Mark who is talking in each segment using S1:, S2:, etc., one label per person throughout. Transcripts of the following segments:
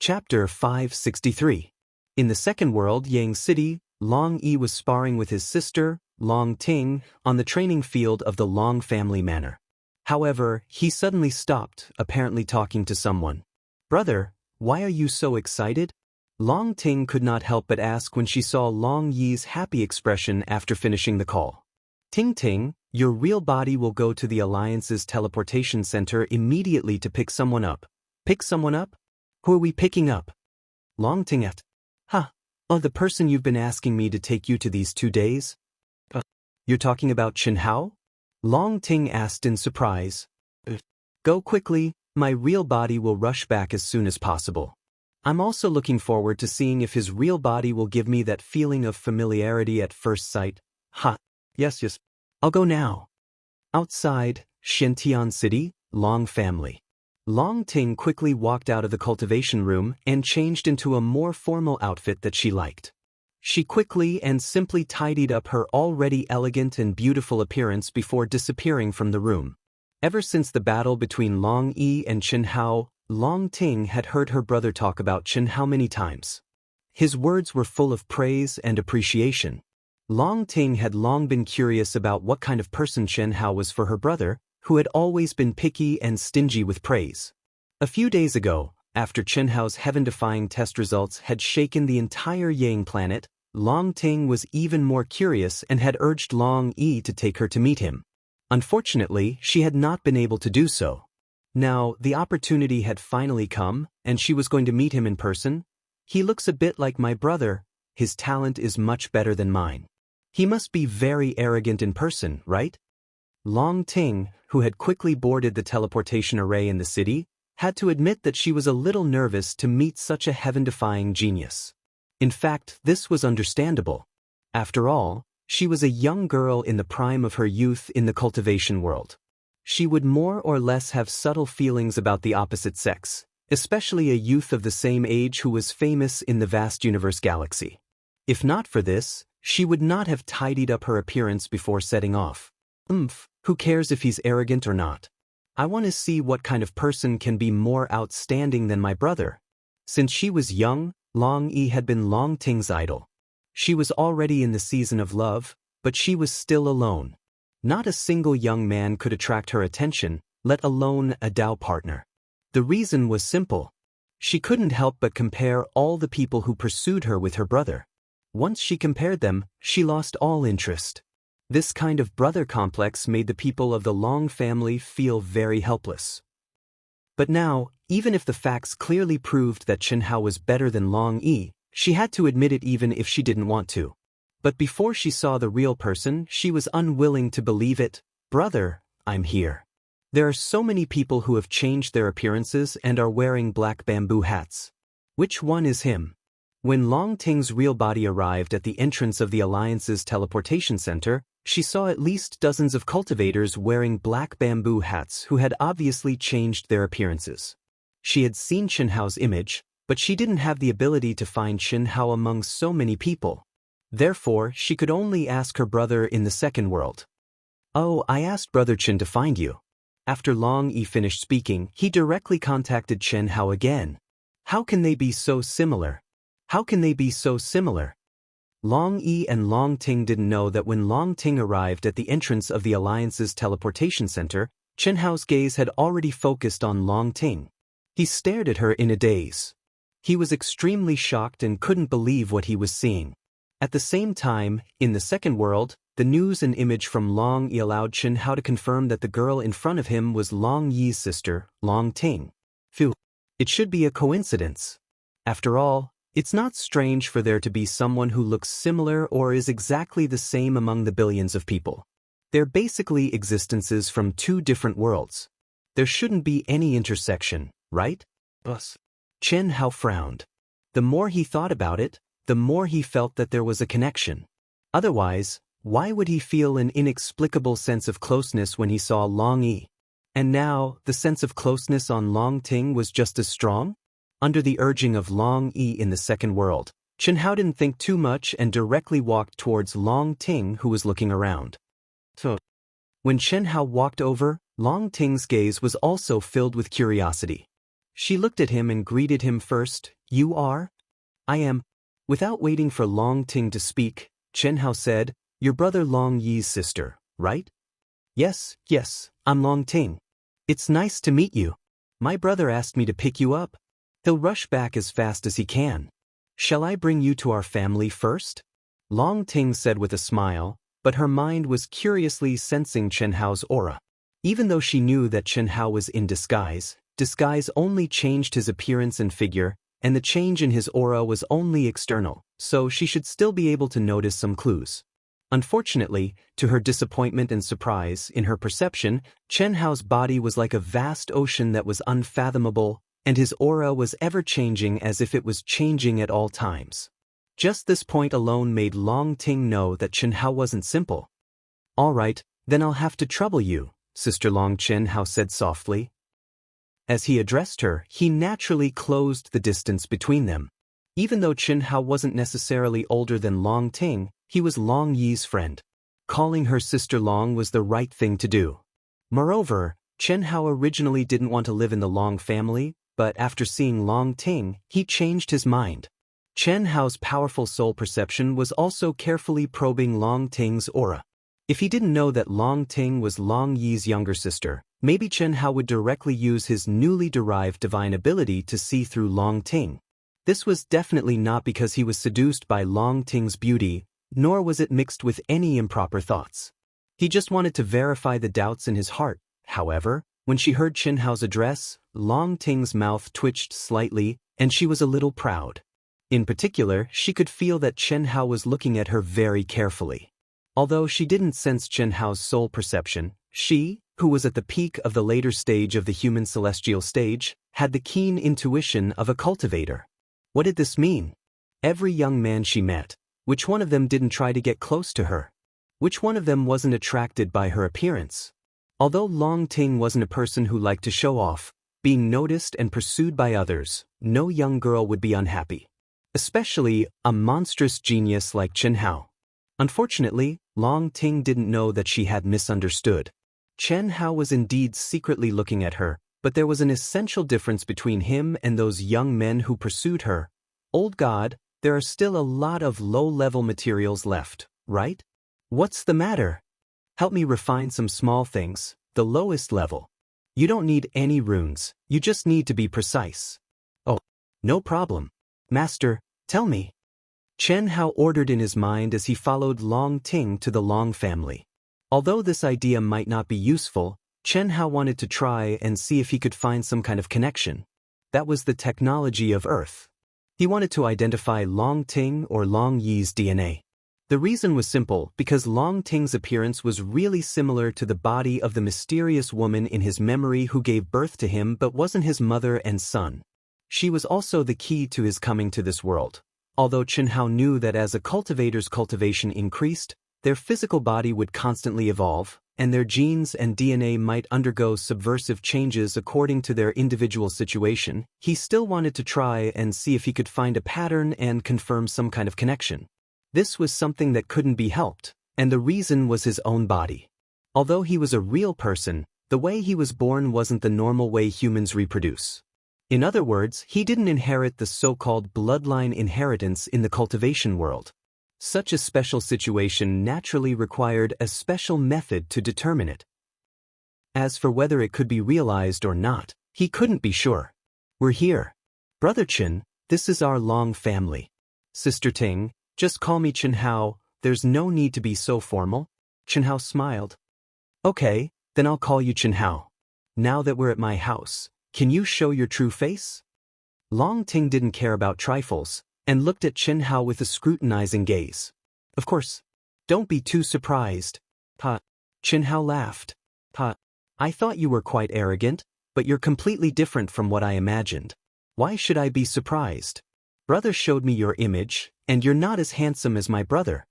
S1: Chapter 563. In the second world, Yang City, Long Yi was sparring with his sister, Long Ting, on the training field of the Long family manor. However, he suddenly stopped, apparently talking to someone. "Brother, why are you so excited?" Long Ting could not help but ask when she saw Long Yi's happy expression after finishing the call. "Ting Ting, your real body will go to the Alliance's teleportation center immediately to pick someone up." "Pick someone up? Who are we picking up?" Long Ting asked. "Oh, the person you've been asking me to take you to these 2 days." "You're talking about Chen Hao?" Long Ting asked in surprise. "Go quickly, my real body will rush back as soon as possible. I'm also looking forward to seeing if his real body will give me that feeling of familiarity at first sight." Yes. I'll go now." Outside, Xiantian City, Long family. Long Ting quickly walked out of the cultivation room and changed into a more formal outfit that she liked. She quickly and simply tidied up her already elegant and beautiful appearance before disappearing from the room. Ever since the battle between Long Yi and Chen Hao, Long Ting had heard her brother talk about Chen Hao many times. His words were full of praise and appreciation. Long Ting had long been curious about what kind of person Chen Hao was for her brother, who had always been picky and stingy with praise. A few days ago, after Chen Hao's heaven-defying test results had shaken the entire Yang planet, Long Ting was even more curious and had urged Long Yi to take her to meet him. Unfortunately, she had not been able to do so. Now, the opportunity had finally come, and she was going to meet him in person. "He looks a bit like my brother. His talent is much better than mine. He must be very arrogant in person, right?" Long Ting, who had quickly boarded the teleportation array in the city, had to admit that she was a little nervous to meet such a heaven-defying genius. In fact, this was understandable. After all, she was a young girl in the prime of her youth in the cultivation world. She would more or less have subtle feelings about the opposite sex, especially a youth of the same age who was famous in the vast universe galaxy. If not for this, she would not have tidied up her appearance before setting off. Who cares if he's arrogant or not? I want to see what kind of person can be more outstanding than my brother." Since she was young, Long Yi had been Long Ting's idol. She was already in the season of love, but she was still alone. Not a single young man could attract her attention, let alone a Dao partner. The reason was simple. She couldn't help but compare all the people who pursued her with her brother. Once she compared them, she lost all interest. This kind of brother complex made the people of the Long family feel very helpless. But now, even if the facts clearly proved that Chen Hao was better than Long Yi, she had to admit it even if she didn't want to. But before she saw the real person, she was unwilling to believe it. "Brother, I'm here. There are so many people who have changed their appearances and are wearing black bamboo hats. Which one is him?" When Long Ting's real body arrived at the entrance of the Alliance's teleportation center, she saw at least dozens of cultivators wearing black bamboo hats who had obviously changed their appearances. She had seen Chen Hao's image, but she didn't have the ability to find Chen Hao among so many people. Therefore, she could only ask her brother in the second world. "Oh, I asked Brother Chen to find you." After Long Yi finished speaking, he directly contacted Chen Hao again. How can they be so similar? How can they be so similar? Long Yi and Long Ting didn't know that when Long Ting arrived at the entrance of the Alliance's teleportation center, Chen Hao's gaze had already focused on Long Ting. He stared at her in a daze. He was extremely shocked and couldn't believe what he was seeing. At the same time, in the second world, the news and image from Long Yi allowed Chen Hao to confirm that the girl in front of him was Long Yi's sister, Long Ting. Phew. It should be a coincidence. After all, it's not strange for there to be someone who looks similar or is exactly the same among the billions of people. They're basically existences from two different worlds. There shouldn't be any intersection, right? Chen Hao frowned. The more he thought about it, the more he felt that there was a connection. Otherwise, why would he feel an inexplicable sense of closeness when he saw Long Yi? And now, the sense of closeness on Long Ting was just as strong? Under the urging of Long Yi in the second world, Chen Hao didn't think too much and directly walked towards Long Ting, who was looking around. When Chen Hao walked over, Long Ting's gaze was also filled with curiosity. She looked at him and greeted him first. You are? I am. Without waiting for Long Ting to speak, Chen Hao said, your brother Long Yi's sister, right? Yes, I'm Long Ting. It's nice to meet you. My brother asked me to pick you up. He'll rush back as fast as he can. Shall I bring you to our family first? Long Ting said with a smile, but her mind was curiously sensing Chen Hao's aura. Even though she knew that Chen Hao was in disguise, disguise only changed his appearance and figure, and the change in his aura was only external, so she should still be able to notice some clues. Unfortunately, to her disappointment and surprise, in her perception, Chen Hao's body was like a vast ocean that was unfathomable, and his aura was ever-changing as if it was changing at all times. Just this point alone made Long Ting know that Chen Hao wasn't simple. All right, then I'll have to trouble you, Sister Long, Chen Hao said softly. As he addressed her, he naturally closed the distance between them. Even though Chen Hao wasn't necessarily older than Long Ting, he was Long Yi's friend. Calling her Sister Long was the right thing to do. Moreover, Chen Hao originally didn't want to live in the Long family, but after seeing Long Ting, he changed his mind. Chen Hao's powerful soul perception was also carefully probing Long Ting's aura. If he didn't know that Long Ting was Long Yi's younger sister, maybe Chen Hao would directly use his newly derived divine ability to see through Long Ting. This was definitely not because he was seduced by Long Ting's beauty, nor was it mixed with any improper thoughts. He just wanted to verify the doubts in his heart. However, when she heard Chen Hao's address, Long Ting's mouth twitched slightly, and she was a little proud. In particular, she could feel that Chen Hao was looking at her very carefully. Although she didn't sense Chen Hao's soul perception, she, who was at the peak of the later stage of the human celestial stage, had the keen intuition of a cultivator. What did this mean? Every young man she met, which one of them didn't try to get close to her? Which one of them wasn't attracted by her appearance? Although Long Ting wasn't a person who liked to show off, being noticed and pursued by others, no young girl would be unhappy. Especially a monstrous genius like Chen Hao. Unfortunately, Long Ting didn't know that she had misunderstood. Chen Hao was indeed secretly looking at her, but there was an essential difference between him and those young men who pursued her. Old God, there are still a lot of low-level materials left, right? What's the matter? Help me refine some small things, the lowest level. You don't need any runes, you just need to be precise. Oh, no problem. Master, tell me. Chen Hao ordered in his mind as he followed Long Ting to the Long family. Although this idea might not be useful, Chen Hao wanted to try and see if he could find some kind of connection. That was the technology of Earth. He wanted to identify Long Ting or Long Yi's DNA. The reason was simple because Long Ting's appearance was really similar to the body of the mysterious woman in his memory who gave birth to him but wasn't his mother and son. She was also the key to his coming to this world. Although Chen Hao knew that as a cultivator's cultivation increased, their physical body would constantly evolve, and their genes and DNA might undergo subversive changes according to their individual situation, he still wanted to try and see if he could find a pattern and confirm some kind of connection. This was something that couldn't be helped, and the reason was his own body. Although he was a real person, the way he was born wasn't the normal way humans reproduce. In other words, he didn't inherit the so-called bloodline inheritance in the cultivation world. Such a special situation naturally required a special method to determine it. As for whether it could be realized or not, he couldn't be sure. We're here. Brother Chen, this is our Long family. Sister Ting, just call me Chen Hao, there's no need to be so formal. Chen Hao smiled. Okay, then I'll call you Chen Hao. Now that we're at my house, can you show your true face? Long Ting didn't care about trifles, and looked at Chen Hao with a scrutinizing gaze. Of course. Don't be too surprised. Pa. Chen Hao laughed. Pa. I thought you were quite arrogant, but you're completely different from what I imagined. Why should I be surprised? Brother showed me your image, and you're not as handsome as my brother.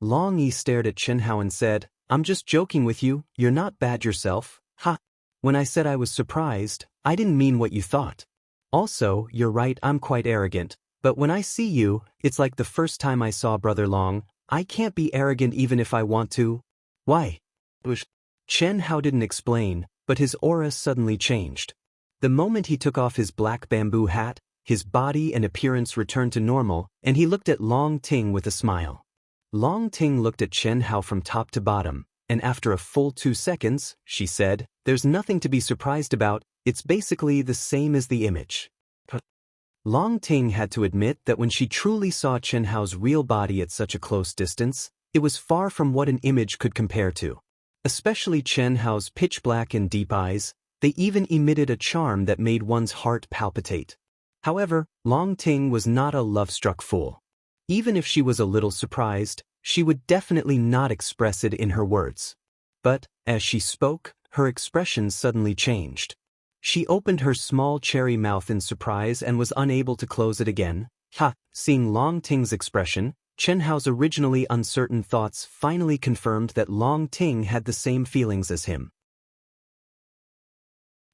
S1: Long Yi stared at Chen Hao and said, I'm just joking with you, you're not bad yourself, ha. When I said I was surprised, I didn't mean what you thought. Also, you're right, I'm quite arrogant. But when I see you, it's like the first time I saw Brother Long. I can't be arrogant even if I want to. Why? Chen Hao didn't explain, but his aura suddenly changed. The moment he took off his black bamboo hat, his body and appearance returned to normal, and he looked at Long Ting with a smile. Long Ting looked at Chen Hao from top to bottom, and after a full 2 seconds, she said, "There's nothing to be surprised about, it's basically the same as the image." Long Ting had to admit that when she truly saw Chen Hao's real body at such a close distance, it was far from what an image could compare to. Especially Chen Hao's pitch black and deep eyes, they even emitted a charm that made one's heart palpitate. However, Long Ting was not a love-struck fool. Even if she was a little surprised, she would definitely not express it in her words. But, as she spoke, her expression suddenly changed. She opened her small cherry mouth in surprise and was unable to close it again. Seeing Long Ting's expression, Chen Hao's originally uncertain thoughts finally confirmed that Long Ting had the same feelings as him.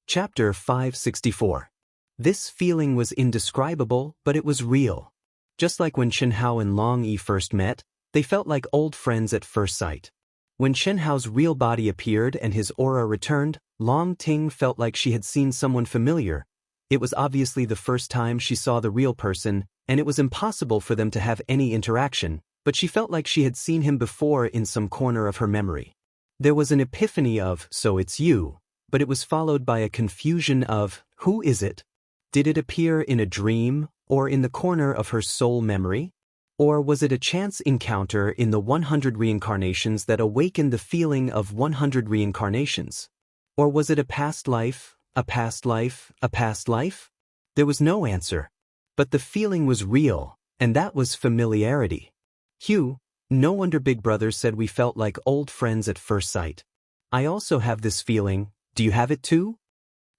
S1: Chapter 564. This feeling was indescribable, but it was real. Just like when Chen Hao and Long Yi first met, they felt like old friends at first sight. When Chen Hao's real body appeared and his aura returned, Long Ting felt like she had seen someone familiar. It was obviously the first time she saw the real person, and it was impossible for them to have any interaction, but she felt like she had seen him before in some corner of her memory. There was an epiphany of, "So it's you," but it was followed by a confusion of, "Who is it? Did it appear in a dream, or in the corner of her soul memory? Or was it a chance encounter in the 100 reincarnations that awakened the feeling of 100 reincarnations? Or was it a past life, a past life, a past life?" There was no answer. But the feeling was real, and that was familiarity. "Hugh, no wonder Big Brother said we felt like old friends at first sight. I also have this feeling, do you have it too?"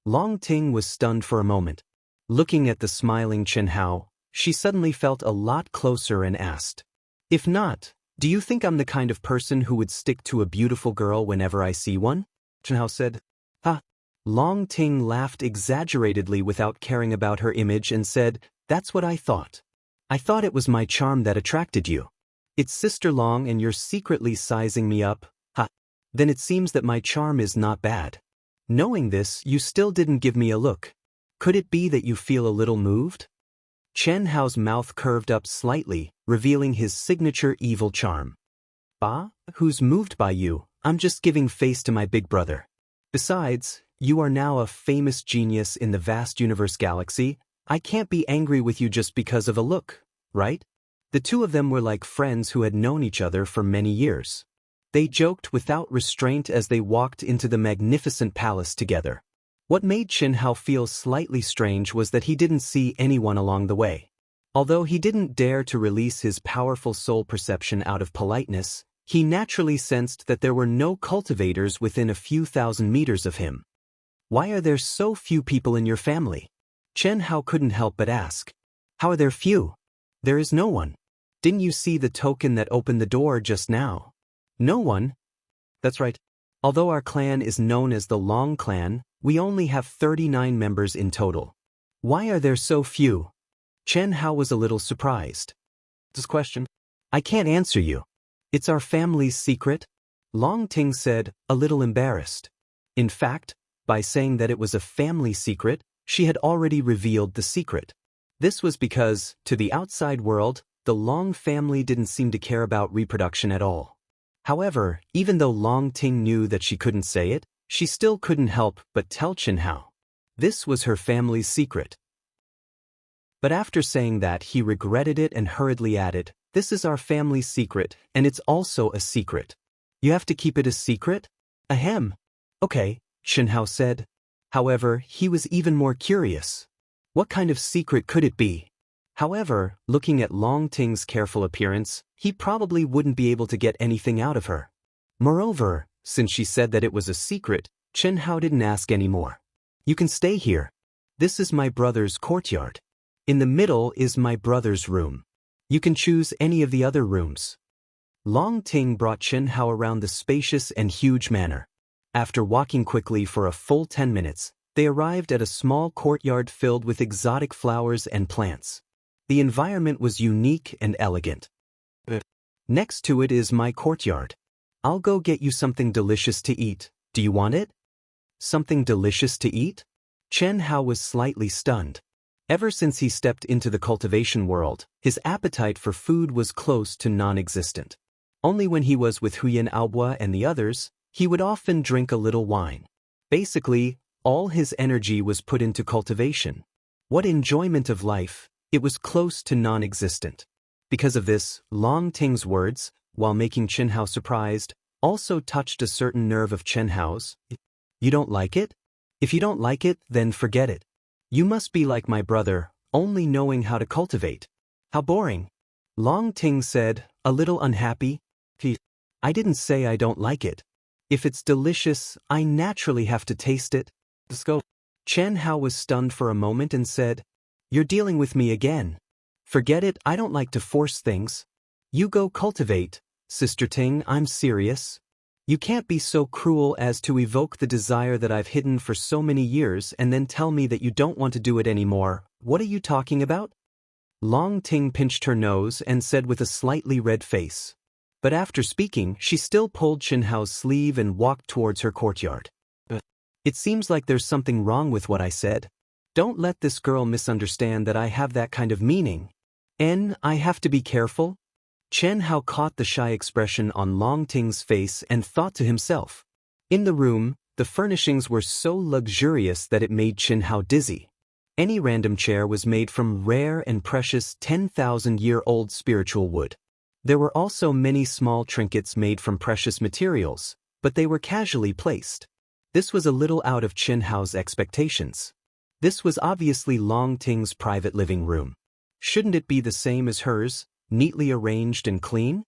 S1: Long Ting was stunned for a moment. Looking at the smiling Chen Hao, she suddenly felt a lot closer and asked, "If not, do you think I'm the kind of person who would stick to a beautiful girl whenever I see one?" Chen Hao said, "Ha." Long Ting laughed exaggeratedly without caring about her image and said, "That's what I thought. I thought it was my charm that attracted you. It's Sister Long and you're secretly sizing me up. Ha. Then it seems that my charm is not bad. Knowing this, you still didn't give me a look. Could it be that you feel a little moved?" Chen Hao's mouth curved up slightly, revealing his signature evil charm. "Bah, who's moved by you? I'm just giving face to my big brother. Besides, you are now a famous genius in the vast universe galaxy. I can't be angry with you just because of a look, right?" The two of them were like friends who had known each other for many years. They joked without restraint as they walked into the magnificent palace together. What made Chen Hao feel slightly strange was that he didn't see anyone along the way. Although he didn't dare to release his powerful soul perception out of politeness, he naturally sensed that there were no cultivators within a few thousand meters of him. "Why are there so few people in your family?" Chen Hao couldn't help but ask. "How are there few? There is no one. Didn't you see the token that opened the door just now?" "No one?" "That's right. Although our clan is known as the Long Clan, we only have 39 members in total. Why are there so few?" Chen Hao was a little surprised. "This question? I can't answer you. It's our family's secret," Long Ting said, a little embarrassed. In fact, by saying that it was a family secret, she had already revealed the secret. This was because, to the outside world, the Long family didn't seem to care about reproduction at all. However, even though Long Ting knew that she couldn't say it, she still couldn't help but tell Chen Hao. This was her family's secret. But after saying that, he regretted it and hurriedly added, "This is our family's secret, and it's also a secret." "You have to keep it a secret?" "Ahem. Okay," Chen Hao said. However, he was even more curious. What kind of secret could it be? However, looking at Long Ting's careful appearance, he probably wouldn't be able to get anything out of her. Moreover, since she said that it was a secret, Chen Hao didn't ask any more. "You can stay here. This is my brother's courtyard. In the middle is my brother's room. You can choose any of the other rooms." Long Ting brought Chen Hao around the spacious and huge manor. After walking quickly for a full 10 minutes, they arrived at a small courtyard filled with exotic flowers and plants. The environment was unique and elegant. "Next to it is my courtyard. I'll go get you something delicious to eat. Do you want it?" "Something delicious to eat?" Chen Hao was slightly stunned. Ever since he stepped into the cultivation world, his appetite for food was close to non-existent. Only when he was with Huyan Aobua and the others, he would often drink a little wine. Basically, all his energy was put into cultivation. What enjoyment of life, it was close to non-existent. Because of this, Long Ting's words, while making Chen Hao surprised, also touched a certain nerve of Chen Hao's. You don't like it? If you don't like it, then forget it. You must be like my brother, only knowing how to cultivate. How boring. Long Ting said, a little unhappy. I didn't say I don't like it. If it's delicious, I naturally have to taste it. Let's go. Chen Hao was stunned for a moment and said, You're dealing with me again. Forget it, I don't like to force things. You go cultivate, Sister Ting, I'm serious. You can't be so cruel as to evoke the desire that I've hidden for so many years and then tell me that you don't want to do it anymore. What are you talking about? Long Ting pinched her nose and said with a slightly red face. But after speaking, she still pulled Chen Hao's sleeve and walked towards her courtyard. It seems like there's something wrong with what I said. Don't let this girl misunderstand that I have that kind of meaning. I have to be careful? Chen Hao caught the shy expression on Long Ting's face and thought to himself. In the room, the furnishings were so luxurious that it made Chen Hao dizzy. Any random chair was made from rare and precious 10,000-year-old spiritual wood. There were also many small trinkets made from precious materials, but they were casually placed. This was a little out of Chen Hao's expectations. This was obviously Long Ting's private living room. Shouldn't it be the same as hers, neatly arranged and clean?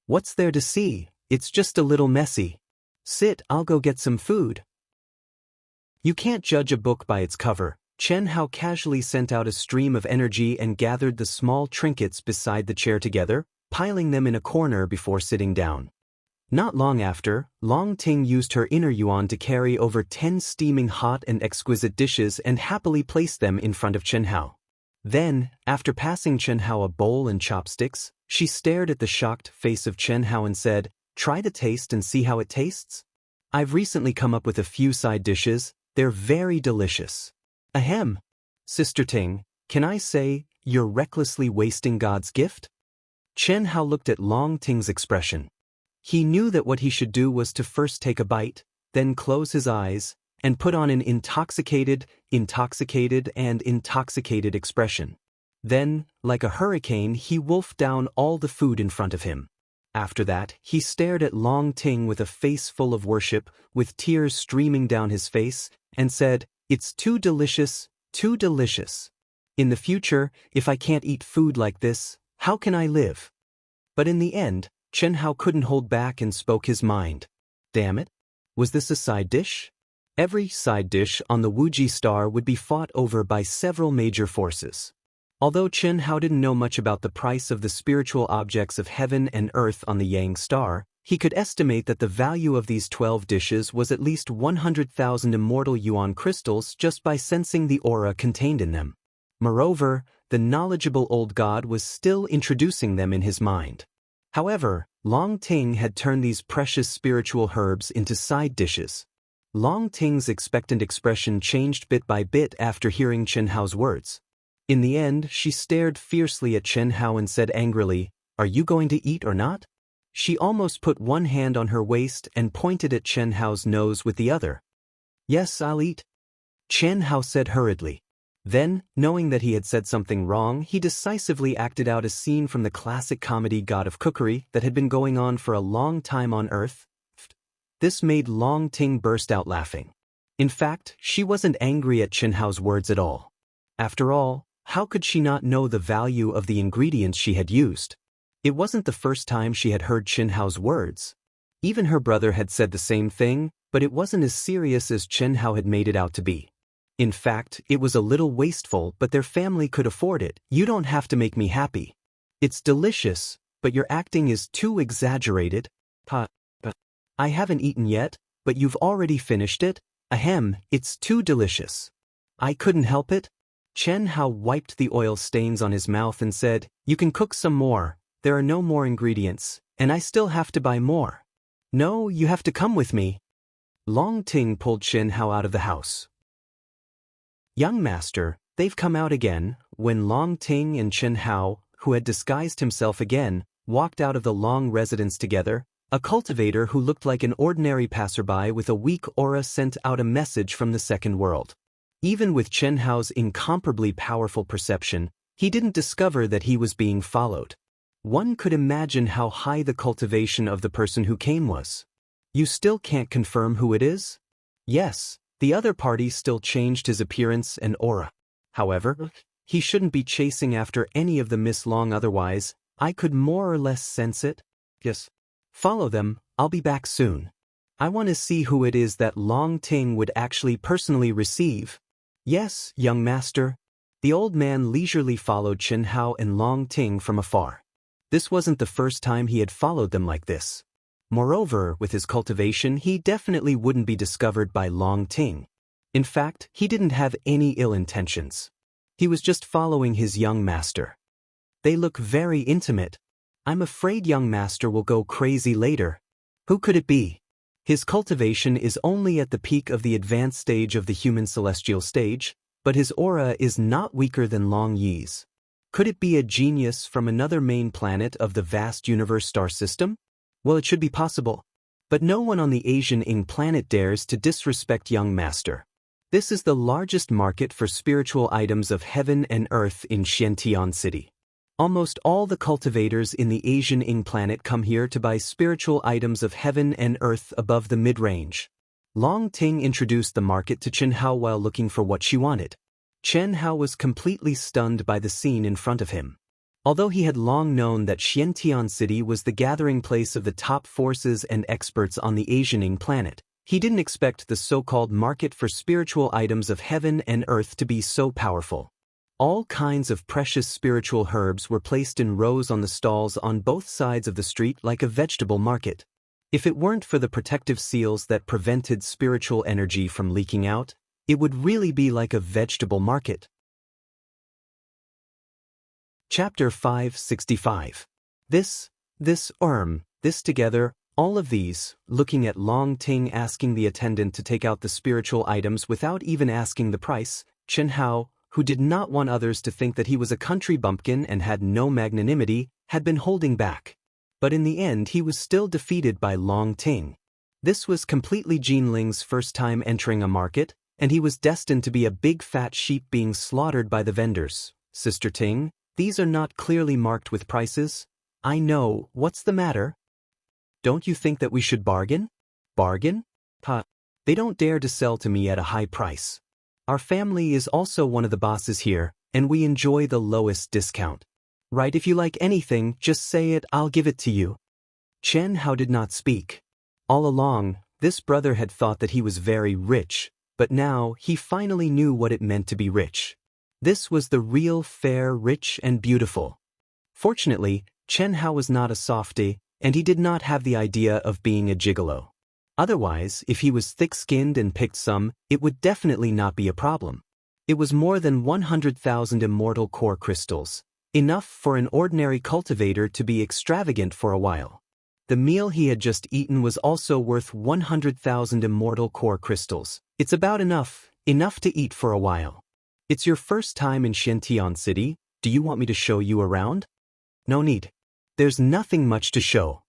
S1: What's there to see? It's just a little messy. Sit, I'll go get some food. You can't judge a book by its cover. Chen Hao casually sent out a stream of energy and gathered the small trinkets beside the chair together, piling them in a corner before sitting down. Not long after, Long Ting used her inner yuan to carry over 10 steaming hot and exquisite dishes and happily placed them in front of Chen Hao. Then, after passing Chen Hao a bowl and chopsticks, she stared at the shocked face of Chen Hao and said, Try to taste and see how it tastes. I've recently come up with a few side dishes, they're very delicious. Ahem. Sister Ting, can I say, you're recklessly wasting God's gift? Chen Hao looked at Long Ting's expression. He knew that what he should do was to first take a bite, then close his eyes, and put on an intoxicated expression. Then, like a hurricane, he wolfed down all the food in front of him. After that, he stared at Long Ting with a face full of worship, with tears streaming down his face, and said, It's too delicious, too delicious. In the future, if I can't eat food like this, how can I live? But in the end, Chen Hao couldn't hold back and spoke his mind. Damn it! Was this a side dish? Every side dish on the Wuji star would be fought over by several major forces. Although Chen Hao didn't know much about the price of the spiritual objects of heaven and earth on the Yang star, he could estimate that the value of these 12 dishes was at least 100,000 immortal yuan crystals just by sensing the aura contained in them. Moreover, the knowledgeable old god was still introducing them in his mind. However, Long Ting had turned these precious spiritual herbs into side dishes. Long Ting's expectant expression changed bit by bit after hearing Chen Hao's words. In the end, she stared fiercely at Chen Hao and said angrily, Are you going to eat or not? She almost put one hand on her waist and pointed at Chen Hao's nose with the other. Yes, I'll eat. Chen Hao said hurriedly. Then, knowing that he had said something wrong, he decisively acted out a scene from the classic comedy God of Cookery that had been going on for a long time on Earth. This made Long Ting burst out laughing. In fact, she wasn't angry at Chen Hao's words at all. After all, how could she not know the value of the ingredients she had used? It wasn't the first time she had heard Chen Hao's words. Even her brother had said the same thing, but it wasn't as serious as Chen Hao had made it out to be. In fact, it was a little wasteful, but their family could afford it. You don't have to make me happy. It's delicious, but your acting is too exaggerated. I haven't eaten yet, but you've already finished it. Ahem, it's too delicious. I couldn't help it. Chen Hao wiped the oil stains on his mouth and said, You can cook some more. There are no more ingredients, and I still have to buy more. No, you have to come with me. Long Ting pulled Chen Hao out of the house. Young master, they've come out again. When Long Ting and Chen Hao, who had disguised himself again, walked out of the Long residence together, a cultivator who looked like an ordinary passerby with a weak aura sent out a message from the second world. Even with Chen Hao's incomparably powerful perception, he didn't discover that he was being followed. One could imagine how high the cultivation of the person who came was. You still can't confirm who it is? Yes, the other party still changed his appearance and aura. However, he shouldn't be chasing after any of the Miss Long, otherwise, I could more or less sense it. Yes. Follow them, I'll be back soon. I want to see who it is that Long Ting would actually personally receive. Yes, young master. The old man leisurely followed Chen Hao and Long Ting from afar. This wasn't the first time he had followed them like this. Moreover, with his cultivation, he definitely wouldn't be discovered by Long Ting. In fact, he didn't have any ill intentions. He was just following his young master. They look very intimate. I'm afraid young master will go crazy later. Who could it be? His cultivation is only at the peak of the advanced stage of the human celestial stage, but his aura is not weaker than Long Yi's. Could it be a genius from another main planet of the vast universe star system? Well, it should be possible. But no one on the Asian Ing planet dares to disrespect young master. This is the largest market for spiritual items of heaven and earth in Xiantian City. Almost all the cultivators in the Asian Ing planet come here to buy spiritual items of heaven and earth above the mid-range. Long Ting introduced the market to Chen Hao while looking for what she wanted. Chen Hao was completely stunned by the scene in front of him. Although he had long known that Xiantian City was the gathering place of the top forces and experts on the Asian Ing planet, he didn't expect the so-called market for spiritual items of heaven and earth to be so powerful. All kinds of precious spiritual herbs were placed in rows on the stalls on both sides of the street like a vegetable market. If it weren't for the protective seals that prevented spiritual energy from leaking out, it would really be like a vegetable market. Chapter 565. This together, all of these, looking at Long Ting asking the attendant to take out the spiritual items without even asking the price, Chen Hao, who did not want others to think that he was a country bumpkin and had no magnanimity, had been holding back. But in the end he was still defeated by Long Ting. This was completely Jinling's first time entering a market, and he was destined to be a big fat sheep being slaughtered by the vendors. Sister Ting, these are not clearly marked with prices. I know, what's the matter? Don't you think that we should bargain? Bargain? They don't dare to sell to me at a high price. Our family is also one of the bosses here, and we enjoy the lowest discount. Right, if you like anything, just say it, I'll give it to you. Chen Hao did not speak. All along, this brother had thought that he was very rich, but now he finally knew what it meant to be rich. This was the real, fair, rich, and beautiful. Fortunately, Chen Hao was not a softie, and he did not have the idea of being a gigolo. Otherwise, if he was thick-skinned and picked some, it would definitely not be a problem. It was more than 100,000 immortal core crystals, enough for an ordinary cultivator to be extravagant for a while. The meal he had just eaten was also worth 100,000 immortal core crystals. It's about enough to eat for a while. It's your first time in Xiantian City, do you want me to show you around? No need. There's nothing much to show.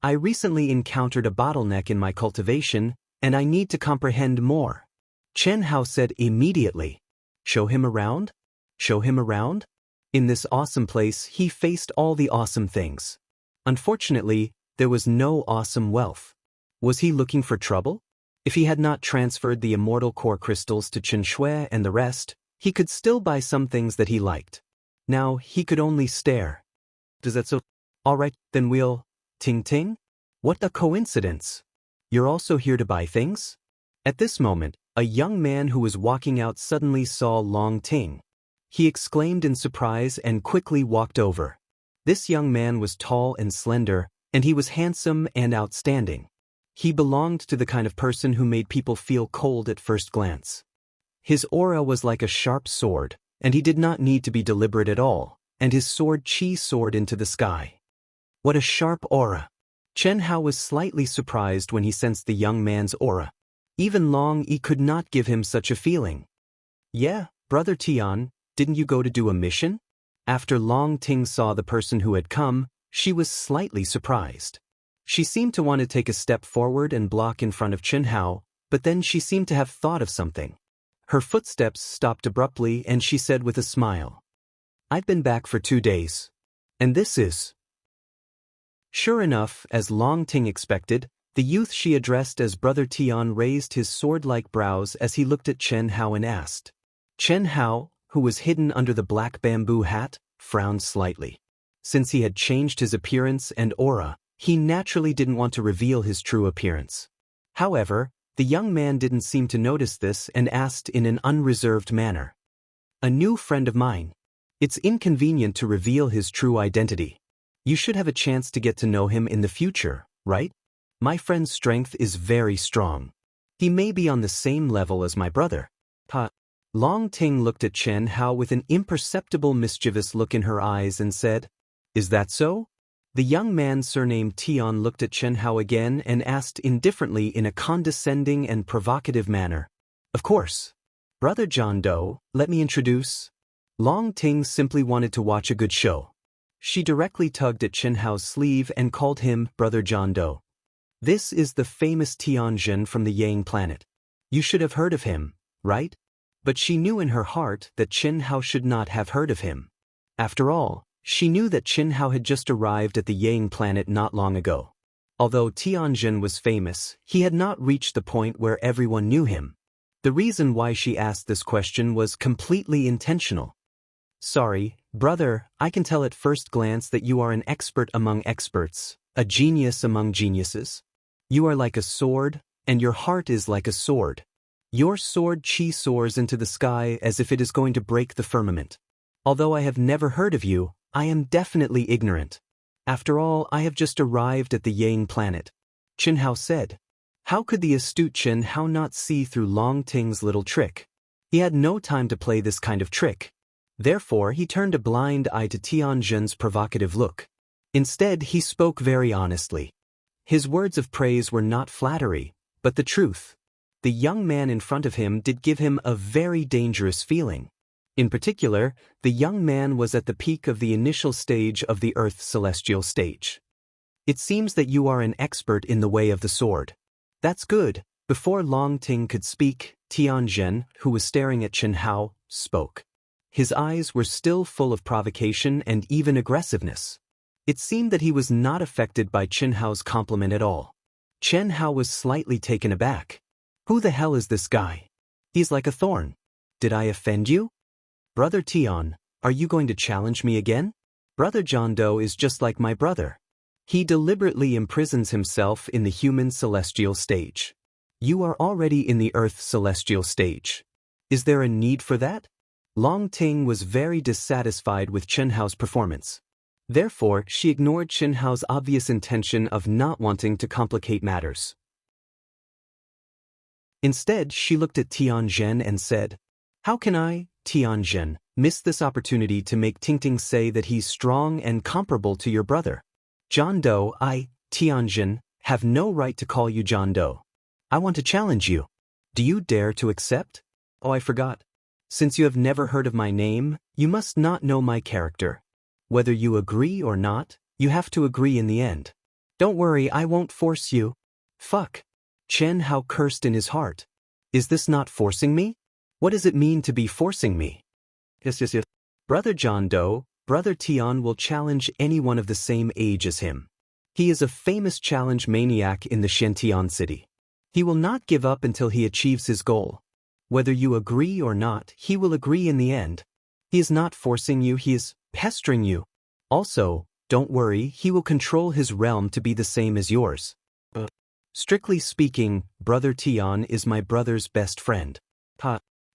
S1: I recently encountered a bottleneck in my cultivation, and I need to comprehend more. Chen Hao said immediately. Show him around? Show him around? In this awesome place he faced all the awesome things. Unfortunately, there was no awesome wealth. Was he looking for trouble? If he had not transferred the immortal core crystals to Chen Shui and the rest, he could still buy some things that he liked. Now he could only stare. Does that so? All right, then we'll... Ting Ting? What a coincidence. You're also here to buy things? At this moment, a young man who was walking out suddenly saw Long Ting. He exclaimed in surprise and quickly walked over. This young man was tall and slender, and he was handsome and outstanding. He belonged to the kind of person who made people feel cold at first glance. His aura was like a sharp sword, and he did not need to be deliberate at all, and his sword soared into the sky. What a sharp aura! Chen Hao was slightly surprised when he sensed the young man's aura. Even Long Yi could not give him such a feeling. Yeah, Brother Tian, didn't you go to do a mission? After Long Ting saw the person who had come, she was slightly surprised. She seemed to want to take a step forward and block in front of Chen Hao, but then she seemed to have thought of something. Her footsteps stopped abruptly and she said with a smile, "I've been back for 2 days. And this is..." Sure enough, as Long Ting expected, the youth she addressed as Brother Tian raised his sword-like brows as he looked at Chen Hao and asked. Chen Hao, who was hidden under the black bamboo hat, frowned slightly. Since he had changed his appearance and aura, he naturally didn't want to reveal his true appearance. However, the young man didn't seem to notice this and asked in an unreserved manner. "A new friend of mine. It's inconvenient to reveal his true identity. You should have a chance to get to know him in the future, right? My friend's strength is very strong. He may be on the same level as my brother." Long Ting looked at Chen Hao with an imperceptible mischievous look in her eyes and said, "Is that so?" The young man surnamed Tian looked at Chen Hao again and asked indifferently in a condescending and provocative manner, "Of course. Brother John Doe, let me introduce..." Long Ting simply wanted to watch a good show. She directly tugged at Chen Hao's sleeve and called him Brother John Doe. "This is the famous Tianjin from the Yang planet. You should have heard of him, right?" But she knew in her heart that Chen Hao should not have heard of him. After all, she knew that Chen Hao had just arrived at the Yang planet not long ago. Although Tianjin was famous, he had not reached the point where everyone knew him. The reason why she asked this question was completely intentional. "Sorry, brother, I can tell at first glance that you are an expert among experts, a genius among geniuses. You are like a sword, and your heart is like a sword. Your sword chi soars into the sky as if it is going to break the firmament. Although I have never heard of you, I am definitely ignorant. After all, I have just arrived at the Yang planet," Chen Hao said. How could the astute Chen Hao not see through Long Ting's little trick? He had no time to play this kind of trick. Therefore, he turned a blind eye to Tianjin's provocative look. Instead, he spoke very honestly. His words of praise were not flattery, but the truth. The young man in front of him did give him a very dangerous feeling. In particular, the young man was at the peak of the initial stage of the Earth celestial stage. "It seems that you are an expert in the way of the sword. That's good." Before Long Ting could speak, Tianjin, who was staring at Chen Hao, spoke. His eyes were still full of provocation and even aggressiveness. It seemed that he was not affected by Chen Hao's compliment at all. Chen Hao was slightly taken aback. "Who the hell is this guy? He's like a thorn. Did I offend you? Brother Tian, are you going to challenge me again? Brother John Doe is just like my brother. He deliberately imprisons himself in the human celestial stage. You are already in the Earth celestial stage. Is there a need for that?" Long Ting was very dissatisfied with Chen Hao's performance. Therefore, she ignored Chen Hao's obvious intention of not wanting to complicate matters. Instead, she looked at Tianjin and said, "How can I, Tianjin, miss this opportunity to make Tingting say that he's strong and comparable to your brother? John Doe, I, Tianjin, have no right to call you John Doe. I want to challenge you. Do you dare to accept? Oh, I forgot. Since you have never heard of my name, you must not know my character. Whether you agree or not, you have to agree in the end. Don't worry, I won't force you." "Fuck." Chen Hao cursed in his heart. "Is this not forcing me? What does it mean to be forcing me?" Yes. "Brother John Doe, Brother Tian will challenge anyone of the same age as him. He is a famous challenge maniac in the Shantian city. He will not give up until he achieves his goal. Whether you agree or not, he will agree in the end. He is not forcing you, he is pestering you. Also, don't worry, he will control his realm to be the same as yours. Strictly speaking, Brother Tian is my brother's best friend."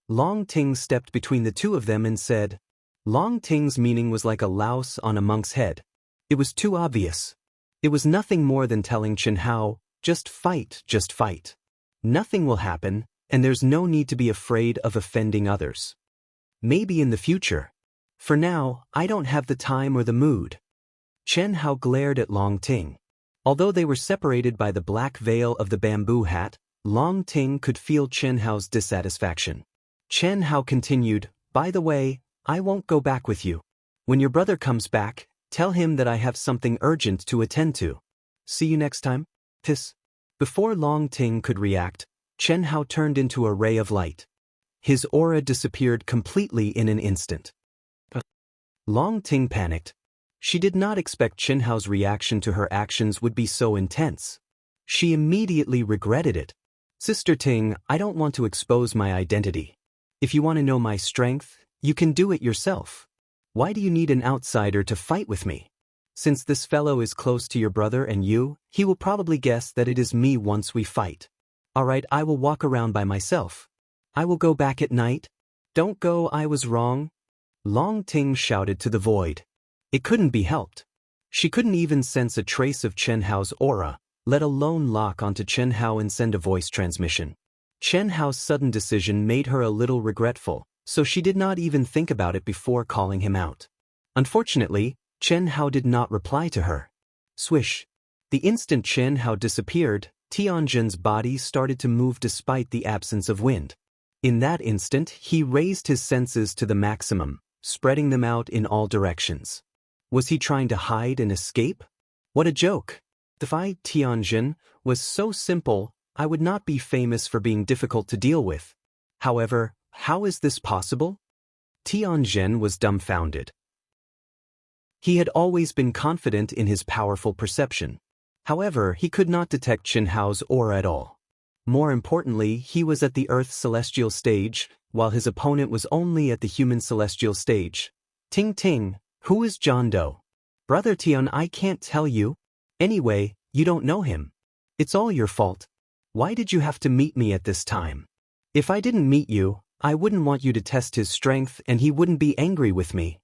S1: Long Ting stepped between the two of them and said. Long Ting's meaning was like a louse on a monk's head. It was too obvious. It was nothing more than telling Chen Hao, just fight, just fight. Nothing will happen, and there's no need to be afraid of offending others. Maybe in the future. For now, I don't have the time or the mood. Chen Hao glared at Long Ting. Although they were separated by the black veil of the bamboo hat, Long Ting could feel Chen Hao's dissatisfaction. Chen Hao continued, by the way, I won't go back with you. When your brother comes back, tell him that I have something urgent to attend to. See you next time. Tis. Before Long Ting could react, Chen Hao turned into a ray of light. His aura disappeared completely in an instant. Long Ting panicked. She did not expect Chen Hao's reaction to her actions would be so intense. She immediately regretted it. Sister Ting, I don't want to expose my identity. If you want to know my strength, you can do it yourself. Why do you need an outsider to fight with me? Since this fellow is close to your brother and you, he will probably guess that it is me once we fight. Alright, I will walk around by myself. I will go back at night. Don't go, I was wrong. Long Ting shouted to the void. It couldn't be helped. She couldn't even sense a trace of Chen Hao's aura, let alone lock onto Chen Hao and send a voice transmission. Chen Hao's sudden decision made her a little regretful, so she did not even think about it before calling him out. Unfortunately, Chen Hao did not reply to her. Swish. The instant Chen Hao disappeared, Tianjin's body started to move despite the absence of wind. In that instant, he raised his senses to the maximum, spreading them out in all directions. Was he trying to hide and escape? What a joke! The fight Tianjin was so simple, I would not be famous for being difficult to deal with. However, how is this possible? Tianjin was dumbfounded. He had always been confident in his powerful perception. However, he could not detect Chen Hao's aura at all. More importantly, he was at the Earth celestial stage, while his opponent was only at the human celestial stage. Ting Ting, who is John Doe? Brother Tian, I can't tell you. Anyway, you don't know him. It's all your fault. Why did you have to meet me at this time? If I didn't meet you, I wouldn't want you to test his strength and he wouldn't be angry with me.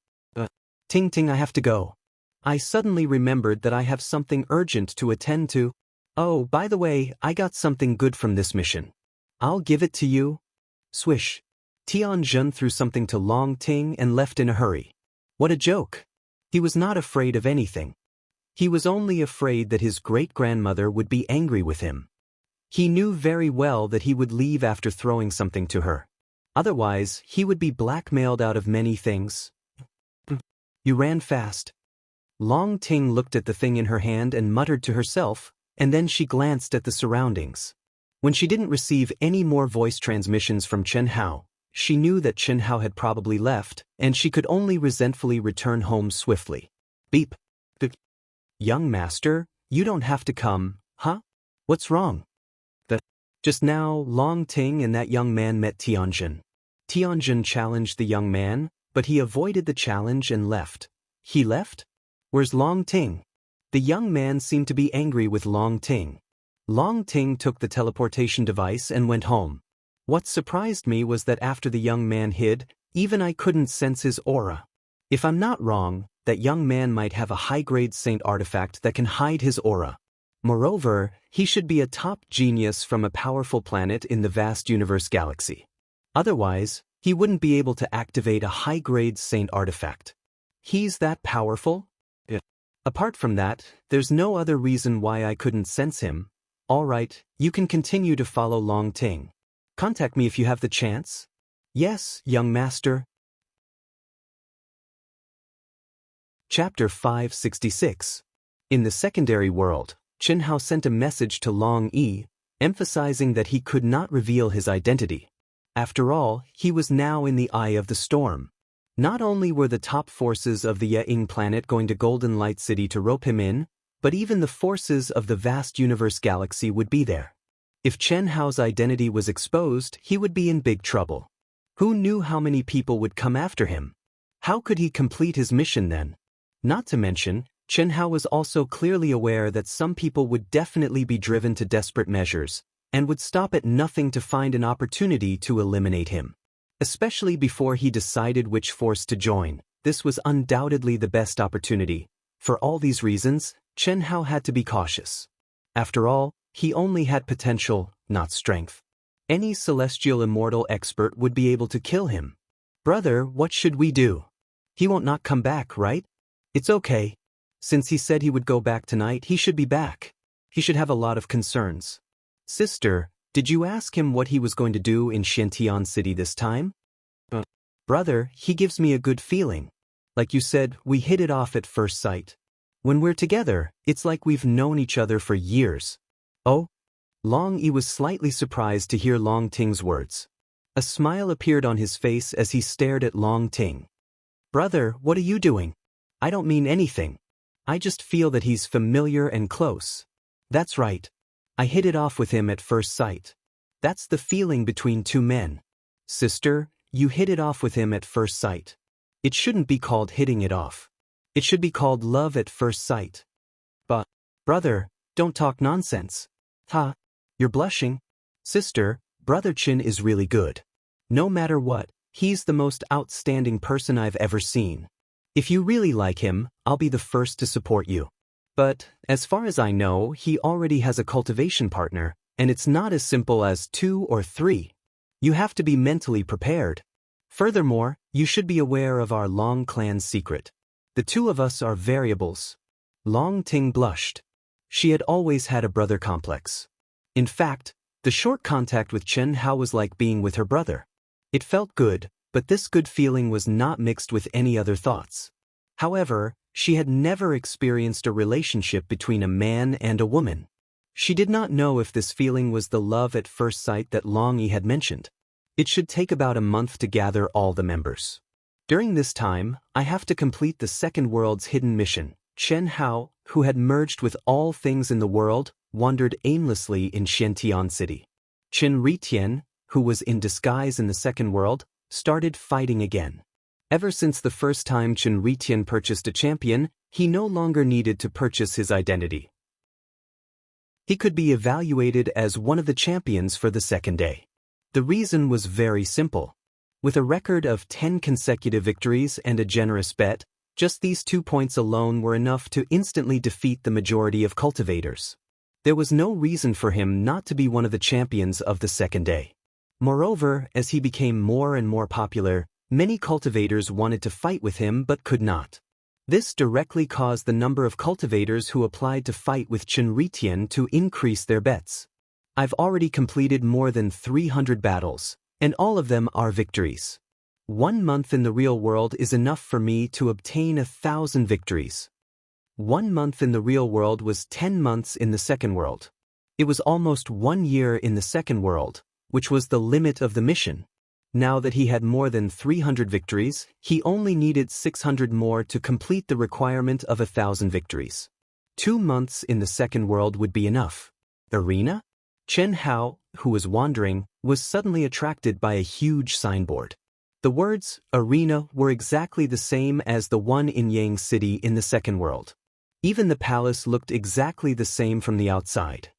S1: Ting Ting, I have to go. I suddenly remembered that I have something urgent to attend to. Oh, by the way, I got something good from this mission. I'll give it to you. Swish. Tianjin threw something to Long Ting and left in a hurry. What a joke. He was not afraid of anything. He was only afraid that his great-grandmother would be angry with him. He knew very well that he would leave after throwing something to her. Otherwise, he would be blackmailed out of many things. You ran fast. Long Ting looked at the thing in her hand and muttered to herself, and then she glanced at the surroundings. When she didn't receive any more voice transmissions from Chen Hao, she knew that Chen Hao had probably left, and she could only resentfully return home swiftly. Beep. Beep. Young master, you don't have to come, huh? What's wrong? Just now, Long Ting and that young man met Tianjin. Tianjin challenged the young man, but he avoided the challenge and left. He left? Where's Long Ting? The young man seemed to be angry with Long Ting. Long Ting took the teleportation device and went home. What surprised me was that after the young man hid, even I couldn't sense his aura. If I'm not wrong, that young man might have a high-grade saint artifact that can hide his aura. Moreover, he should be a top genius from a powerful planet in the vast universe galaxy. Otherwise, he wouldn't be able to activate a high-grade saint artifact. He's that powerful? Yeah. Apart from that, there's no other reason why I couldn't sense him. Alright, you can continue to follow Long Ting. Contact me if you have the chance. Yes, young master. Chapter 566. In the secondary world, Chen Hao sent a message to Long Yi, emphasizing that he could not reveal his identity. After all, he was now in the eye of the storm. Not only were the top forces of the Ying planet going to Golden Light City to rope him in, but even the forces of the vast universe galaxy would be there. If Chen Hao's identity was exposed, he would be in big trouble. Who knew how many people would come after him? How could he complete his mission then? Not to mention, Chen Hao was also clearly aware that some people would definitely be driven to desperate measures, and would stop at nothing to find an opportunity to eliminate him. Especially before he decided which force to join, this was undoubtedly the best opportunity. For all these reasons, Chen Hao had to be cautious. After all, he only had potential, not strength. Any celestial immortal expert would be able to kill him. Brother, what should we do? He won't not come back, right? It's okay. Since he said he would go back tonight, he should be back. He should have a lot of concerns. Sister, did you ask him what he was going to do in Xiantian City this time? Brother, he gives me a good feeling. Like you said, we hit it off at first sight. When we're together, it's like we've known each other for years. Oh? Long Yi was slightly surprised to hear Long Ting's words. A smile appeared on his face as he stared at Long Ting. Brother, what are you doing? I don't mean anything. I just feel that he's familiar and close. That's right. I hit it off with him at first sight. That's the feeling between two men. Sister, you hit it off with him at first sight. It shouldn't be called hitting it off. It should be called love at first sight. But, brother, don't talk nonsense. Ha, you're blushing. Sister, Brother Chin is really good. No matter what, he's the most outstanding person I've ever seen. If you really like him, I'll be the first to support you. But, as far as I know, he already has a cultivation partner, and it's not as simple as 2 or 3. You have to be mentally prepared. Furthermore, you should be aware of our Long clan's secret. The two of us are variables. Long Ting blushed. She had always had a brother complex. In fact, the short contact with Chen Hao was like being with her brother. It felt good, but this good feeling was not mixed with any other thoughts. However, she had never experienced a relationship between a man and a woman. She did not know if this feeling was the love at first sight that Long Yi had mentioned. It should take about a month to gather all the members. During this time, I have to complete the second world's hidden mission. Chen Hao, who had merged with all things in the world, wandered aimlessly in Xiantian City. Chen Ritian, who was in disguise in the second world, started fighting again. Ever since the first time Chen Ritian purchased a champion, he no longer needed to purchase his identity. He could be evaluated as one of the champions for the second day. The reason was very simple. With a record of 10 consecutive victories and a generous bet, just these 2 points alone were enough to instantly defeat the majority of cultivators. There was no reason for him not to be one of the champions of the second day. Moreover, as he became more and more popular, many cultivators wanted to fight with him but could not. This directly caused the number of cultivators who applied to fight with Chen Ritian to increase their bets. I've already completed more than 300 battles, and all of them are victories. 1 month in the real world is enough for me to obtain 1,000 victories. 1 month in the real world was 10 months in the second world. It was almost 1 year in the second world, which was the limit of the mission. Now that he had more than 300 victories, he only needed 600 more to complete the requirement of 1,000 victories. 2 months in the second world would be enough. Arena? Chen Hao, who was wandering, was suddenly attracted by a huge signboard. The words, arena, were exactly the same as the one in Yang City in the second world. Even the palace looked exactly the same from the outside.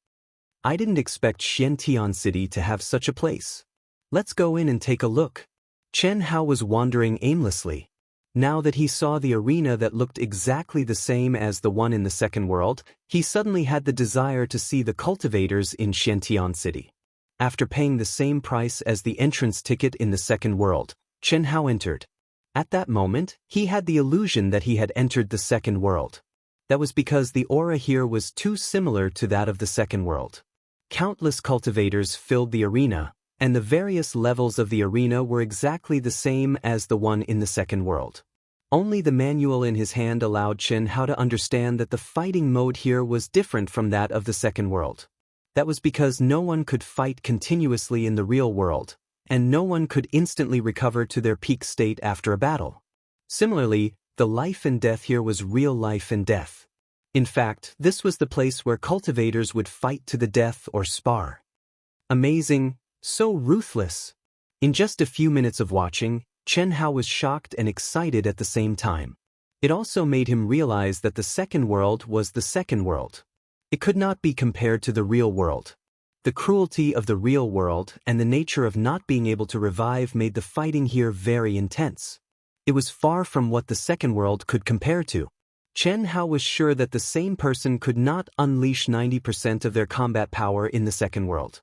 S1: I didn't expect Xiantian City to have such a place. Let's go in and take a look. Chen Hao was wandering aimlessly. Now that he saw the arena that looked exactly the same as the one in the second world, he suddenly had the desire to see the cultivators in Xiantian City. After paying the same price as the entrance ticket in the second world, Chen Hao entered. At that moment, he had the illusion that he had entered the second world. That was because the aura here was too similar to that of the second world. Countless cultivators filled the arena, and the various levels of the arena were exactly the same as the one in the second world. Only the manual in his hand allowed Chen Hao to understand that the fighting mode here was different from that of the second world. That was because no one could fight continuously in the real world, and no one could instantly recover to their peak state after a battle. Similarly, the life and death here was real life and death. In fact, this was the place where cultivators would fight to the death or spar. Amazing, so ruthless. In just a few minutes of watching, Chen Hao was shocked and excited at the same time. It also made him realize that the second world was the second world. It could not be compared to the real world. The cruelty of the real world and the nature of not being able to revive made the fighting here very intense. It was far from what the second world could compare to. Chen Hao was sure that the same person could not unleash 90% of their combat power in the second world.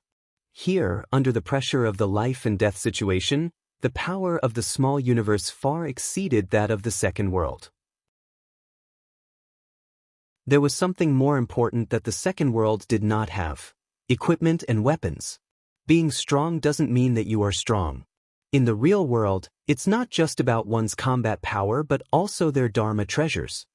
S1: Here, under the pressure of the life and death situation, the power of the small universe far exceeded that of the second world. There was something more important that the second world did not have: equipment and weapons. Being strong doesn't mean that you are strong. In the real world, it's not just about one's combat power but also their dharma treasures.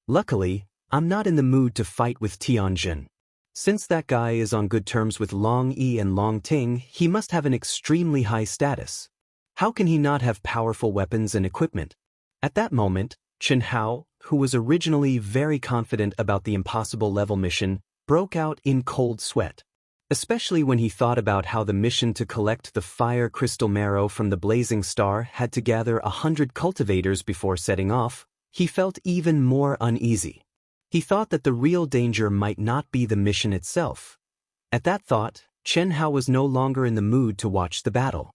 S1: Luckily, I'm not in the mood to fight with Tianjin. Since that guy is on good terms with Long Yi and Long Ting, he must have an extremely high status. How can he not have powerful weapons and equipment? At that moment, Chen Hao, who was originally very confident about the impossible level mission, broke out in cold sweat. Especially when he thought about how the mission to collect the fire crystal marrow from the blazing star had to gather 100 cultivators before setting off, he felt even more uneasy. He thought that the real danger might not be the mission itself. At that thought, Chen Hao was no longer in the mood to watch the battle.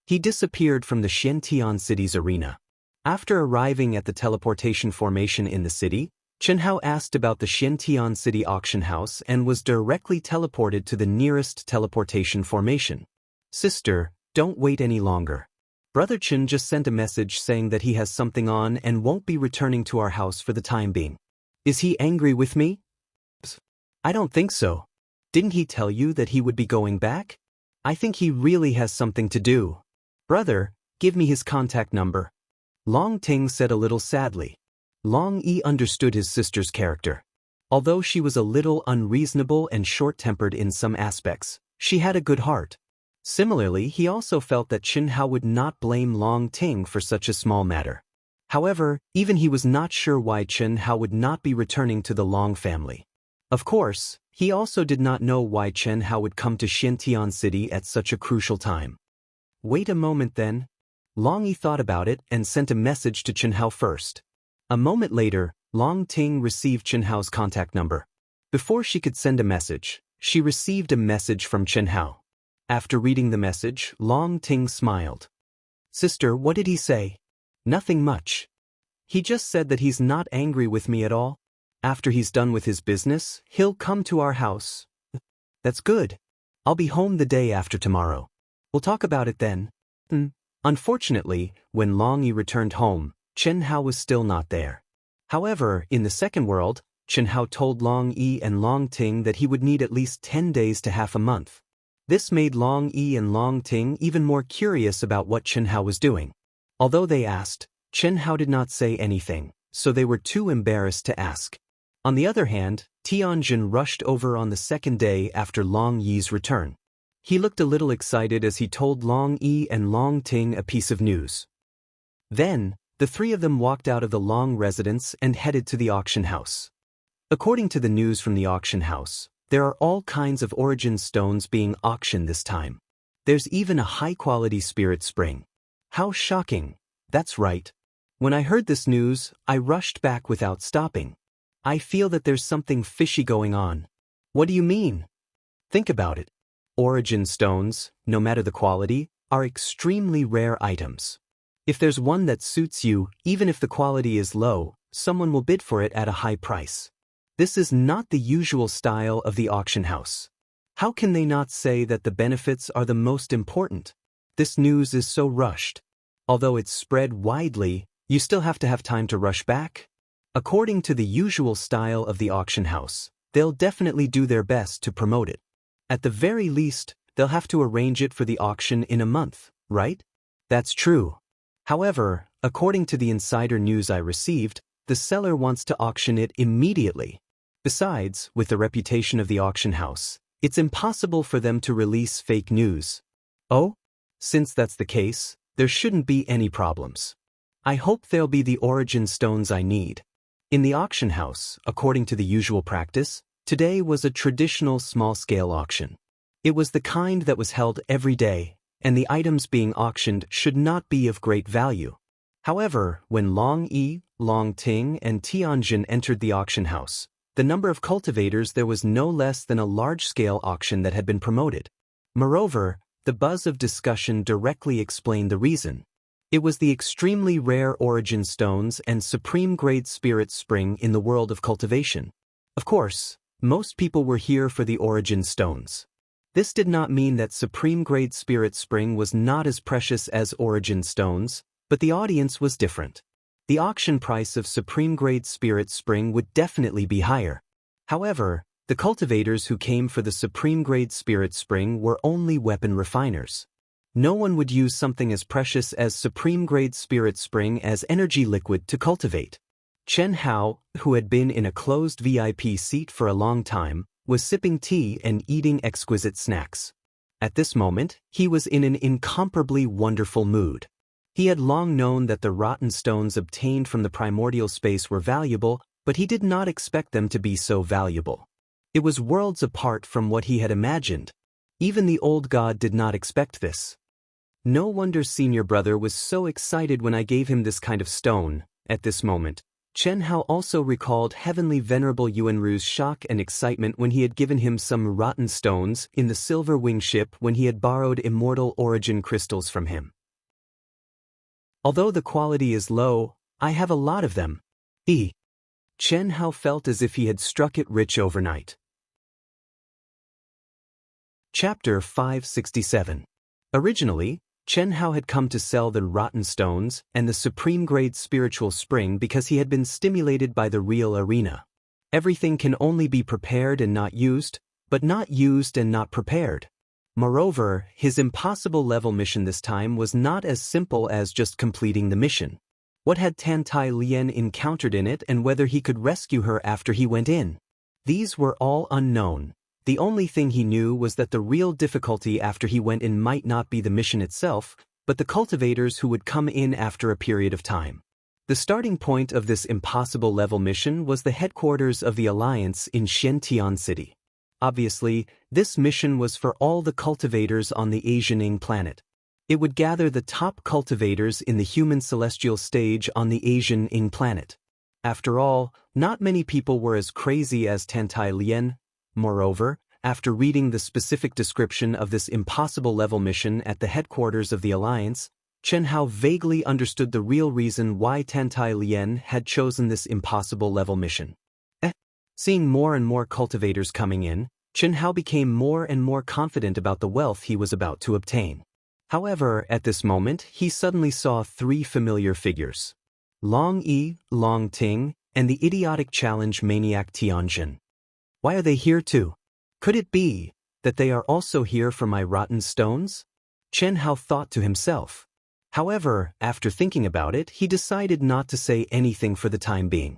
S1: He disappeared from the Xiantian city's arena. After arriving at the teleportation formation in the city, Chen Hao asked about the Xiantian city auction house and was directly teleported to the nearest teleportation formation. Sister, don't wait any longer. Brother Chen just sent a message saying that he has something on and won't be returning to our house for the time being. Is he angry with me? I don't think so. Didn't he tell you that he would be going back? I think he really has something to do. Brother, give me his contact number. Long Ting said a little sadly. Long Yi understood his sister's character. Although she was a little unreasonable and short-tempered in some aspects, she had a good heart. Similarly, he also felt that Chen Hao would not blame Long Ting for such a small matter. However, even he was not sure why Chen Hao would not be returning to the Long family. Of course, he also did not know why Chen Hao would come to Xiantian City at such a crucial time. Wait a moment then. Long Yi thought about it and sent a message to Chen Hao first. A moment later, Long Ting received Chen Hao's contact number. Before she could send a message, she received a message from Chen Hao. After reading the message, Long Ting smiled. Sister, what did he say? Nothing much. He just said that he's not angry with me at all. After he's done with his business, he'll come to our house. That's good. I'll be home the day after tomorrow. We'll talk about it then. Unfortunately, when Long Yi returned home, Chen Hao was still not there. However, in the second world, Chen Hao told Long Yi and Long Ting that he would need at least 10 days to half a month. This made Long Yi and Long Ting even more curious about what Chen Hao was doing. Although they asked, Chen Hao did not say anything, so they were too embarrassed to ask. On the other hand, Tianjin rushed over on the second day after Long Yi's return. He looked a little excited as he told Long Yi and Long Ting a piece of news. Then, the three of them walked out of the Long residence and headed to the auction house. According to the news from the auction house, there are all kinds of origin stones being auctioned this time. There's even a high-quality spirit spring. How shocking. That's right. When I heard this news, I rushed back without stopping. I feel that there's something fishy going on. What do you mean? Think about it. Origin stones, no matter the quality, are extremely rare items. If there's one that suits you, even if the quality is low, someone will bid for it at a high price. This is not the usual style of the auction house. How can they not say that the benefits are the most important? This news is so rushed. Although it's spread widely, you still have to have time to rush back. According to the usual style of the auction house, they'll definitely do their best to promote it. At the very least, they'll have to arrange it for the auction in a month, right? That's true. However, according to the insider news I received, the seller wants to auction it immediately. Besides, with the reputation of the auction house, it's impossible for them to release fake news. Oh? Since that's the case, there shouldn't be any problems. I hope there'll be the origin stones I need. In the auction house, according to the usual practice, today was a traditional small-scale auction. It was the kind that was held every day, and the items being auctioned should not be of great value. However, when Long Yi, Long Ting, and Tianjin entered the auction house, the number of cultivators there was no less than a large-scale auction that had been promoted. Moreover, the buzz of discussion directly explained the reason. It was the extremely rare origin stones and supreme-grade spirit spring in the world of cultivation. Of course, most people were here for the origin stones. This did not mean that supreme-grade spirit spring was not as precious as origin stones, but the audience was different. The auction price of supreme-grade spirit spring would definitely be higher. However, the cultivators who came for the supreme-grade spirit spring were only weapon refiners. No one would use something as precious as supreme-grade spirit spring as energy liquid to cultivate. Chen Hao, who had been in a closed VIP seat for a long time, was sipping tea and eating exquisite snacks. At this moment, he was in an incomparably wonderful mood. He had long known that the rotten stones obtained from the primordial space were valuable, but he did not expect them to be so valuable. It was worlds apart from what he had imagined. Even the old god did not expect this. No wonder senior brother was so excited when I gave him this kind of stone. At this moment, Chen Hao also recalled heavenly venerable Yuanru's shock and excitement when he had given him some rotten stones in the silver wing ship when he had borrowed immortal origin crystals from him. Although the quality is low, I have a lot of them. Chen Hao felt as if he had struck it rich overnight. Chapter 567. Originally, Chen Hao had come to sell the rotten stones and the supreme-grade spiritual spring because he had been stimulated by the real arena. Everything can only be prepared and not used, but not used and not prepared. Moreover, his impossible level mission this time was not as simple as just completing the mission. What had Tantai Lian encountered in it and whether he could rescue her after he went in? These were all unknown. The only thing he knew was that the real difficulty after he went in might not be the mission itself, but the cultivators who would come in after a period of time. The starting point of this impossible level mission was the headquarters of the Alliance in Xiantian City. Obviously, this mission was for all the cultivators on the Asian planet. It would gather the top cultivators in the human celestial stage on the Asian planet. After all, not many people were as crazy as Tantai Lian. Moreover, after reading the specific description of this impossible level mission at the headquarters of the Alliance, Chen Hao vaguely understood the real reason why Tantai Lian had chosen this impossible level mission. Seeing more and more cultivators coming in, Chen Hao became more and more confident about the wealth he was about to obtain. However, at this moment, he suddenly saw three familiar figures: Long Yi, Long Ting, and the idiotic challenge maniac Tianjin. Why are they here too? Could it be that they are also here for my rotten stones? Chen Hao thought to himself. However, after thinking about it, he decided not to say anything for the time being.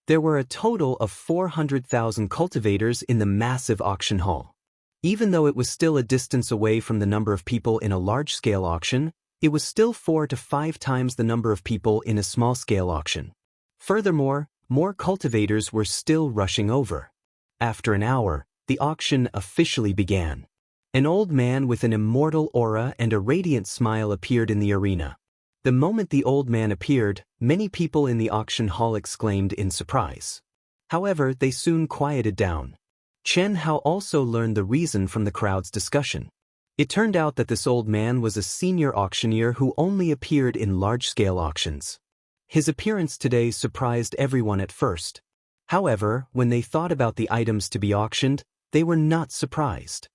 S1: There were a total of 400,000 cultivators in the massive auction hall. Even though it was still a distance away from the number of people in a large-scale auction, it was still 4 to 5 times the number of people in a small-scale auction. Furthermore, more cultivators were still rushing over. After an hour, the auction officially began. An old man with an immortal aura and a radiant smile appeared in the arena. The moment the old man appeared, many people in the auction hall exclaimed in surprise. However, they soon quieted down. Chen Hao also learned the reason from the crowd's discussion. It turned out that this old man was a senior auctioneer who only appeared in large-scale auctions. His appearance today surprised everyone at first. However, when they thought about the items to be auctioned, they were not surprised.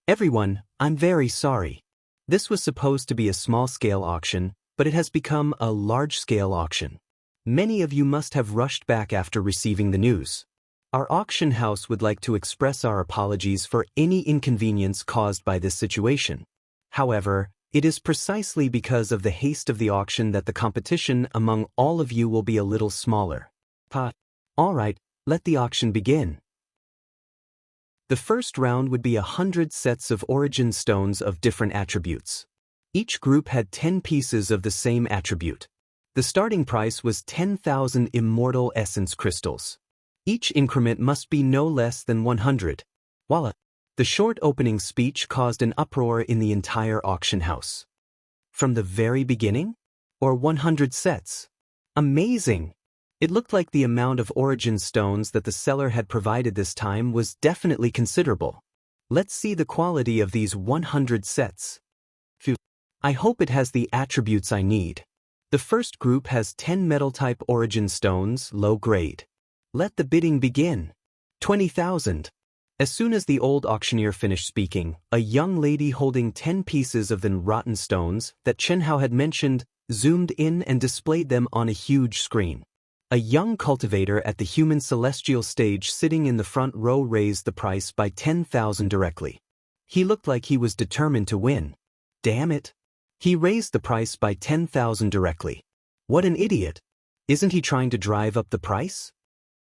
S1: Everyone, I'm very sorry. This was supposed to be a small-scale auction, but it has become a large-scale auction. Many of you must have rushed back after receiving the news. Our auction house would like to express our apologies for any inconvenience caused by this situation. However, it is precisely because of the haste of the auction that the competition among all of you will be a little smaller. All right, let the auction begin. The first round would be 100 sets of origin stones of different attributes. Each group had 10 pieces of the same attribute. The starting price was 10,000 immortal essence crystals. Each increment must be no less than 100. Voila! The short opening speech caused an uproar in the entire auction house. From the very beginning? Or 100 sets? Amazing! It looked like the amount of origin stones that the seller had provided this time was definitely considerable. Let's see the quality of these 100 sets. Phew. I hope it has the attributes I need. The first group has 10 metal-type origin stones, low grade. Let the bidding begin. 20,000. As soon as the old auctioneer finished speaking, a young lady holding 10 pieces of the rotten stones that Chen Hao had mentioned zoomed in and displayed them on a huge screen. A young cultivator at the human celestial stage sitting in the front row raised the price by 10,000 directly. He looked like he was determined to win. Damn it. He raised the price by 10,000 directly. What an idiot. Isn't he trying to drive up the price?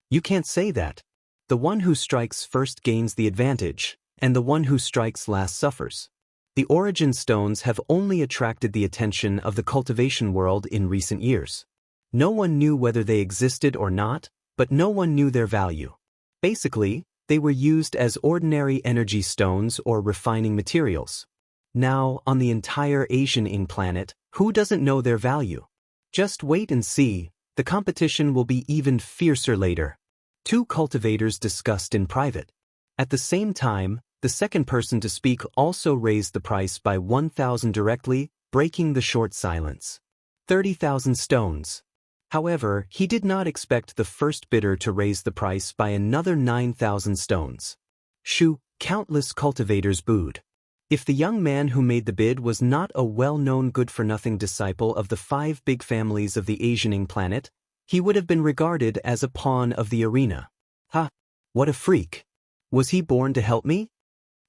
S1: You can't say that. The one who strikes first gains the advantage, and the one who strikes last suffers. The origin stones have only attracted the attention of the cultivation world in recent years. No one knew whether they existed or not, but no one knew their value. Basically, they were used as ordinary energy stones or refining materials. Now, on the entire Asian planet, who doesn't know their value? Just wait and see, the competition will be even fiercer later. Two cultivators discussed in private. At the same time, the second person to speak also raised the price by 1,000 directly, breaking the short silence. 30,000 stones. However, he did not expect the first bidder to raise the price by another 9,000 stones. Shoo, countless cultivators booed. If the young man who made the bid was not a well-known good-for-nothing disciple of the 5 big families of the Asian planet, he would have been regarded as a pawn of the arena. Ha! What a freak! Was he born to help me?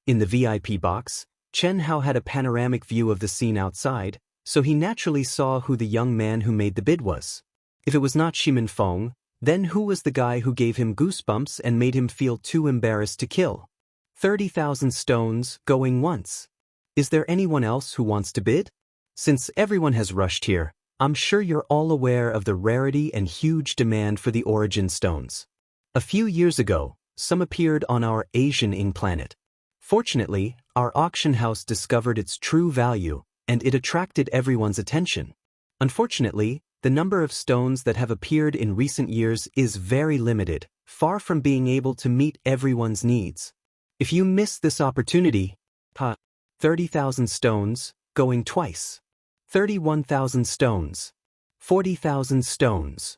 S1: In the VIP box, Chen Hao had a panoramic view of the scene outside, so he naturally saw who the young man who made the bid was. If it was not Ximin Feng, then who was the guy who gave him goosebumps and made him feel too embarrassed to kill? 30,000 stones, going once. Is there anyone else who wants to bid? Since everyone has rushed here, I'm sure you're all aware of the rarity and huge demand for the origin stones. A few years ago, some appeared on our Asian planet. Fortunately, our auction house discovered its true value, and it attracted everyone's attention. Unfortunately, the number of stones that have appeared in recent years is very limited, far from being able to meet everyone's needs. If you miss this opportunity, 30,000 stones, going twice. 31,000 stones. 40,000 stones.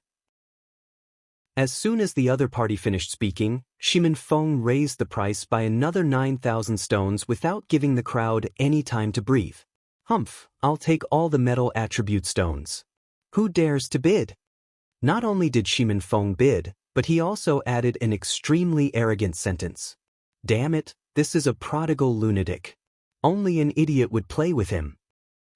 S1: As soon as the other party finished speaking, Ximin Feng raised the price by another 9,000 stones without giving the crowd any time to breathe. Humph, I'll take all the metal attribute stones. Who dares to bid? Not only did Ximin Feng bid, but he also added an extremely arrogant sentence. Damn it, this is a prodigal lunatic. Only an idiot would play with him.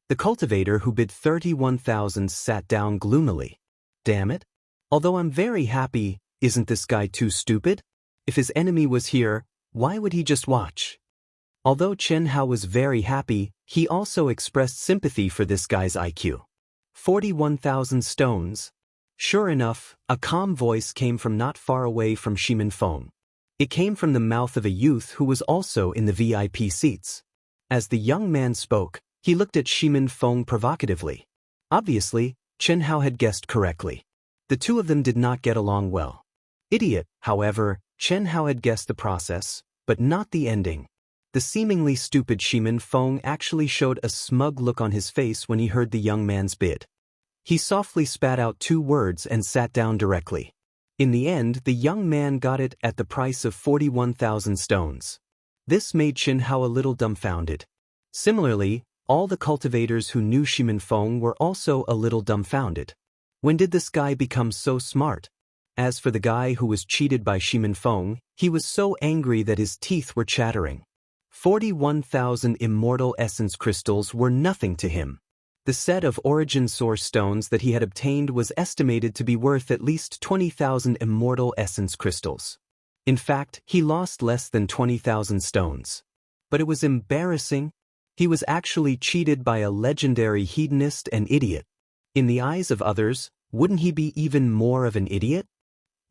S1: The cultivator who bid 31,000 sat down gloomily. Damn it. Although I'm very happy, isn't this guy too stupid? If his enemy was here, why would he just watch? Although Chen Hao was very happy, he also expressed sympathy for this guy's IQ. 41,000 stones. Sure enough, a calm voice came from not far away from Ximin Feng. It came from the mouth of a youth who was also in the VIP seats. As the young man spoke, he looked at Ximin Feng provocatively. Obviously, Chen Hao had guessed correctly. The two of them did not get along well. Idiot, however, Chen Hao had guessed the process, but not the ending. The seemingly stupid Ximin Feng actually showed a smug look on his face when he heard the young man's bid. He softly spat out 2 words and sat down directly. In the end, the young man got it at the price of 41,000 stones. This made Chen Hao a little dumbfounded. Similarly, all the cultivators who knew Ximin Feng were also a little dumbfounded. When did this guy become so smart? As for the guy who was cheated by Ximin Feng, he was so angry that his teeth were chattering. 41,000 immortal essence crystals were nothing to him. The set of origin source stones that he had obtained was estimated to be worth at least 20,000 immortal essence crystals. In fact, he lost less than 20,000 stones. But it was embarrassing. He was actually cheated by a legendary hedonist and idiot. In the eyes of others, wouldn't he be even more of an idiot?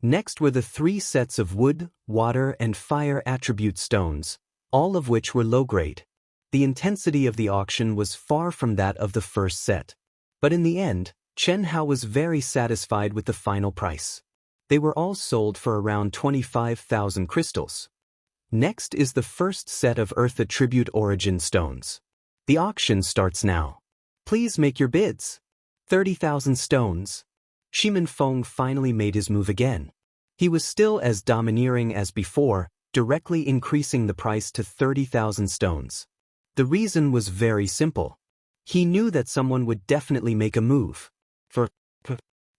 S1: Next were the 3 sets of wood, water, and fire attribute stones, all of which were low-grade. The intensity of the auction was far from that of the first set. But in the end, Chen Hao was very satisfied with the final price. They were all sold for around 25,000 crystals. Next is the first set of Earth attribute origin stones. The auction starts now. Please make your bids. 30,000 stones. Ximin Feng finally made his move again. He was still as domineering as before, directly increasing the price to 30,000 stones. The reason was very simple. He knew that someone would definitely make a move. For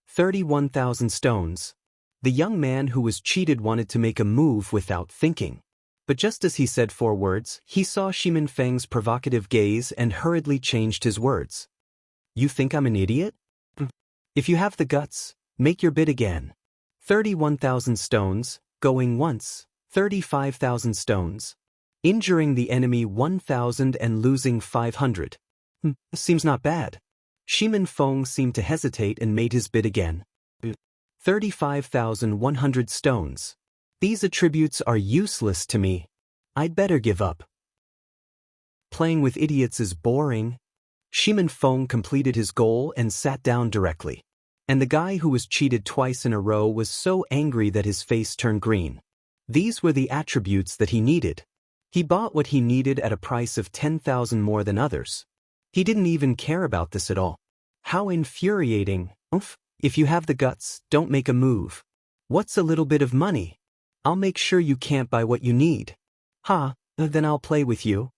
S1: 31,000 stones. The young man who was cheated wanted to make a move without thinking. But just as he said 4 words, he saw Shimin Feng's provocative gaze and hurriedly changed his words. You think I'm an idiot? If you have the guts, make your bid again. 31,000 stones, going once, 35,000 stones. Injuring the enemy 1,000 and losing 500. Seems not bad. Shimin Feng seemed to hesitate and made his bid again. 35,100 stones. These attributes are useless to me. I'd better give up. Playing with idiots is boring. Shimin Feng completed his goal and sat down directly. And the guy who was cheated twice in a row was so angry that his face turned green. These were the attributes that he needed. He bought what he needed at a price of 10,000 more than others. He didn't even care about this at all. How infuriating. Oof. If you have the guts, don't make a move. What's a little bit of money? I'll make sure you can't buy what you need. Then I'll play with you.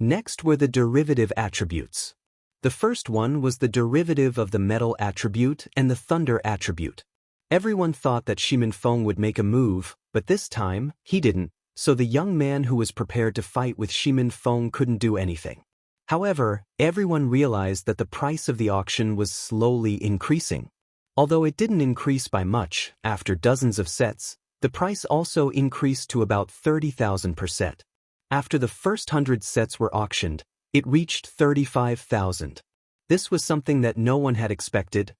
S1: Next were the derivative attributes. The first one was the derivative of the metal attribute and the thunder attribute. Everyone thought that Shimin Feng would make a move, but this time, he didn't, so the young man who was prepared to fight with Shimin Feng couldn't do anything. However, everyone realized that the price of the auction was slowly increasing. Although it didn't increase by much, after dozens of sets, the price also increased to about 30,000 per set. After the first 100 sets were auctioned, it reached 35,000. This was something that no one had expected.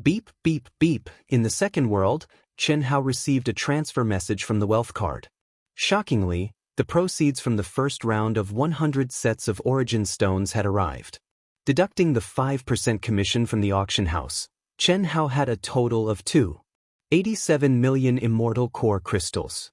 S1: Beep, beep, beep. In the second world, Chen Hao received a transfer message from the wealth card. Shockingly, the proceeds from the first round of 100 sets of origin stones had arrived. Deducting the 5% commission from the auction house, Chen Hao had a total of 287 million immortal core crystals.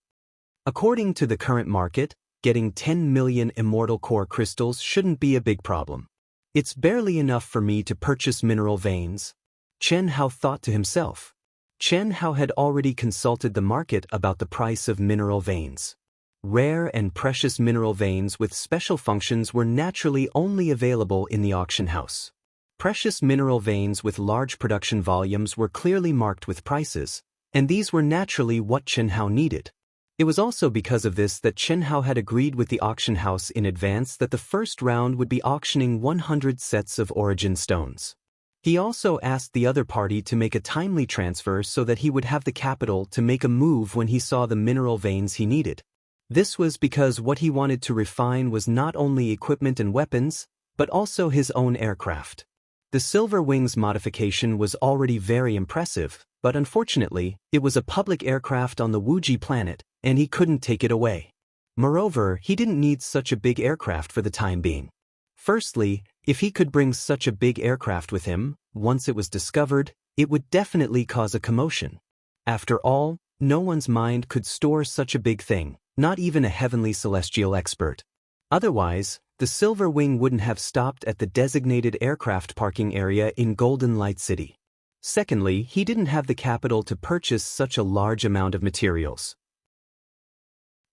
S1: According to the current market, getting 10 million immortal core crystals shouldn't be a big problem. It's barely enough for me to purchase mineral veins. Chen Hao thought to himself. Chen Hao had already consulted the market about the price of mineral veins. Rare and precious mineral veins with special functions were naturally only available in the auction house. Precious mineral veins with large production volumes were clearly marked with prices, and these were naturally what Chen Hao needed. It was also because of this that Chen Hao had agreed with the auction house in advance that the first round would be auctioning 100 sets of origin stones. He also asked the other party to make a timely transfer so that he would have the capital to make a move when he saw the mineral veins he needed. This was because what he wanted to refine was not only equipment and weapons, but also his own aircraft. The Silver Wings modification was already very impressive, but unfortunately, it was a public aircraft on the Wuji planet, and he couldn't take it away. Moreover, he didn't need such a big aircraft for the time being. Firstly, if he could bring such a big aircraft with him, once it was discovered, it would definitely cause a commotion. After all, no one's mind could store such a big thing, not even a heavenly celestial expert. Otherwise, the Silver Wing wouldn't have stopped at the designated aircraft parking area in Golden Light City. Secondly, he didn't have the capital to purchase such a large amount of materials.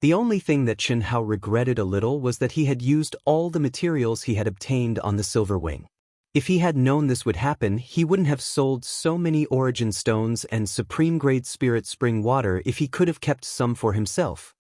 S1: The only thing that Chen Hao regretted a little was that he had used all the materials he had obtained on the Silver Wing. If he had known this would happen, he wouldn't have sold so many origin stones and supreme-grade spirit spring water if he could have kept some for himself.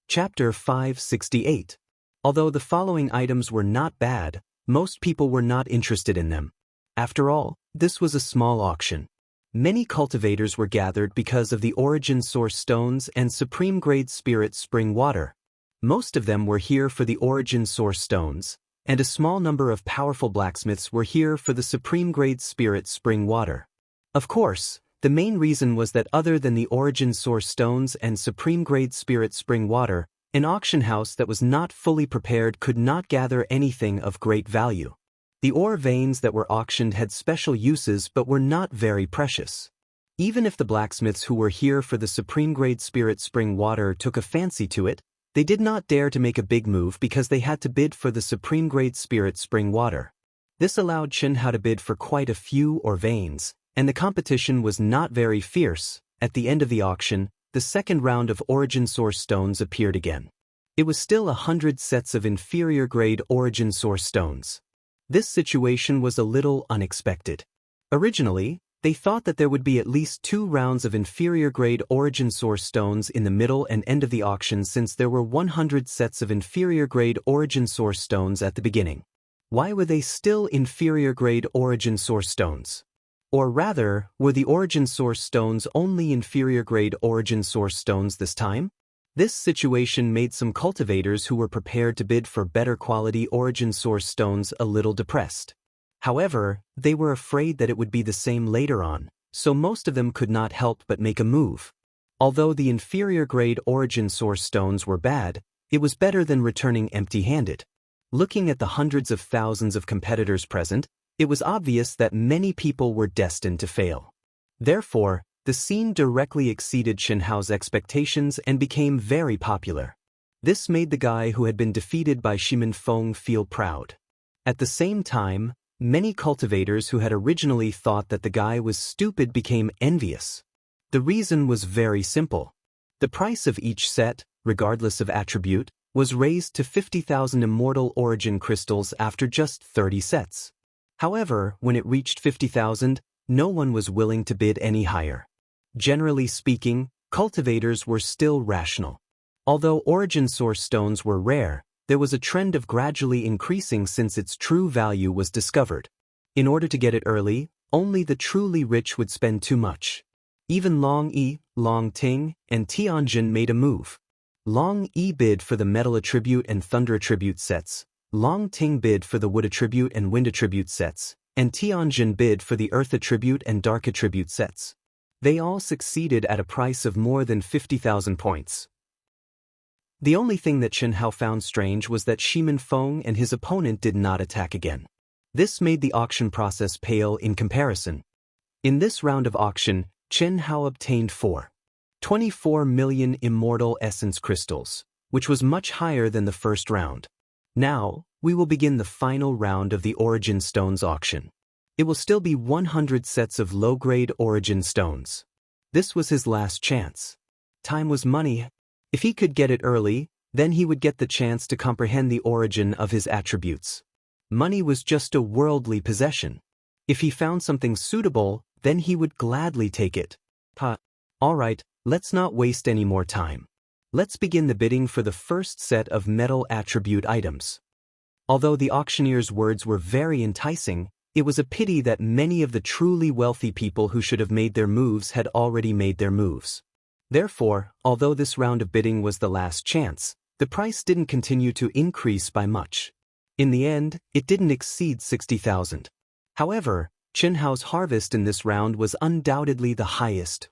S1: Chapter 568. Although the following items were not bad, most people were not interested in them. After all, this was a small auction. Many cultivators were gathered because of the origin source stones and supreme-grade spirit spring water. Most of them were here for the origin source stones, and a small number of powerful blacksmiths were here for the supreme-grade spirit spring water. Of course, the main reason was that other than the origin source stones and supreme-grade spirit spring water, an auction house that was not fully prepared could not gather anything of great value. The ore veins that were auctioned had special uses but were not very precious. Even if the blacksmiths who were here for the supreme-grade spirit spring water took a fancy to it, they did not dare to make a big move because they had to bid for the supreme-grade spirit spring water. This allowed Chen Hao to bid for quite a few ore veins, and the competition was not very fierce. At the end of the auction, the second round of origin source stones appeared again. It was still 100 sets of inferior-grade origin source stones. This situation was a little unexpected. Originally, They thought that there would be at least 2 rounds of inferior-grade origin source stones in the middle and end of the auction since there were 100 sets of inferior-grade origin source stones at the beginning. Why were they still inferior-grade origin source stones? Or rather, were the origin source stones only inferior-grade origin source stones this time? This situation made some cultivators who were prepared to bid for better quality origin source stones a little depressed. However, they were afraid that it would be the same later on, so most of them could not help but make a move. Although the inferior-grade origin source stones were bad, it was better than returning empty-handed. Looking at the hundreds of thousands of competitors present, it was obvious that many people were destined to fail. Therefore, the scene directly exceeded Xianxia's expectations and became very popular. This made the guy who had been defeated by Ximeng Feng feel proud. At the same time, many cultivators who had originally thought that the guy was stupid became envious. The reason was very simple. The price of each set, regardless of attribute, was raised to 50,000 immortal origin crystals after just 30 sets. However, when it reached 50,000, no one was willing to bid any higher. Generally speaking, cultivators were still rational. Although origin source stones were rare, there was a trend of gradually increasing since its true value was discovered. In order to get it early, only the truly rich would spend too much. Even Long Yi, Long Ting, and Tianjin made a move. Long Yi bid for the metal attribute and thunder attribute sets, Long Ting bid for the wood attribute and wind attribute sets, and Tianjin bid for the earth attribute and dark attribute sets. They all succeeded at a price of more than 50,000 points. The only thing that Xianxia found strange was that Ximeng Feng and his opponent did not attack again. This made the auction process pale in comparison. In this round of auction, Xianxia obtained 24 million immortal essence crystals, which was much higher than the first round. Now, we will begin the final round of the Origin Stones auction. It will still be 100 sets of low-grade Origin Stones. This was his last chance. Time was money. If he could get it early, then he would get the chance to comprehend the origin of his attributes. Money was just a worldly possession. If he found something suitable, then he would gladly take it. Alright, let's not waste any more time. Let's begin the bidding for the first set of metal attribute items. Although the auctioneer's words were very enticing, it was a pity that many of the truly wealthy people who should have made their moves had already made their moves. Therefore, although this round of bidding was the last chance, the price didn't continue to increase by much. In the end, it didn't exceed 60,000. However, Xianxia's harvest in this round was undoubtedly the highest,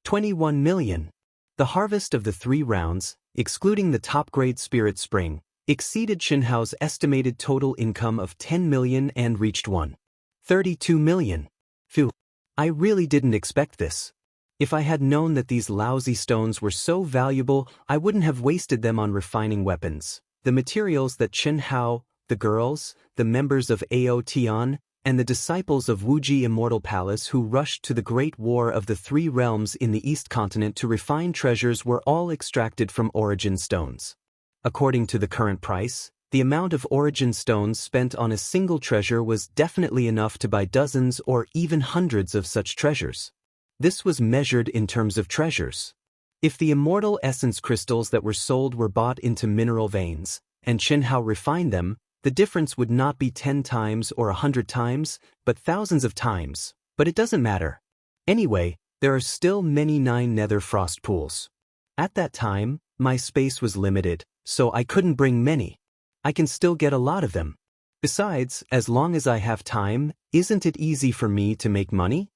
S1: 21 million. The harvest of the 3 rounds, excluding the top-grade Spirit Spring, exceeded Xianxia's estimated total income of 10 million and reached 32 million. Phew, I really didn't expect this. If I had known that these lousy stones were so valuable, I wouldn't have wasted them on refining weapons. The materials that Xianxia, the girls, the members of Ao Tian, and the disciples of Wuxia Immortal Palace who rushed to the Great War of the 3 Realms in the East Continent to refine treasures were all extracted from origin stones. According to the current price, the amount of origin stones spent on a single treasure was definitely enough to buy dozens or even hundreds of such treasures. This was measured in terms of treasures. If the immortal essence crystals that were sold were bought into mineral veins, and Xianxia refined them, the difference would not be 10 times or 100 times, but thousands of times. But it doesn't matter. Anyway, there are still many 9 nether frost pools. At that time, my space was limited, so I couldn't bring many. I can still get a lot of them. Besides, as long as I have time, isn't it easy for me to make money?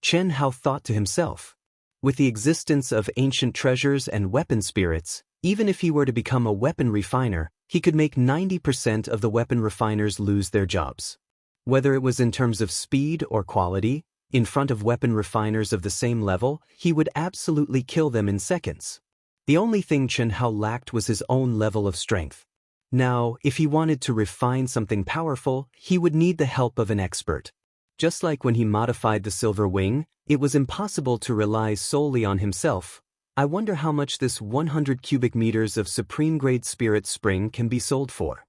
S1: Xianxia thought to himself. With the existence of ancient treasures and weapon spirits, even if he were to become a weapon refiner, he could make 90% of the weapon refiners lose their jobs. Whether it was in terms of speed or quality, in front of weapon refiners of the same level, he would absolutely kill them in seconds. The only thing Xianxia lacked was his own level of strength. Now, if he wanted to refine something powerful, he would need the help of an expert. Just like when he modified the silver wing, it was impossible to rely solely on himself. I wonder how much this 100 cubic meters of supreme-grade spirit spring can be sold for.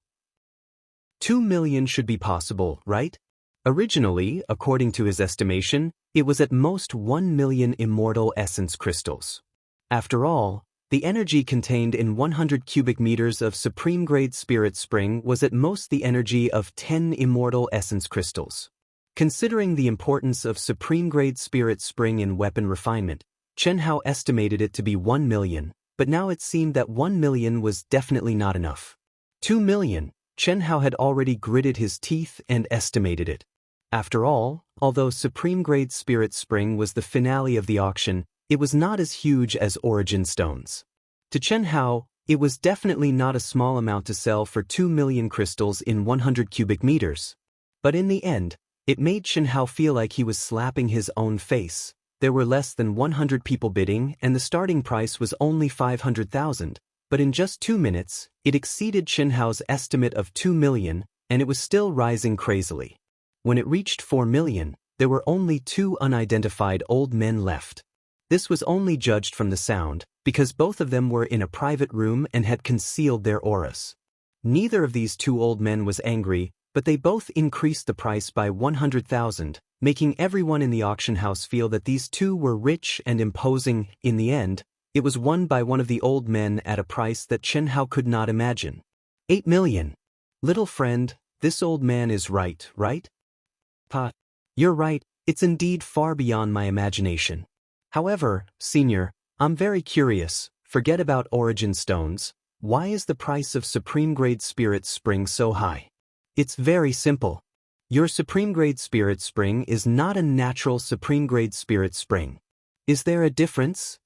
S1: 2 million should be possible, right? Originally, according to his estimation, it was at most 1 million immortal essence crystals. After all, the energy contained in 100 cubic meters of supreme-grade spirit spring was at most the energy of 10 immortal essence crystals. Considering the importance of supreme-grade spirit spring in weapon refinement, Chen Hao estimated it to be 1 million, but now it seemed that 1 million was definitely not enough. 2 million, Chen Hao had already gritted his teeth and estimated it. After all, although supreme-grade spirit spring was the finale of the auction, it was not as huge as origin stones. To Chen Hao, it was definitely not a small amount to sell for 2 million crystals in 100 cubic meters. But in the end, it made Chen Hao feel like he was slapping his own face. There were less than 100 people bidding and the starting price was only 500,000, but in just 2 minutes, it exceeded Chen Hao's estimate of 2 million, and it was still rising crazily. When it reached 4 million, there were only 2 unidentified old men left. This was only judged from the sound, because both of them were in a private room and had concealed their auras. Neither of these 2 old men was angry, but they both increased the price by 100,000, making everyone in the auction house feel that these 2 were rich and imposing. In the end, it was won by one of the old men at a price that Chen Hao could not imagine. 8 million. Little friend, this old man is right, right? Pa, you're right, it's indeed far beyond my imagination. However, senior, I'm very curious, forget about origin stones, why is the price of supreme-grade spirit spring so high? It's very simple. Your supreme-grade spirit spring is not a natural supreme-grade spirit spring. Is there a difference?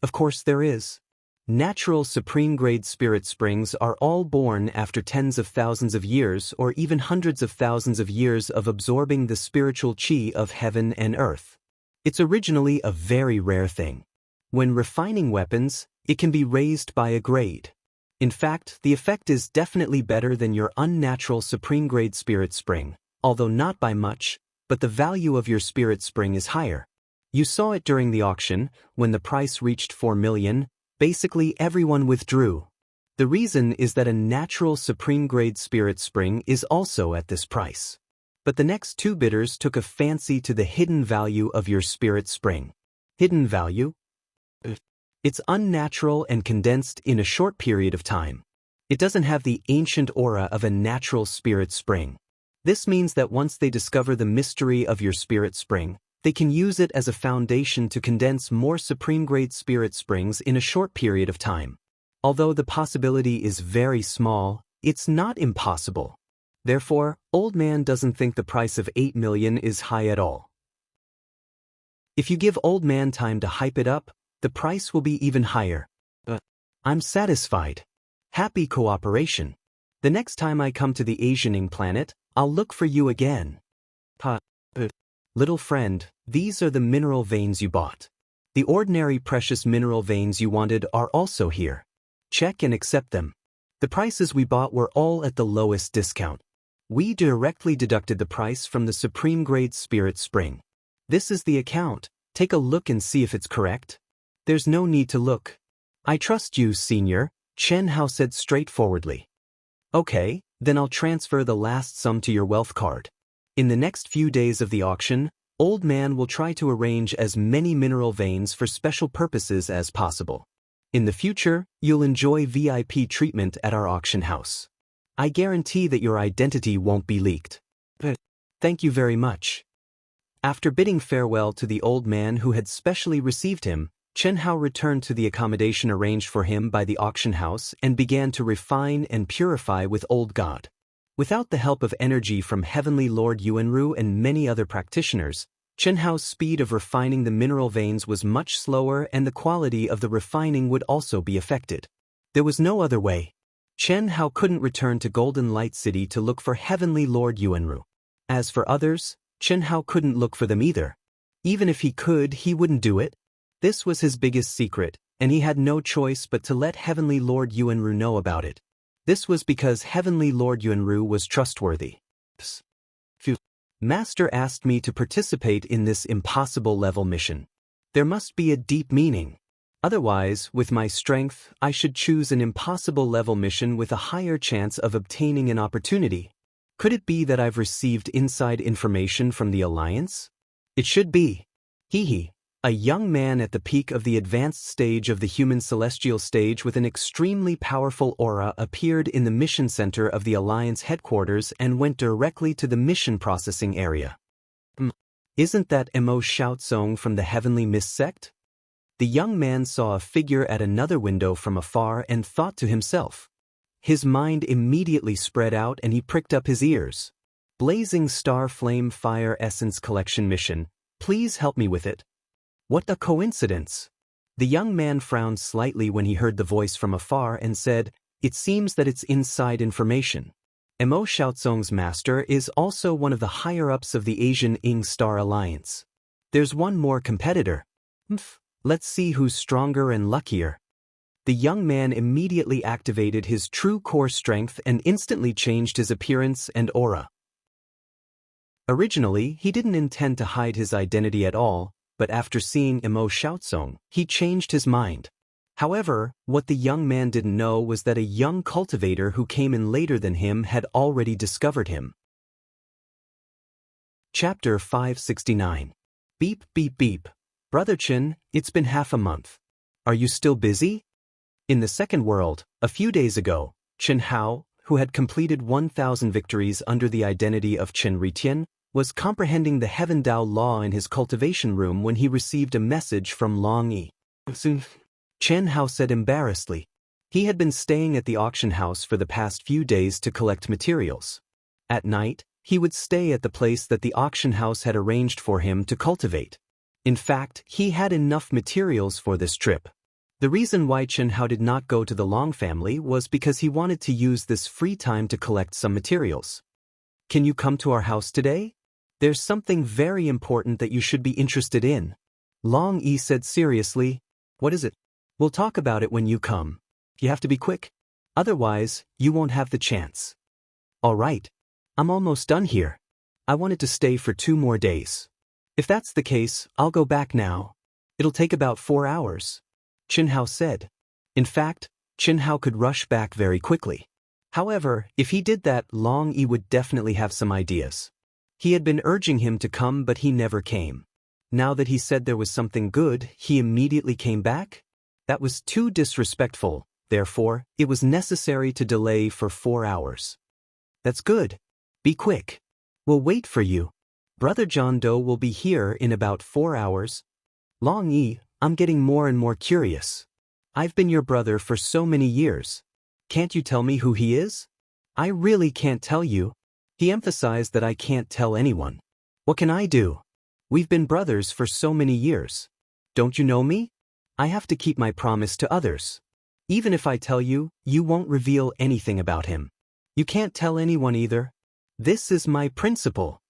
S1: Of course there is. Natural supreme-grade spirit springs are all born after tens of thousands of years or even hundreds of thousands of years of absorbing the spiritual chi of heaven and earth. It's originally a very rare thing. When refining weapons, it can be raised by a grade. In fact, the effect is definitely better than your unnatural supreme-grade spirit spring, although not by much, but the value of your spirit spring is higher. You saw it during the auction, when the price reached 4 million, basically everyone withdrew. The reason is that a natural supreme-grade spirit spring is also at this price. But the next 2 bidders took a fancy to the hidden value of your spirit spring. Hidden value? It's unnatural and condensed in a short period of time. It doesn't have the ancient aura of a natural spirit spring. This means that once they discover the mystery of your spirit spring, they can use it as a foundation to condense more supreme-grade spirit springs in a short period of time. Although the possibility is very small, it's not impossible. Therefore, old man doesn't think the price of 8 million is high at all. If you give old man time to hype it up, the price will be even higher. I'm satisfied. Happy cooperation. The next time I come to the Asianing planet, I'll look for you again. Little friend, these are the mineral veins you bought. The ordinary precious mineral veins you wanted are also here. Check and accept them. The prices we bought were all at the lowest discount. We directly deducted the price from the supreme-grade spirit spring. This is the account. Take a look and see if it's correct. There's no need to look. I trust you, senior, Chen Hao said straightforwardly. Okay, then I'll transfer the last sum to your wealth card. In the next few days of the auction, old man will try to arrange as many mineral veins for special purposes as possible. In the future, you'll enjoy VIP treatment at our auction house. I guarantee that your identity won't be leaked. Thank you very much. After bidding farewell to the old man who had specially received him, Chen Hao returned to the accommodation arranged for him by the auction house and began to refine and purify with Old God. Without the help of energy from Heavenly Lord Yuanru and many other practitioners, Chen Hao's speed of refining the mineral veins was much slower and the quality of the refining would also be affected. There was no other way. Chen Hao couldn't return to Golden Light City to look for Heavenly Lord Yuanru. As for others, Chen Hao couldn't look for them either. Even if he could, he wouldn't do it. This was his biggest secret, and he had no choice but to let Heavenly Lord Yuanru know about it. This was because Heavenly Lord Yuanru was trustworthy. Phew. Master asked me to participate in this impossible level mission. There must be a deep meaning. Otherwise, with my strength, I should choose an impossible level mission with a higher chance of obtaining an opportunity. Could it be that I've received inside information from the Alliance? It should be. Hee. A young man at the peak of the advanced stage of the human celestial stage with an extremely powerful aura appeared in the mission center of the Alliance headquarters and went directly to the mission processing area. Isn't that Mo Xiaozong from the Heavenly Mist sect? The young man saw a figure at another window from afar and thought to himself. His mind immediately spread out and he pricked up his ears. Blazing Star Flame Fire Essence Collection Mission, please help me with it. What a coincidence! The young man frowned slightly when he heard the voice from afar and said, it seems that it's inside information. Mo Xiaozong's master is also one of the higher-ups of the Asian Ing Star Alliance. There's one more competitor. Let's see who's stronger and luckier. The young man immediately activated his true core strength and instantly changed his appearance and aura. Originally, he didn't intend to hide his identity at all, but after seeing Mo Xiaozong, he changed his mind. However, what the young man didn't know was that a young cultivator who came in later than him had already discovered him. Chapter 569. Beep beep beep. Brother Chen, it's been half a month. Are you still busy? In the second world, a few days ago, Chen Hao, who had completed 1,000 victories under the identity of Chen Ritian, was comprehending the Heaven Dao law in his cultivation room when he received a message from Long Yi. Chen Hao said embarrassedly. He had been staying at the auction house for the past few days to collect materials. At night, he would stay at the place that the auction house had arranged for him to cultivate. In fact, he had enough materials for this trip. The reason why Chen Hao did not go to the Long family was because he wanted to use this free time to collect some materials. Can you come to our house today? There's something very important that you should be interested in. Long Yi said seriously. What is it? We'll talk about it when you come. You have to be quick. Otherwise, you won't have the chance. All right. I'm almost done here. I wanted to stay for 2 more days. If that's the case, I'll go back now. It'll take about 4 hours. Chen Hao said. In fact, Chen Hao could rush back very quickly. However, if he did that, Long Yi would definitely have some ideas. He had been urging him to come but he never came. Now that he said there was something good, he immediately came back? That was too disrespectful, therefore, it was necessary to delay for 4 hours. That's good. Be quick. We'll wait for you. Brother John Doe will be here in about 4 hours. Long Yi, I'm getting more and more curious. I've been your brother for so many years. Can't you tell me who he is? I really can't tell you. He emphasized that I can't tell anyone. What can I do? We've been brothers for so many years. Don't you know me? I have to keep my promise to others. Even if I tell you, you won't reveal anything about him. You can't tell anyone either. This is my principle.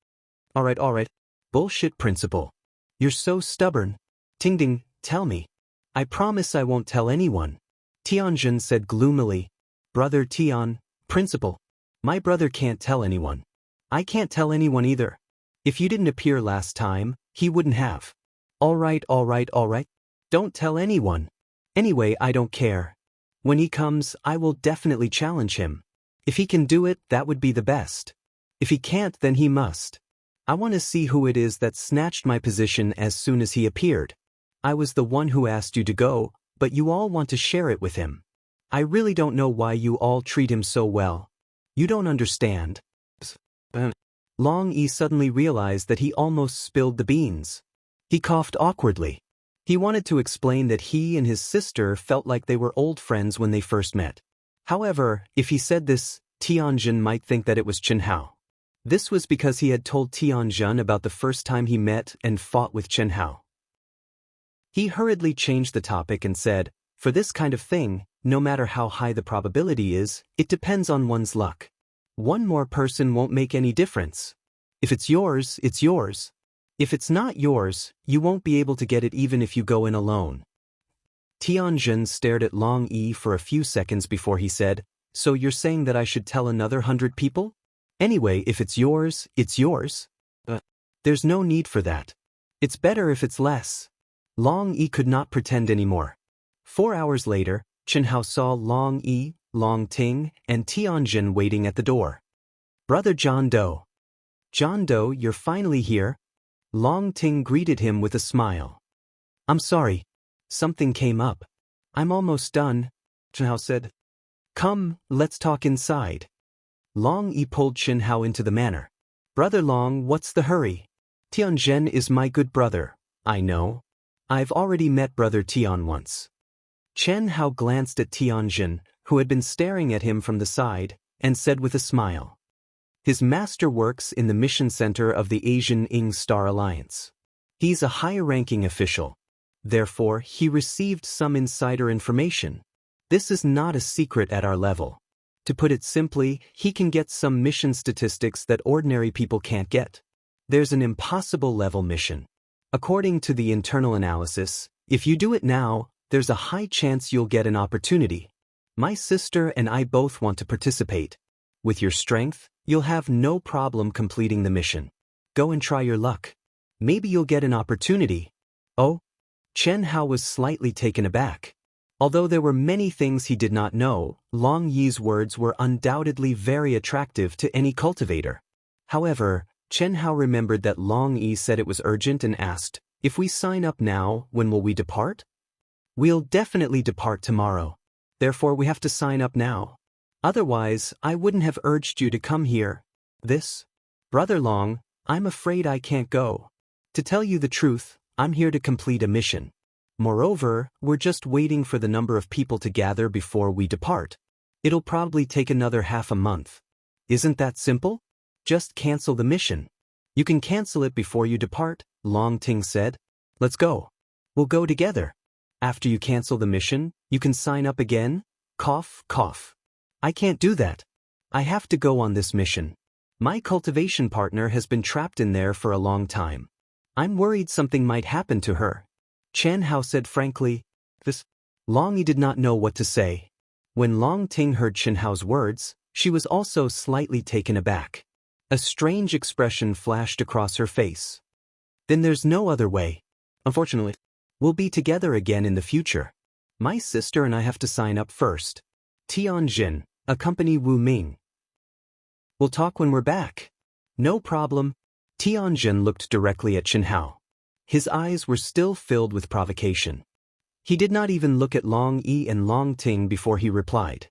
S1: All right. Bullshit principle. You're so stubborn. Tingding, tell me. I promise I won't tell anyone. Tianjin said gloomily. Brother Tian, principle. My brother can't tell anyone. I can't tell anyone either. If you didn't appear last time, he wouldn't have. All right. Don't tell anyone. Anyway, I don't care. When he comes, I will definitely challenge him. If he can do it, that would be the best. If he can't, then he must. I want to see who it is that snatched my position as soon as he appeared. I was the one who asked you to go, but you all want to share it with him. I really don't know why you all treat him so well. You don't understand. Long Yi suddenly realized that he almost spilled the beans. He coughed awkwardly. He wanted to explain that he and his sister felt like they were old friends when they first met. However, if he said this, Tianjin might think that it was Chen Hao. This was because he had told Tianjin about the first time he met and fought with Chen Hao. He hurriedly changed the topic and said, for this kind of thing, no matter how high the probability is, it depends on one's luck. One more person won't make any difference. If it's yours, it's yours. If it's not yours, you won't be able to get it even if you go in alone. Tianjin stared at Long Yi for a few seconds before he said, so you're saying that I should tell another 100 people? Anyway, if it's yours, it's yours. There's no need for that. It's better if it's less. Long Yi could not pretend anymore. 4 hours later, Chen Hao saw Long Yi, Long Ting, and Tianjin waiting at the door. Brother John Doe. John Doe, you're finally here? Long Ting greeted him with a smile. I'm sorry. Something came up. I'm almost done, Xianxia said. Come, let's talk inside. Long Yi pulled Xianxia into the manor. Brother Long, what's the hurry? Tianzhen is my good brother, I know. I've already met Brother Tian once. Xianxia glanced at Tianzhen, who had been staring at him from the side, and said with a smile. His master works in the mission center of the Asian Ing Star Alliance. He's a high-ranking official. Therefore, he received some insider information. This is not a secret at our level. To put it simply, he can get some mission statistics that ordinary people can't get. There's an impossible level mission. According to the internal analysis, if you do it now, there's a high chance you'll get an opportunity. My sister and I both want to participate. With your strength, you'll have no problem completing the mission. Go and try your luck. Maybe you'll get an opportunity. Oh? Xianxia was slightly taken aback. Although there were many things he did not know, Long Yi's words were undoubtedly very attractive to any cultivator. However, Xianxia remembered that Long Yi said it was urgent and asked, if we sign up now, when will we depart? We'll definitely depart tomorrow. Therefore we have to sign up now. Otherwise, I wouldn't have urged you to come here. Brother Long, I'm afraid I can't go. To tell you the truth, I'm here to complete a mission. Moreover, we're just waiting for the number of people to gather before we depart. It'll probably take another half a month. Isn't that simple? Just cancel the mission. You can cancel it before you depart, Long Ting said. Let's go. We'll go together. After you cancel the mission, you can sign up again. Cough, cough. I can't do that. I have to go on this mission. My cultivation partner has been trapped in there for a long time. I'm worried something might happen to her. Xianxia said frankly. Long Yi did not know what to say. When Long Ting heard Xianxia's words, she was also slightly taken aback. A strange expression flashed across her face. Then there's no other way. Unfortunately, we'll be together again in the future. My sister and I have to sign up first. Tianjin, accompany Wu Ming. We'll talk when we're back. No problem. Tianjin looked directly at Xianxia. His eyes were still filled with provocation. He did not even look at Long Yi and Long Ting before he replied.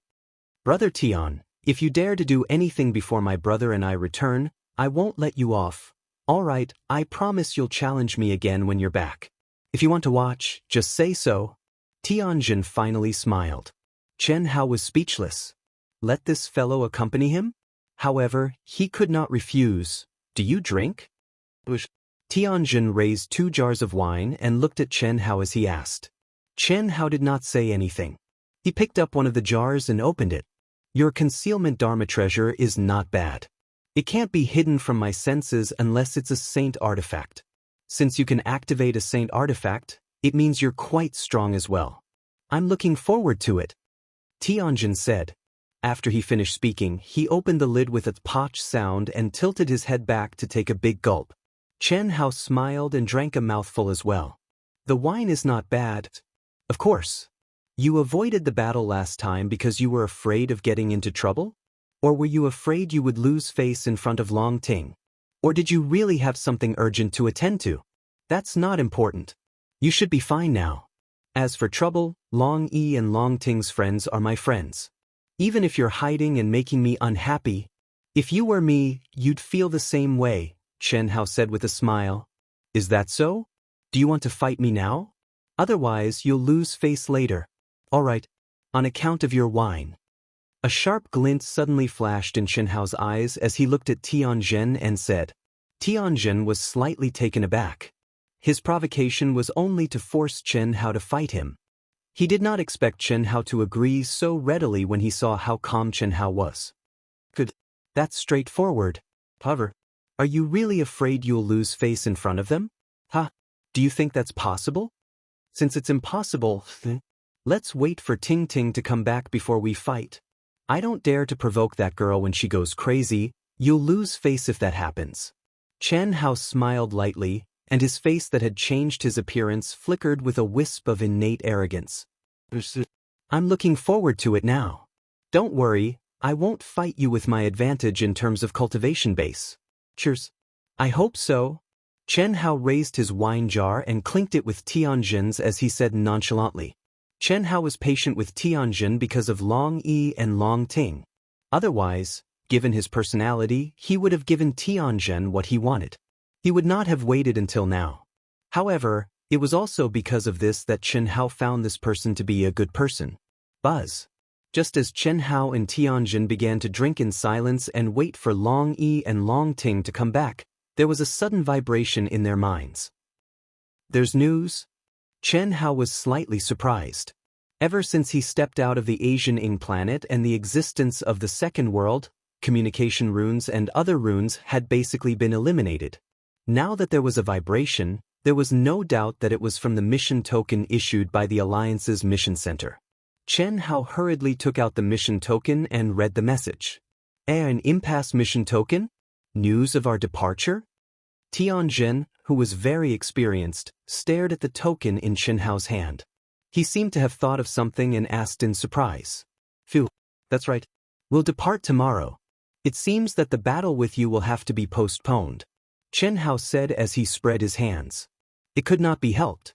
S1: Brother Tian, if you dare to do anything before my brother and I return, I won't let you off. All right, I promise you'll challenge me again when you're back. If you want to watch, just say so. Tianjin finally smiled. Xianxia was speechless. Let this fellow accompany him? However, he could not refuse. Do you drink? Tianjin raised 2 jars of wine and looked at Xianxia as he asked. Xianxia did not say anything. He picked up one of the jars and opened it. Your concealment Dharma treasure is not bad. It can't be hidden from my senses unless it's a saint artifact. Since you can activate a saint artifact, it means you're quite strong as well. I'm looking forward to it. Tianjin said. After he finished speaking, he opened the lid with a potch sound and tilted his head back to take a big gulp. Xianxia smiled and drank a mouthful as well. The wine is not bad. Of course. You avoided the battle last time because you were afraid of getting into trouble? Or were you afraid you would lose face in front of Long Ting? Or did you really have something urgent to attend to? That's not important. You should be fine now. As for trouble, Long Yi and Long Ting's friends are my friends. Even if you're hiding and making me unhappy, if you were me, you'd feel the same way, Xianxia said with a smile. Is that so? Do you want to fight me now? Otherwise, you'll lose face later. All right, on account of your wine. A sharp glint suddenly flashed in Xianxia's eyes as he looked at Tianjin and said. Tianjin was slightly taken aback. His provocation was only to force Xianxia to fight him. He did not expect Xianxia to agree so readily when he saw how calm Xianxia was. Good. That's straightforward. However, are you really afraid you'll lose face in front of them? Do you think that's possible? Since it's impossible, let's wait for Ting Ting to come back before we fight. I don't dare to provoke that girl when she goes crazy. You'll lose face if that happens. Xianxia smiled lightly, and his face that had changed his appearance flickered with a wisp of innate arrogance. I'm looking forward to it now. Don't worry, I won't fight you with my advantage in terms of cultivation base. Cheers. I hope so. Chen Hao raised his wine jar and clinked it with Tianjin's as he said nonchalantly. Chen Hao was patient with Tianjin because of Long Yi and Long Ting. Otherwise, given his personality, he would have given Tianjin what he wanted. He would not have waited until now. However, it was also because of this that Chen Hao found this person to be a good person. Buzz. Just as Chen Hao and Tianjin began to drink in silence and wait for Long Yi and Long Ting to come back, there was a sudden vibration in their minds. There's news? Chen Hao was slightly surprised. Ever since he stepped out of the Asian Ing planet and the existence of the second world, communication runes and other runes had basically been eliminated. Now that there was a vibration, there was no doubt that it was from the mission token issued by the Alliance's mission center. Chen Hao hurriedly took out the mission token and read the message. An impasse mission token? News of our departure? Tianjin, who was very experienced, stared at the token in Chen Hao's hand. He seemed to have thought of something and asked in surprise. Phew, that's right. We'll depart tomorrow. It seems that the battle with you will have to be postponed, Chen Hao said as he spread his hands. It could not be helped.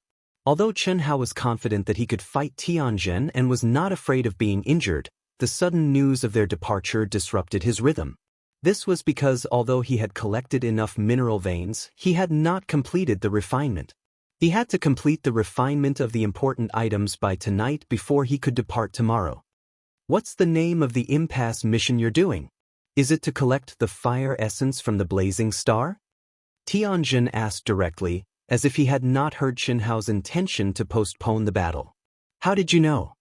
S1: Although Chen Hao was confident that he could fight Tianjin and was not afraid of being injured, the sudden news of their departure disrupted his rhythm. This was because although he had collected enough mineral veins, he had not completed the refinement. He had to complete the refinement of the important items by tonight before he could depart tomorrow. What's the name of the impasse mission you're doing? Is it to collect the fire essence from the blazing star? Tianjin asked directly, as if he had not heard Chen Hao's intention to postpone the battle. How did you know?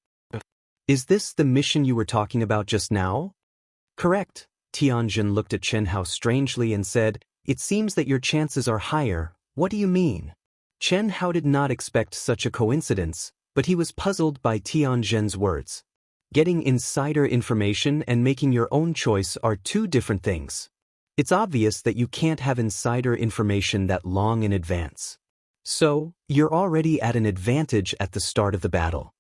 S1: Is this the mission you were talking about just now? Correct. Tianjin looked at Chen Hao strangely and said, It seems that your chances are higher. What do you mean? Chen Hao did not expect such a coincidence, but he was puzzled by Tianjin's words. Getting insider information and making your own choice are two different things. It's obvious that you can't have insider information that long in advance. So, you're already at an advantage at the start of the battle.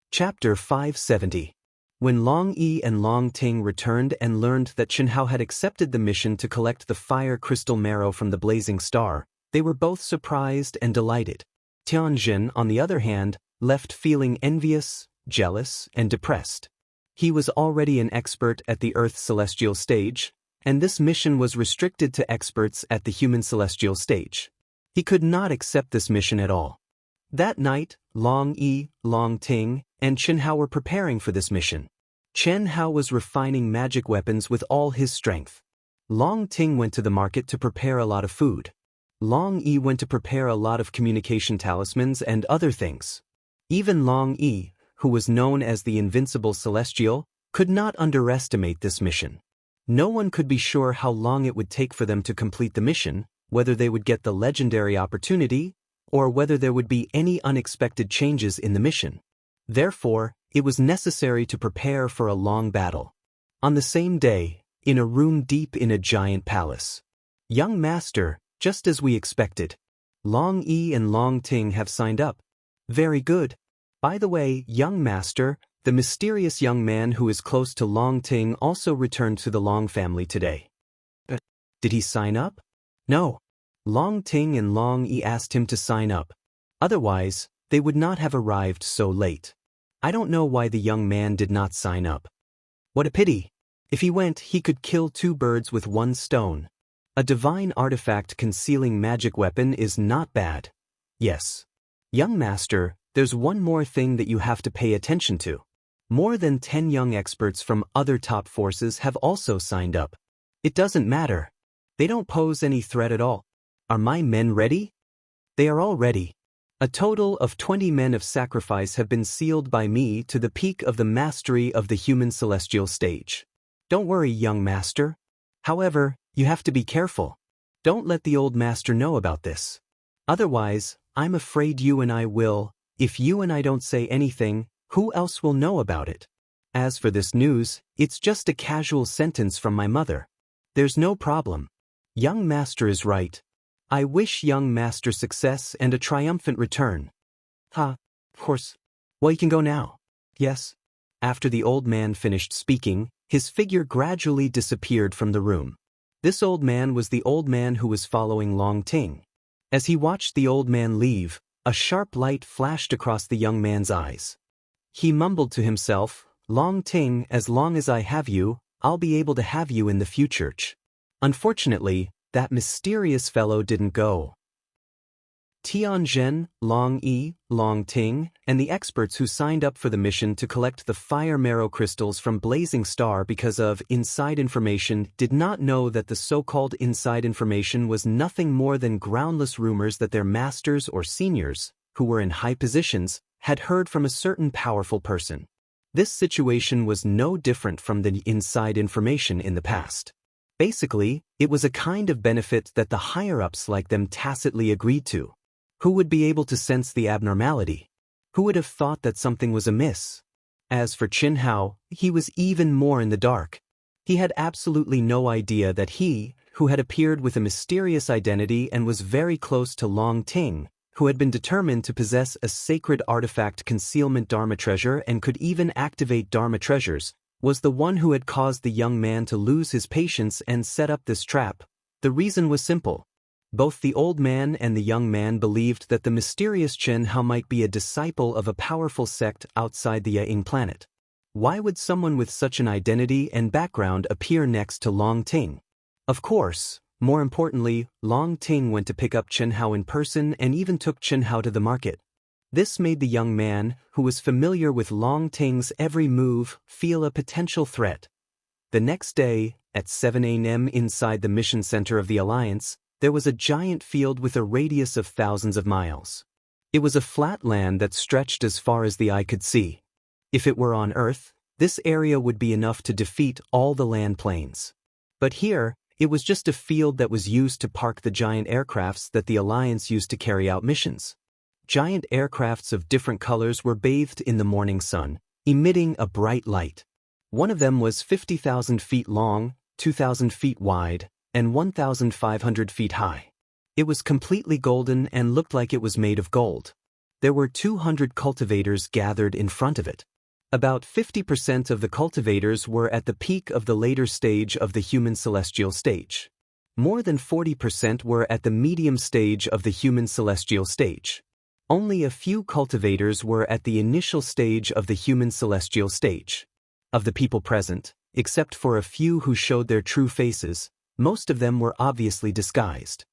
S1: Chapter 570. When Long Yi and Long Ting returned and learned that Chen Hao had accepted the mission to collect the fire crystal marrow from the blazing star, they were both surprised and delighted. Tianjin, on the other hand, left feeling envious, jealous, and depressed. He was already an expert at the Earth celestial stage, and this mission was restricted to experts at the human celestial stage. He could not accept this mission at all. That night, Long Yi, Long Ting, and Chen Hao were preparing for this mission. Chen Hao was refining magic weapons with all his strength. Long Ting went to the market to prepare a lot of food. Long Yi went to prepare a lot of communication talismans and other things. Even Long Yi, who was known as the Invincible Celestial, could not underestimate this mission. No one could be sure how long it would take for them to complete the mission, whether they would get the legendary opportunity, or whether there would be any unexpected changes in the mission. Therefore, it was necessary to prepare for a long battle. On the same day, in a room deep in a giant palace. Young Master, just as we expected. Long Yi and Long Ting have signed up. Very good. By the way, Young Master, the mysterious young man who is close to Long Ting also returned to the Long family today. Did he sign up? No. Long Ting and Long Yi asked him to sign up. Otherwise, they would not have arrived so late. I don't know why the young man did not sign up. What a pity. If he went, he could kill two birds with one stone. A divine artifact concealing magic weapon is not bad. Yes. Young Master, there's one more thing that you have to pay attention to. More than 10 young experts from other top forces have also signed up. It doesn't matter. They don't pose any threat at all. Are my men ready? They are all ready. A total of 20 men of sacrifice have been sealed by me to the peak of the mastery of the human celestial stage. Don't worry, young master. However, you have to be careful. Don't let the old master know about this. Otherwise, I'm afraid you and I will. If you and I don't say anything, who else will know about it? As for this news, it's just a casual sentence from my mother. There's no problem. Young master is right. I wish young master success and a triumphant return. Of course. Well, you can go now. Yes. After the old man finished speaking, his figure gradually disappeared from the room. This old man was the old man who was following Long Ting. As he watched the old man leave, a sharp light flashed across the young man's eyes. He mumbled to himself, "Long Ting, as long as I have you, I'll be able to have you in the future." Unfortunately, that mysterious fellow didn't go. Tianzhen, Long Yi, Long Ting, and the experts who signed up for the mission to collect the fire marrow crystals from Blazing Star because of inside information did not know that the so-called inside information was nothing more than groundless rumors that their masters or seniors, who were in high positions, had heard from a certain powerful person. This situation was no different from the inside information in the past. Basically, it was a kind of benefit that the higher-ups like them tacitly agreed to. Who would be able to sense the abnormality? Who would have thought that something was amiss? As for Qin Hao, he was even more in the dark. He had absolutely no idea that he, who had appeared with a mysterious identity and was very close to Long Ting, who had been determined to possess a sacred artifact concealment Dharma treasure and could even activate Dharma treasures, was the one who had caused the young man to lose his patience and set up this trap. The reason was simple. Both the old man and the young man believed that the mysterious Qin Hao might be a disciple of a powerful sect outside the Ying planet. Why would someone with such an identity and background appear next to Long Ting? Of course, more importantly, Long Ting went to pick up Qin Hao in person and even took Qin Hao to the market. This made the young man, who was familiar with Long Ting's every move, feel a potential threat. The next day, at 7 a.m. inside the mission center of the Alliance, there was a giant field with a radius of thousands of miles. It was a flat land that stretched as far as the eye could see. If it were on Earth, this area would be enough to defeat all the land planes. But here, it was just a field that was used to park the giant aircrafts that the Alliance used to carry out missions. Giant aircrafts of different colors were bathed in the morning sun, emitting a bright light. One of them was 50,000 feet long, 2,000 feet wide, and 1,500 feet high. It was completely golden and looked like it was made of gold. There were 200 cultivators gathered in front of it. About 50% of the cultivators were at the peak of the later stage of the human celestial stage. More than 40% were at the medium stage of the human celestial stage. Only a few cultivators were at the initial stage of the human celestial stage. Of the people present, except for a few who showed their true faces, most of them were obviously disguised.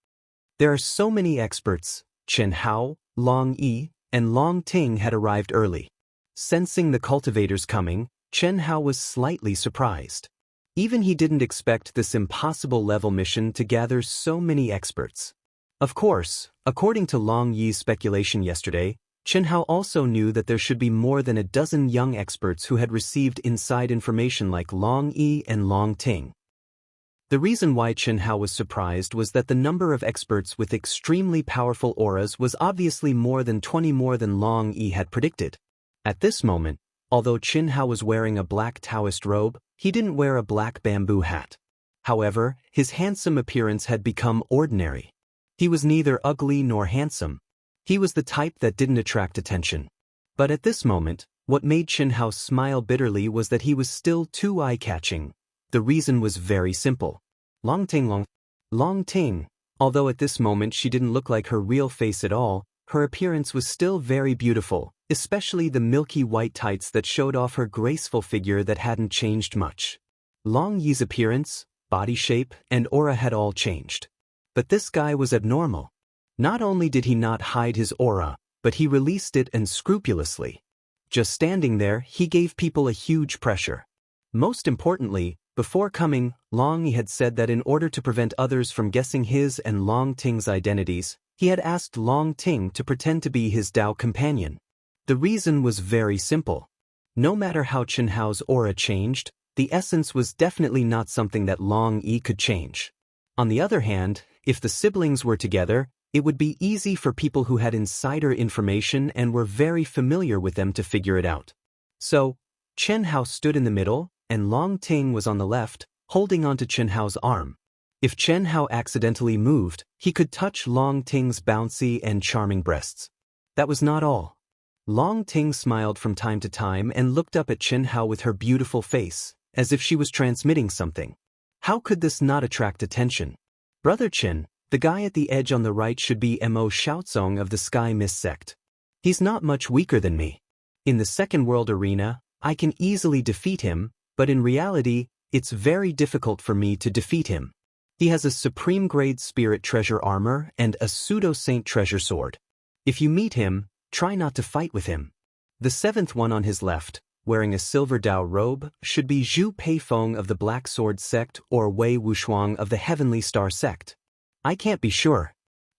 S1: There are so many experts. Qin Hao, Long Yi, and Long Ting had arrived early. Sensing the cultivators coming, Qin Hao was slightly surprised. Even he didn't expect this impossible level mission to gather so many experts. Of course, according to Long Yi's speculation yesterday, Qin Hao also knew that there should be more than a dozen young experts who had received inside information like Long Yi and Long Ting. The reason why Qin Hao was surprised was that the number of experts with extremely powerful auras was obviously more than 20 more than Long Yi had predicted. At this moment, although Qin Hao was wearing a black Taoist robe, he didn't wear a black bamboo hat. However, his handsome appearance had become ordinary. He was neither ugly nor handsome. He was the type that didn't attract attention. But at this moment, what made Qin Hao smile bitterly was that he was still too eye-catching. The reason was very simple. Long Ting, although at this moment she didn't look like her real face at all, her appearance was still very beautiful, especially the milky white tights that showed off her graceful figure that hadn't changed much. Long Yi's appearance, body shape, and aura had all changed. But this guy was abnormal. Not only did he not hide his aura, but he released it unscrupulously. Just standing there, he gave people a huge pressure. Most importantly, before coming, Long Yi had said that in order to prevent others from guessing his and Long Ting's identities, he had asked Long Ting to pretend to be his Dao companion. The reason was very simple. No matter how Qin Hao's aura changed, the essence was definitely not something that Long Yi could change. On the other hand, if the siblings were together, it would be easy for people who had insider information and were very familiar with them to figure it out. So, Qin Hao stood in the middle, and Long Ting was on the left, holding onto Qin Hao's arm. If Qin Hao accidentally moved, he could touch Long Ting's bouncy and charming breasts. That was not all. Long Ting smiled from time to time and looked up at Chen Hao with her beautiful face, as if she was transmitting something. How could this not attract attention? Brother Chen, the guy at the edge on the right should be Mo Xiaozong of the Sky Mist sect. He's not much weaker than me. In the second world arena, I can easily defeat him, but in reality, it's very difficult for me to defeat him. He has a supreme grade spirit treasure armor and a pseudo-saint treasure sword. If you meet him, try not to fight with him. The seventh one on his left, wearing a silver Dao robe, should be Zhu Peifeng of the Black Sword sect or Wei Wushuang of the Heavenly Star sect. I can't be sure.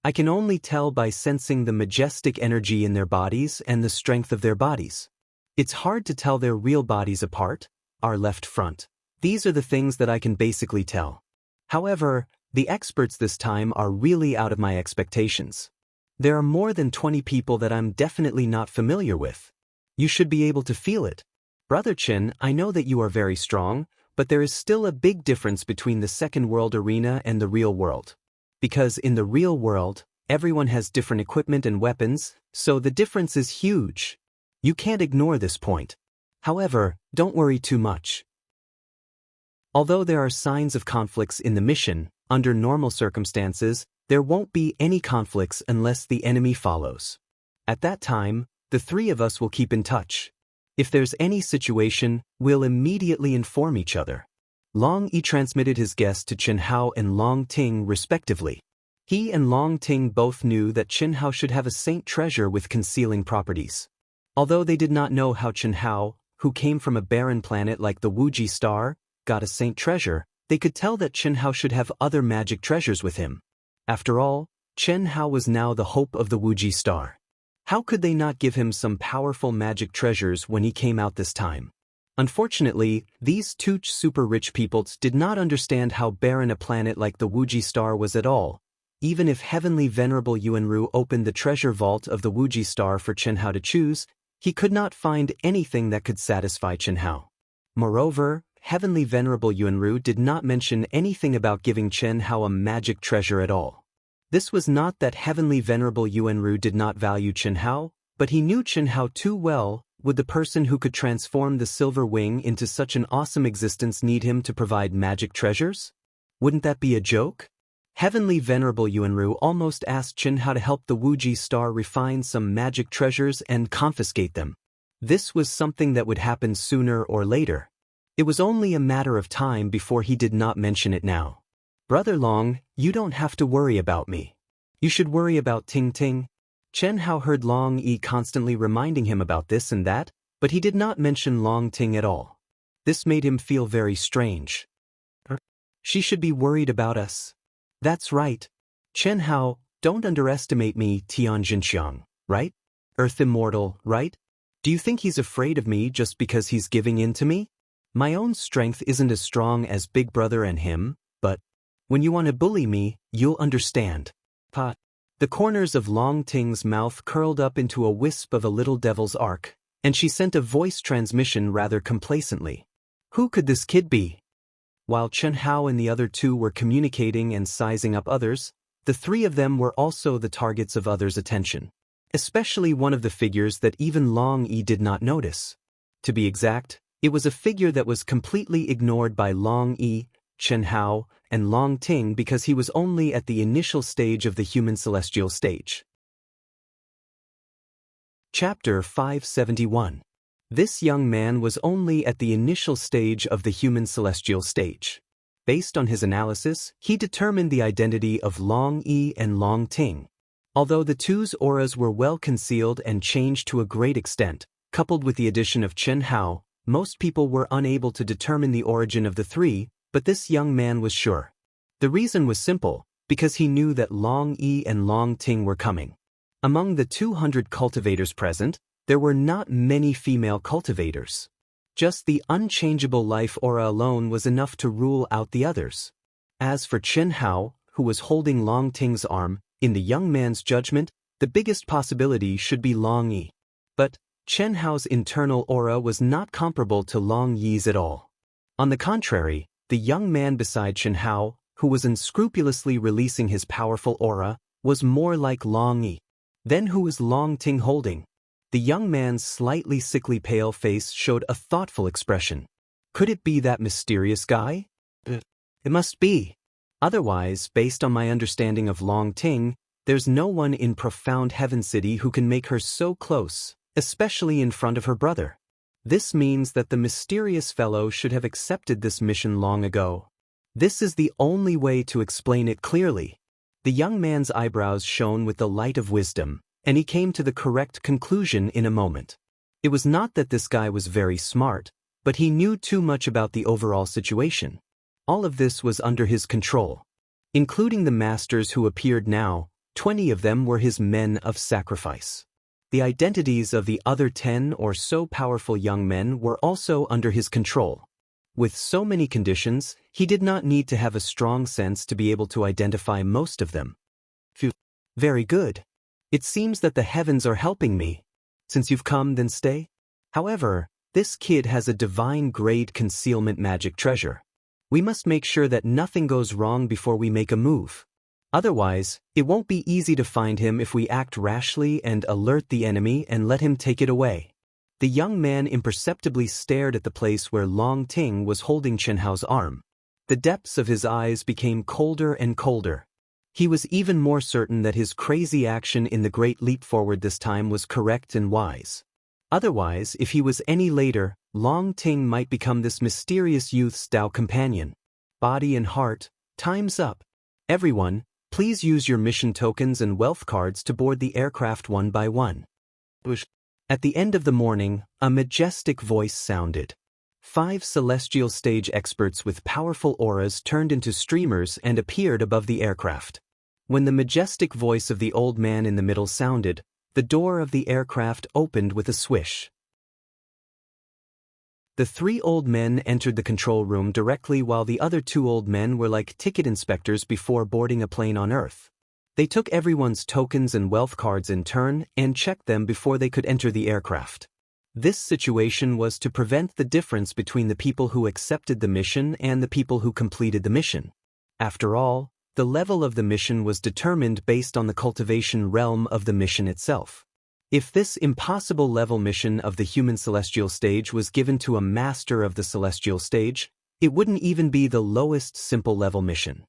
S1: I can only tell by sensing the majestic energy in their bodies and the strength of their bodies. It's hard to tell their real bodies apart. Our left front. These are the things that I can basically tell. However, the experts this time are really out of my expectations. There are more than 20 people that I'm definitely not familiar with. You should be able to feel it. Brother Chen, I know that you are very strong, but there is still a big difference between the second world arena and the real world. Because in the real world, everyone has different equipment and weapons, so the difference is huge. You can't ignore this point. However, don't worry too much. Although there are signs of conflicts in the mission, under normal circumstances, there won't be any conflicts unless the enemy follows. At that time, the three of us will keep in touch. If there's any situation, we'll immediately inform each other. Long Yi transmitted his guest to Chen Hao and Long Ting respectively. He and Long Ting both knew that Chen Hao should have a saint treasure with concealing properties. Although they did not know how Chen Hao, who came from a barren planet like the Wuxia star, got a saint treasure, they could tell that Chen Hao should have other magic treasures with him. After all, Chen Hao was now the hope of the Wuxia star. How could they not give him some powerful magic treasures when he came out this time? Unfortunately, these two super rich peoples did not understand how barren a planet like the Wuxia star was at all. Even if Heavenly Venerable Yuanru opened the treasure vault of the Wuxia star for Chen Hao to choose, he could not find anything that could satisfy Chen Hao. Moreover, Heavenly Venerable Yuanru did not mention anything about giving Chen Hao a magic treasure at all. This was not that Heavenly Venerable Yuanru did not value Chen Hao, but he knew Chen Hao too well. Would the person who could transform the silver wing into such an awesome existence need him to provide magic treasures? Wouldn't that be a joke? Heavenly Venerable Yuanru almost asked Chen Hao to help the Wuxia star refine some magic treasures and confiscate them. This was something that would happen sooner or later. It was only a matter of time before he did not mention it now. Brother Long, you don't have to worry about me. You should worry about Ting Ting. Chen Hao heard Long Yi constantly reminding him about this and that, but he did not mention Long Ting at all. This made him feel very strange. She should be worried about us. That's right. Chen Hao, don't underestimate me, Tianjin Xiang, right? Earth Immortal, right? Do you think he's afraid of me just because he's giving in to me? My own strength isn't as strong as Big Brother and him, but when you want to bully me, you'll understand. The corners of Long Ting's mouth curled up into a wisp of a little devil's arc, and she sent a voice transmission rather complacently. Who could this kid be? While Chen Hao and the other two were communicating and sizing up others, the three of them were also the targets of others' attention. Especially one of the figures that even Long Yi did not notice. To be exact, it was a figure that was completely ignored by Long Yi, Chen Hao, and Long Ting because he was only at the initial stage of the human celestial stage. Chapter 571. This young man was only at the initial stage of the human celestial stage. Based on his analysis, he determined the identity of Long Yi and Long Ting. Although the two's auras were well concealed and changed to a great extent, coupled with the addition of Chen Hao, most people were unable to determine the origin of the three, but this young man was sure. The reason was simple, because he knew that Long Yi and Long Ting were coming. Among the 200 cultivators present, there were not many female cultivators. Just the unchangeable life aura alone was enough to rule out the others. As for Chen Hao, who was holding Long Ting's arm, in the young man's judgment, the biggest possibility should be Long Yi. But Chen Hao's internal aura was not comparable to Long Yi's at all. On the contrary, the young man beside Chen Hao, who was unscrupulously releasing his powerful aura, was more like Long Yi. Then who was Long Ting holding? The young man's slightly sickly pale face showed a thoughtful expression. Could it be that mysterious guy? It must be. Otherwise, based on my understanding of Long Ting, there's no one in profound Heaven City who can make her so close, especially in front of her brother. This means that the mysterious fellow should have accepted this mission long ago. This is the only way to explain it clearly. The young man's eyebrows shone with the light of wisdom, and he came to the correct conclusion in a moment. It was not that this guy was very smart, but he knew too much about the overall situation. All of this was under his control. Including the masters who appeared now, 20 of them were his men of sacrifice. The identities of the other 10 or so powerful young men were also under his control. With so many conditions, he did not need to have a strong sense to be able to identify most of them. Phew. Very good. It seems that the heavens are helping me. Since you've come, then stay. However, this kid has a divine-grade concealment magic treasure. We must make sure that nothing goes wrong before we make a move. Otherwise, it won't be easy to find him if we act rashly and alert the enemy and let him take it away. The young man imperceptibly stared at the place where Long Ting was holding Chen Hao's arm. The depths of his eyes became colder and colder. He was even more certain that his crazy action in the Great Leap Forward this time was correct and wise. Otherwise, if he was any later, Long Ting might become this mysterious youth's Tao companion. Body and heart, time's up. Everyone, please use your mission tokens and wealth cards to board the aircraft one by one. At the end of the morning, a majestic voice sounded. 5 celestial stage experts with powerful auras turned into streamers and appeared above the aircraft. When the majestic voice of the old man in the middle sounded, the door of the aircraft opened with a swish. The 3 old men entered the control room directly while the other 2 old men were like ticket inspectors before boarding a plane on Earth. They took everyone's tokens and wealth cards in turn and checked them before they could enter the aircraft. This situation was to prevent the difference between the people who accepted the mission and the people who completed the mission. After all, the level of the mission was determined based on the cultivation realm of the mission itself. If this impossible level mission of the human celestial stage was given to a master of the celestial stage, it wouldn't even be the lowest simple level mission.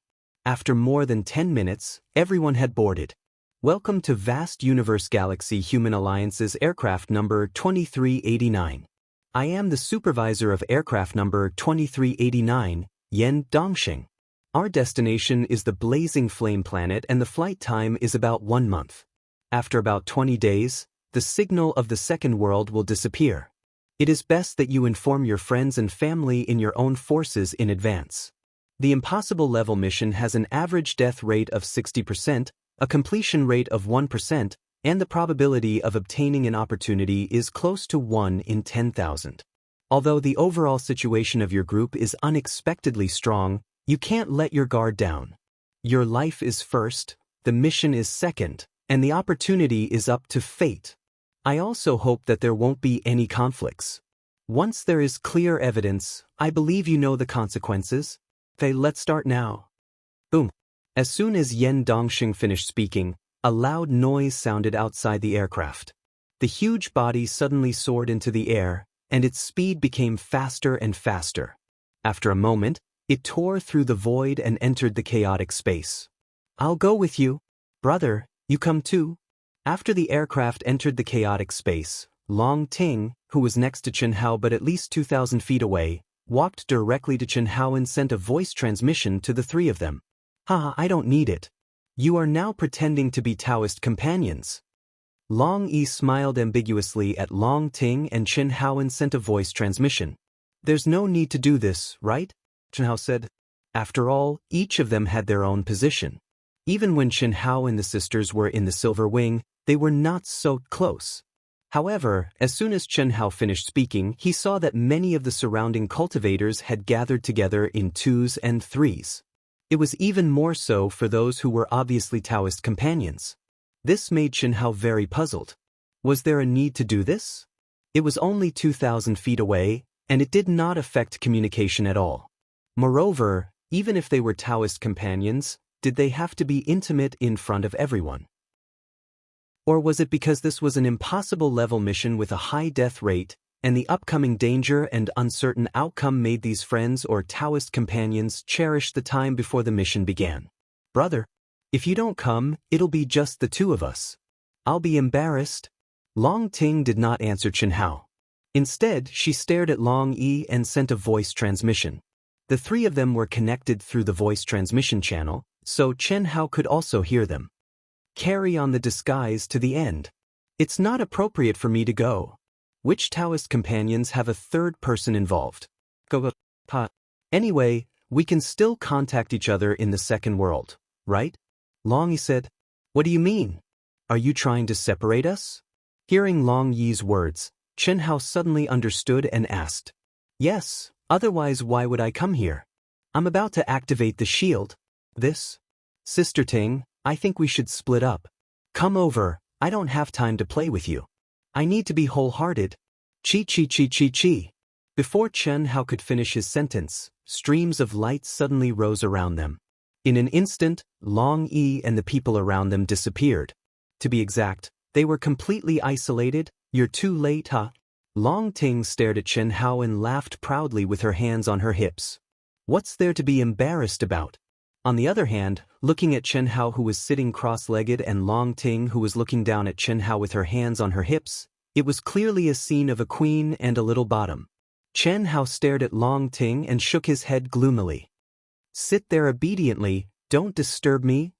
S1: After more than 10 minutes, everyone had boarded. Welcome to Vast Universe Galaxy Human Alliance's aircraft number 2389. I am the supervisor of aircraft number 2389, Yen Dongxing. Our destination is the Blazing Flame Planet and the flight time is about 1 month. After about 20 days, the signal of the second world will disappear. It is best that you inform your friends and family in your own forces in advance. The impossible level mission has an average death rate of 60%, a completion rate of 1%, and the probability of obtaining an opportunity is close to 1 in 10,000. Although the overall situation of your group is unexpectedly strong, you can't let your guard down. Your life is first, the mission is second, and the opportunity is up to fate. I also hope that there won't be any conflicts. Once there is clear evidence, I believe you know the consequences. Okay, let's start now. Boom. As soon as Yen Dongxing finished speaking, a loud noise sounded outside the aircraft. The huge body suddenly soared into the air, and its speed became faster and faster. After a moment, it tore through the void and entered the chaotic space. I'll go with you. Brother, you come too? After the aircraft entered the chaotic space, Long Ting, who was next to Chen Hao but at least 2,000 feet away, walked directly to Chen Hao and sent a voice transmission to the 3 of them. Haha, I don't need it. You are now pretending to be Taoist companions. Long Yi smiled ambiguously at Long Ting and Chen Hao and sent a voice transmission. There's no need to do this, right? Chen Hao said. After all, each of them had their own position. Even when Chen Hao and the sisters were in the Silver Wing, they were not so close. However, as soon as Chen Hao finished speaking, he saw that many of the surrounding cultivators had gathered together in 2s and 3s. It was even more so for those who were obviously Taoist companions. This made Chen Hao very puzzled. Was there a need to do this? It was only 2,000 feet away, and it did not affect communication at all. Moreover, even if they were Taoist companions, did they have to be intimate in front of everyone? Or was it because this was an impossible level mission with a high death rate, and the upcoming danger and uncertain outcome made these friends or Taoist companions cherish the time before the mission began? Brother, if you don't come, it'll be just the two of us. I'll be embarrassed. Long Ting did not answer Chen Hao. Instead, she stared at Long Yi and sent a voice transmission. The three of them were connected through the voice transmission channel, so Chen Hao could also hear them. Carry on the disguise to the end. It's not appropriate for me to go. Which Taoist companions have a third person involved? Go. Anyway, we can still contact each other in the second world, right? Long Yi said. What do you mean? Are you trying to separate us? Hearing Long Yi's words, Chen Hao suddenly understood and asked. Yes, otherwise why would I come here? I'm about to activate the shield. This? Sister Ting, I think we should split up. Come over, I don't have time to play with you. I need to be wholehearted. Chi. Before Chen Hao could finish his sentence, streams of light suddenly rose around them. In an instant, Long Yi and the people around them disappeared. To be exact, they were completely isolated. You're too late, huh? Long Ting stared at Chen Hao and laughed proudly with her hands on her hips. What's there to be embarrassed about? On the other hand, looking at Chen Hao who was sitting cross-legged and Long Ting who was looking down at Chen Hao with her hands on her hips, it was clearly a scene of a queen and a little bottom. Chen Hao stared at Long Ting and shook his head gloomily. Sit there obediently, don't disturb me.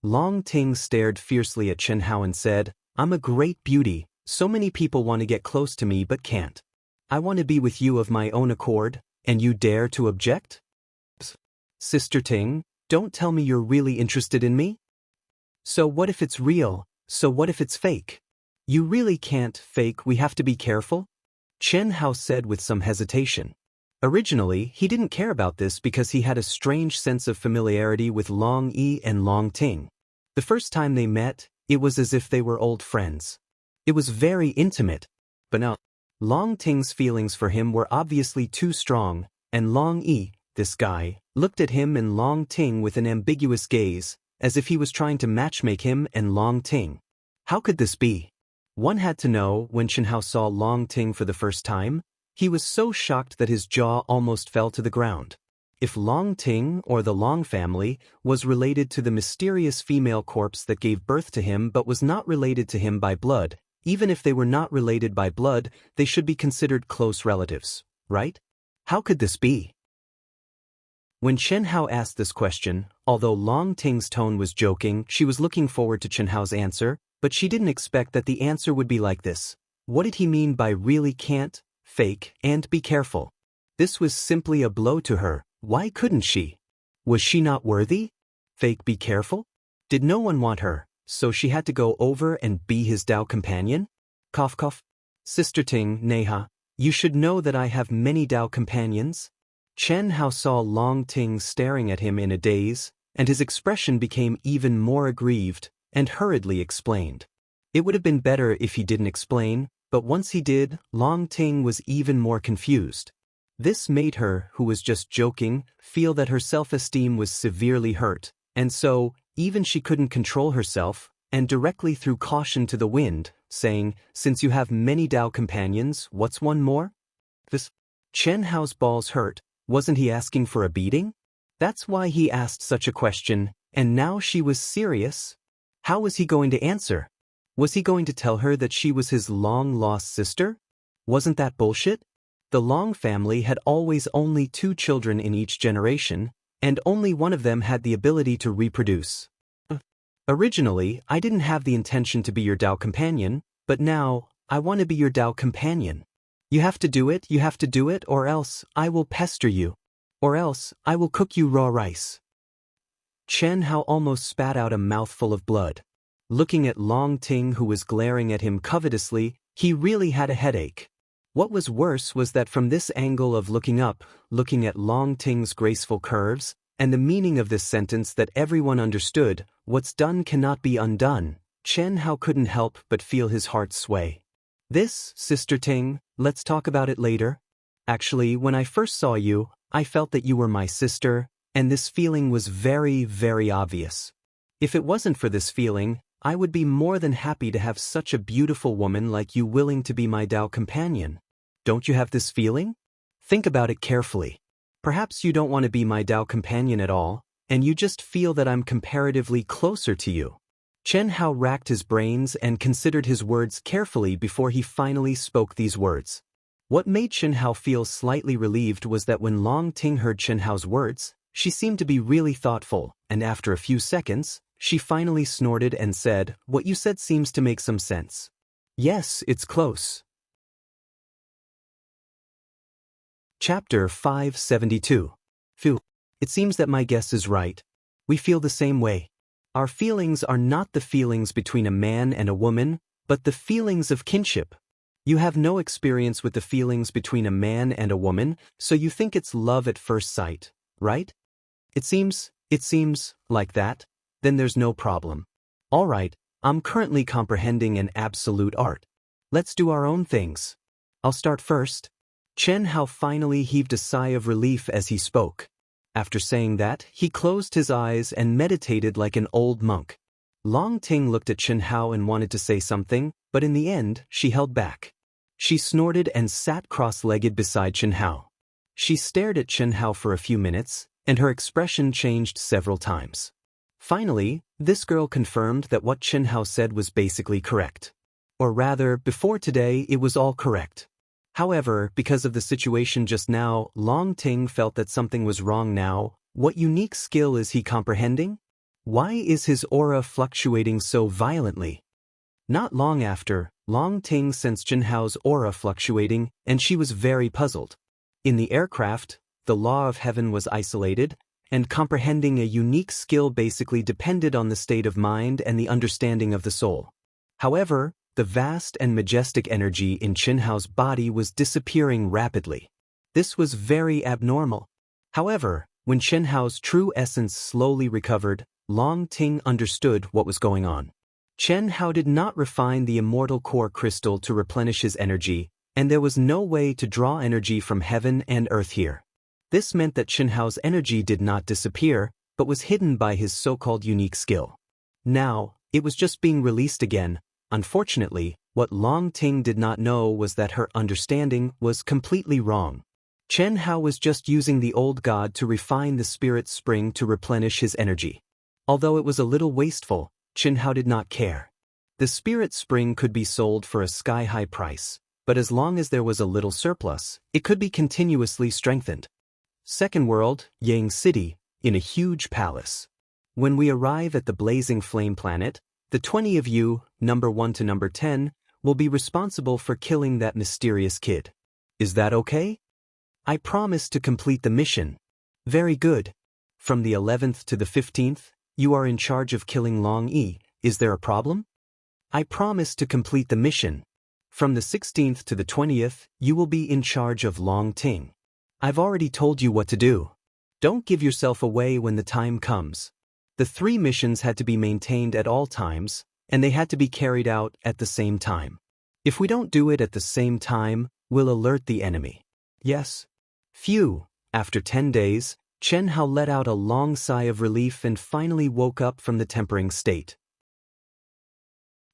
S1: Long Ting stared fiercely at Chen Hao and said, I'm a great beauty, so many people want to get close to me but can't. I want to be with you of my own accord, and you dare to object? Sister Ting, don't tell me you're really interested in me? So what if it's real? So what if it's fake? You really can't fake, we have to be careful? Chen Hao said with some hesitation. Originally, he didn't care about this because he had a strange sense of familiarity with Long Yi and Long Ting. The first time they met, it was as if they were old friends. It was very intimate. But now, Long Ting's feelings for him were obviously too strong, and Long Yi, this guy, looked at him and Long Ting with an ambiguous gaze, as if he was trying to matchmake him and Long Ting. How could this be? One had to know when Chen Hao saw Long Ting for the first time. He was so shocked that his jaw almost fell to the ground. If Long Ting, or the Long family, was related to the mysterious female corpse that gave birth to him but was not related to him by blood, even if they were not related by blood, they should be considered close relatives, right? How could this be? When Chen Hao asked this question, although Long Ting's tone was joking, she was looking forward to Chen Hao's answer, but she didn't expect that the answer would be like this. What did he mean by really can't, fake, and be careful? This was simply a blow to her. Why couldn't she? Was she not worthy? Fake, be careful? Did no one want her, so she had to go over and be his Dao companion? Cough cough. Sister Ting, Neha, you should know that I have many Dao companions. Chen Hao saw Long Ting staring at him in a daze, and his expression became even more aggrieved, and hurriedly explained. It would have been better if he didn't explain, but once he did, Long Ting was even more confused. This made her, who was just joking, feel that her self-esteem was severely hurt, and so, even she couldn't control herself, and directly threw caution to the wind, saying, since you have many Dao companions, what's one more? This. Chen Hao's balls hurt. Wasn't he asking for a beating? That's why he asked such a question, and now she was serious. How was he going to answer? Was he going to tell her that she was his long-lost sister? Wasn't that bullshit? The Long family had always only 2 children in each generation, and only one of them had the ability to reproduce. Originally, I didn't have the intention to be your Dao companion, but now, I want to be your Dao companion. You have to do it, or else I will pester you. Or else, I will cook you raw rice. Chen Hao almost spat out a mouthful of blood. Looking at Long Ting who was glaring at him covetously, he really had a headache. What was worse was that from this angle of looking up, looking at Long Ting's graceful curves, and the meaning of this sentence that everyone understood, what's done cannot be undone, Chen Hao couldn't help but feel his heart sway. This, Sister Ting, let's talk about it later. Actually, when I first saw you, I felt that you were my sister, and this feeling was very, very obvious. If it wasn't for this feeling, I would be more than happy to have such a beautiful woman like you willing to be my Tao companion. Don't you have this feeling? Think about it carefully. Perhaps you don't want to be my Tao companion at all, and you just feel that I'm comparatively closer to you. Chen Hao racked his brains and considered his words carefully before he finally spoke these words. What made Chen Hao feel slightly relieved was that when Long Ting heard Chen Hao's words, she seemed to be really thoughtful, and after a few seconds, she finally snorted and said, "What you said seems to make some sense. Yes, it's close." Chapter 572. Phew. It seems that my guess is right. We feel the same way. Our feelings are not the feelings between a man and a woman, but the feelings of kinship. You have no experience with the feelings between a man and a woman, so you think it's love at first sight, right? It seems like that. Then there's no problem. All right, I'm currently comprehending an absolute art. Let's do our own things. I'll start first. Chen Hao finally heaved a sigh of relief as he spoke. After saying that, he closed his eyes and meditated like an old monk. Long Ting looked at Chen Hao and wanted to say something, but in the end, she held back. She snorted and sat cross-legged beside Chen Hao. She stared at Chen Hao for a few minutes, and her expression changed several times. Finally, this girl confirmed that what Chen Hao said was basically correct. Or rather, before today, it was all correct. However, because of the situation just now, Long Ting felt that something was wrong now. What unique skill is he comprehending? Why is his aura fluctuating so violently? Not long after, Long Ting sensed Chen Hao's aura fluctuating, and she was very puzzled. In the aircraft, the law of heaven was isolated, and comprehending a unique skill basically depended on the state of mind and the understanding of the soul. However, the vast and majestic energy in Chen Hao's body was disappearing rapidly. This was very abnormal. However, when Chen Hao's true essence slowly recovered, Long Ting understood what was going on. Chen Hao did not refine the immortal core crystal to replenish his energy, and there was no way to draw energy from heaven and earth here. This meant that Chen Hao's energy did not disappear, but was hidden by his so-called unique skill. Now, it was just being released again. Unfortunately, what Long Ting did not know was that her understanding was completely wrong. Chen Hao was just using the old god to refine the spirit spring to replenish his energy. Although it was a little wasteful, Chen Hao did not care. The spirit spring could be sold for a sky-high price, but as long as there was a little surplus, it could be continuously strengthened. Second world, Yang City, in a huge palace. When we arrive at the blazing flame planet, the 20 of you, number 1 to number 10, will be responsible for killing that mysterious kid. Is that okay? I promise to complete the mission. Very good. From the 11th to the 15th, you are in charge of killing Long Yi. Is there a problem? I promise to complete the mission. From the 16th to the 20th, you will be in charge of Long Ting. I've already told you what to do. Don't give yourself away when the time comes. The 3 missions had to be maintained at all times, and they had to be carried out at the same time. If we don't do it at the same time, we'll alert the enemy. Yes? Phew. After 10 days, Chen Hao let out a long sigh of relief and finally woke up from the tempering state.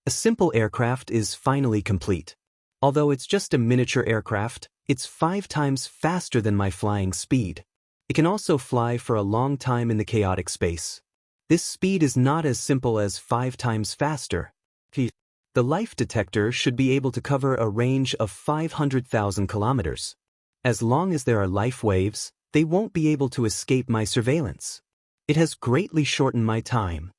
S1: A simple aircraft is finally complete. Although it's just a miniature aircraft, it's 5 times faster than my flying speed. It can also fly for a long time in the chaotic space. This speed is not as simple as 5 times faster. The life detector should be able to cover a range of 500,000 kilometers. As long as there are life waves, they won't be able to escape my surveillance. It has greatly shortened my time.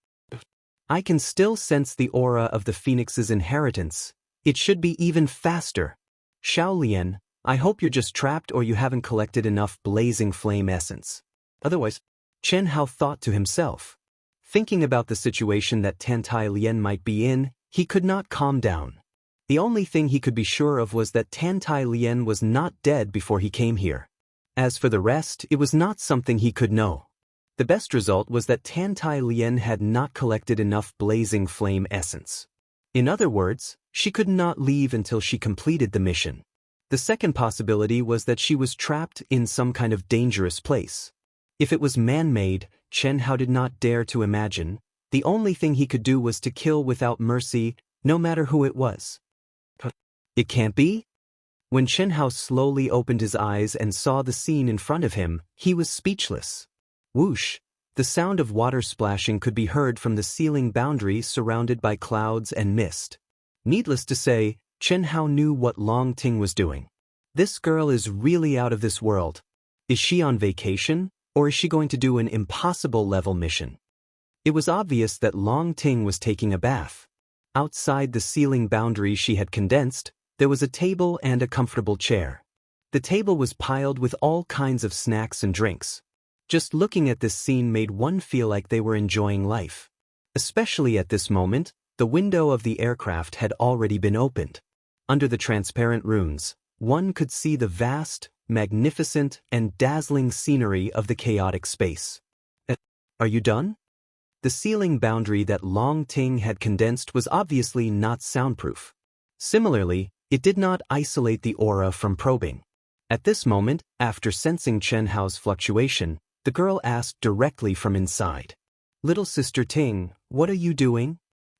S1: I can still sense the aura of the Phoenix's inheritance. It should be even faster. Xiaolian, I hope you're just trapped or you haven't collected enough blazing flame essence. Otherwise, Chen Hao thought to himself. Thinking about the situation that Tantai Lian might be in, he could not calm down. The only thing he could be sure of was that Tantai Lian was not dead before he came here. As for the rest, it was not something he could know. The best result was that Tantai Lian had not collected enough blazing flame essence. In other words, she could not leave until she completed the mission. The second possibility was that she was trapped in some kind of dangerous place. If it was man-made, Chen Hao did not dare to imagine, The only thing he could do was to kill without mercy, no matter who it was. It can't be? When Xianxia slowly opened his eyes and saw the scene in front of him, he was speechless. Whoosh! The sound of water splashing could be heard from the ceiling boundary surrounded by clouds and mist. Needless to say, Xianxia knew what Long Ting was doing. This girl is really out of this world. Is she on vacation, or is she going to do an impossible level mission? It was obvious that Long Ting was taking a bath. Outside the ceiling boundary she had condensed, there was a table and a comfortable chair. The table was piled with all kinds of snacks and drinks. Just looking at this scene made one feel like they were enjoying life. Especially at this moment, the window of the aircraft had already been opened. Under the transparent runes, one could see the vast, magnificent, and dazzling scenery of the chaotic space. Are you done? The ceiling boundary that Long Ting had condensed was obviously not soundproof. Similarly, it did not isolate the aura from probing. At this moment, after sensing Xianxia's fluctuation, the girl asked directly from inside. Little Sister Ting, what are you doing?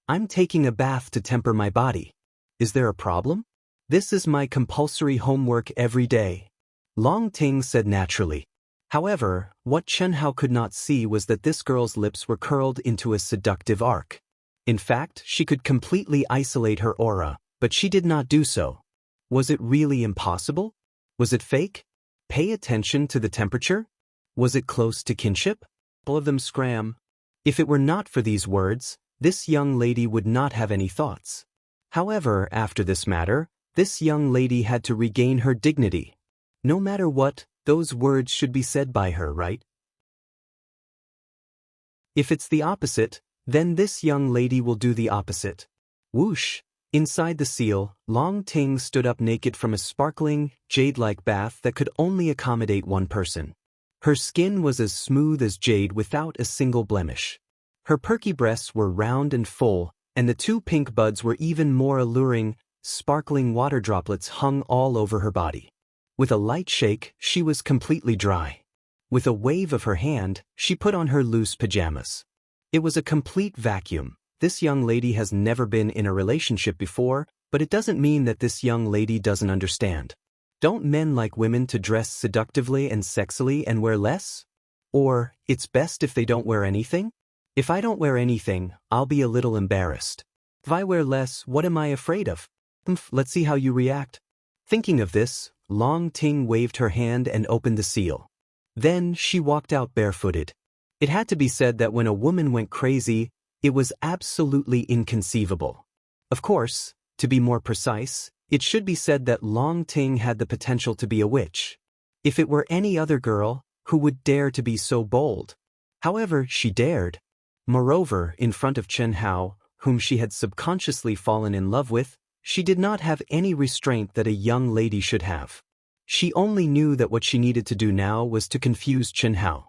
S1: I'm taking a bath to temper my body. Is there a problem? This is my compulsory homework every day. Long Ting said naturally. However, what Xianxia could not see was that this girl's lips were curled into a seductive arc. In fact, she could completely isolate her aura, but she did not do so. Was it really impossible? Was it fake? Pay attention to the temperature? Was it close to kinship? All of them scram. If it were not for these words, this young lady would not have any thoughts. However, after this matter, this young lady had to regain her dignity. No matter what, those words should be said by her, right? If it's the opposite, then this young lady will do the opposite. Whoosh! Inside the seal, Long Ting stood up naked from a sparkling, jade-like bath that could only accommodate one person. Her skin was as smooth as jade without a single blemish. Her perky breasts were round and full, and the two pink buds were even more alluring. Sparkling water droplets hung all over her body. With a light shake, she was completely dry. With a wave of her hand, she put on her loose pajamas. It was a complete vacuum. This young lady has never been in a relationship before, but it doesn't mean that this young lady doesn't understand. Don't men like women to dress seductively and sexily and wear less? Or, it's best if they don't wear anything? If I don't wear anything, I'll be a little embarrassed. If I wear less, what am I afraid of? Let's see how you react. Thinking of this, Long Ting waved her hand and opened the seal. Then she walked out barefooted. It had to be said that when a woman went crazy, it was absolutely inconceivable. Of course, to be more precise, it should be said that Long Ting had the potential to be a witch. If it were any other girl, who would dare to be so bold? However, she dared. Moreover, in front of Xianxia, whom she had subconsciously fallen in love with, she did not have any restraint that a young lady should have. She only knew that what she needed to do now was to confuse Xianxia.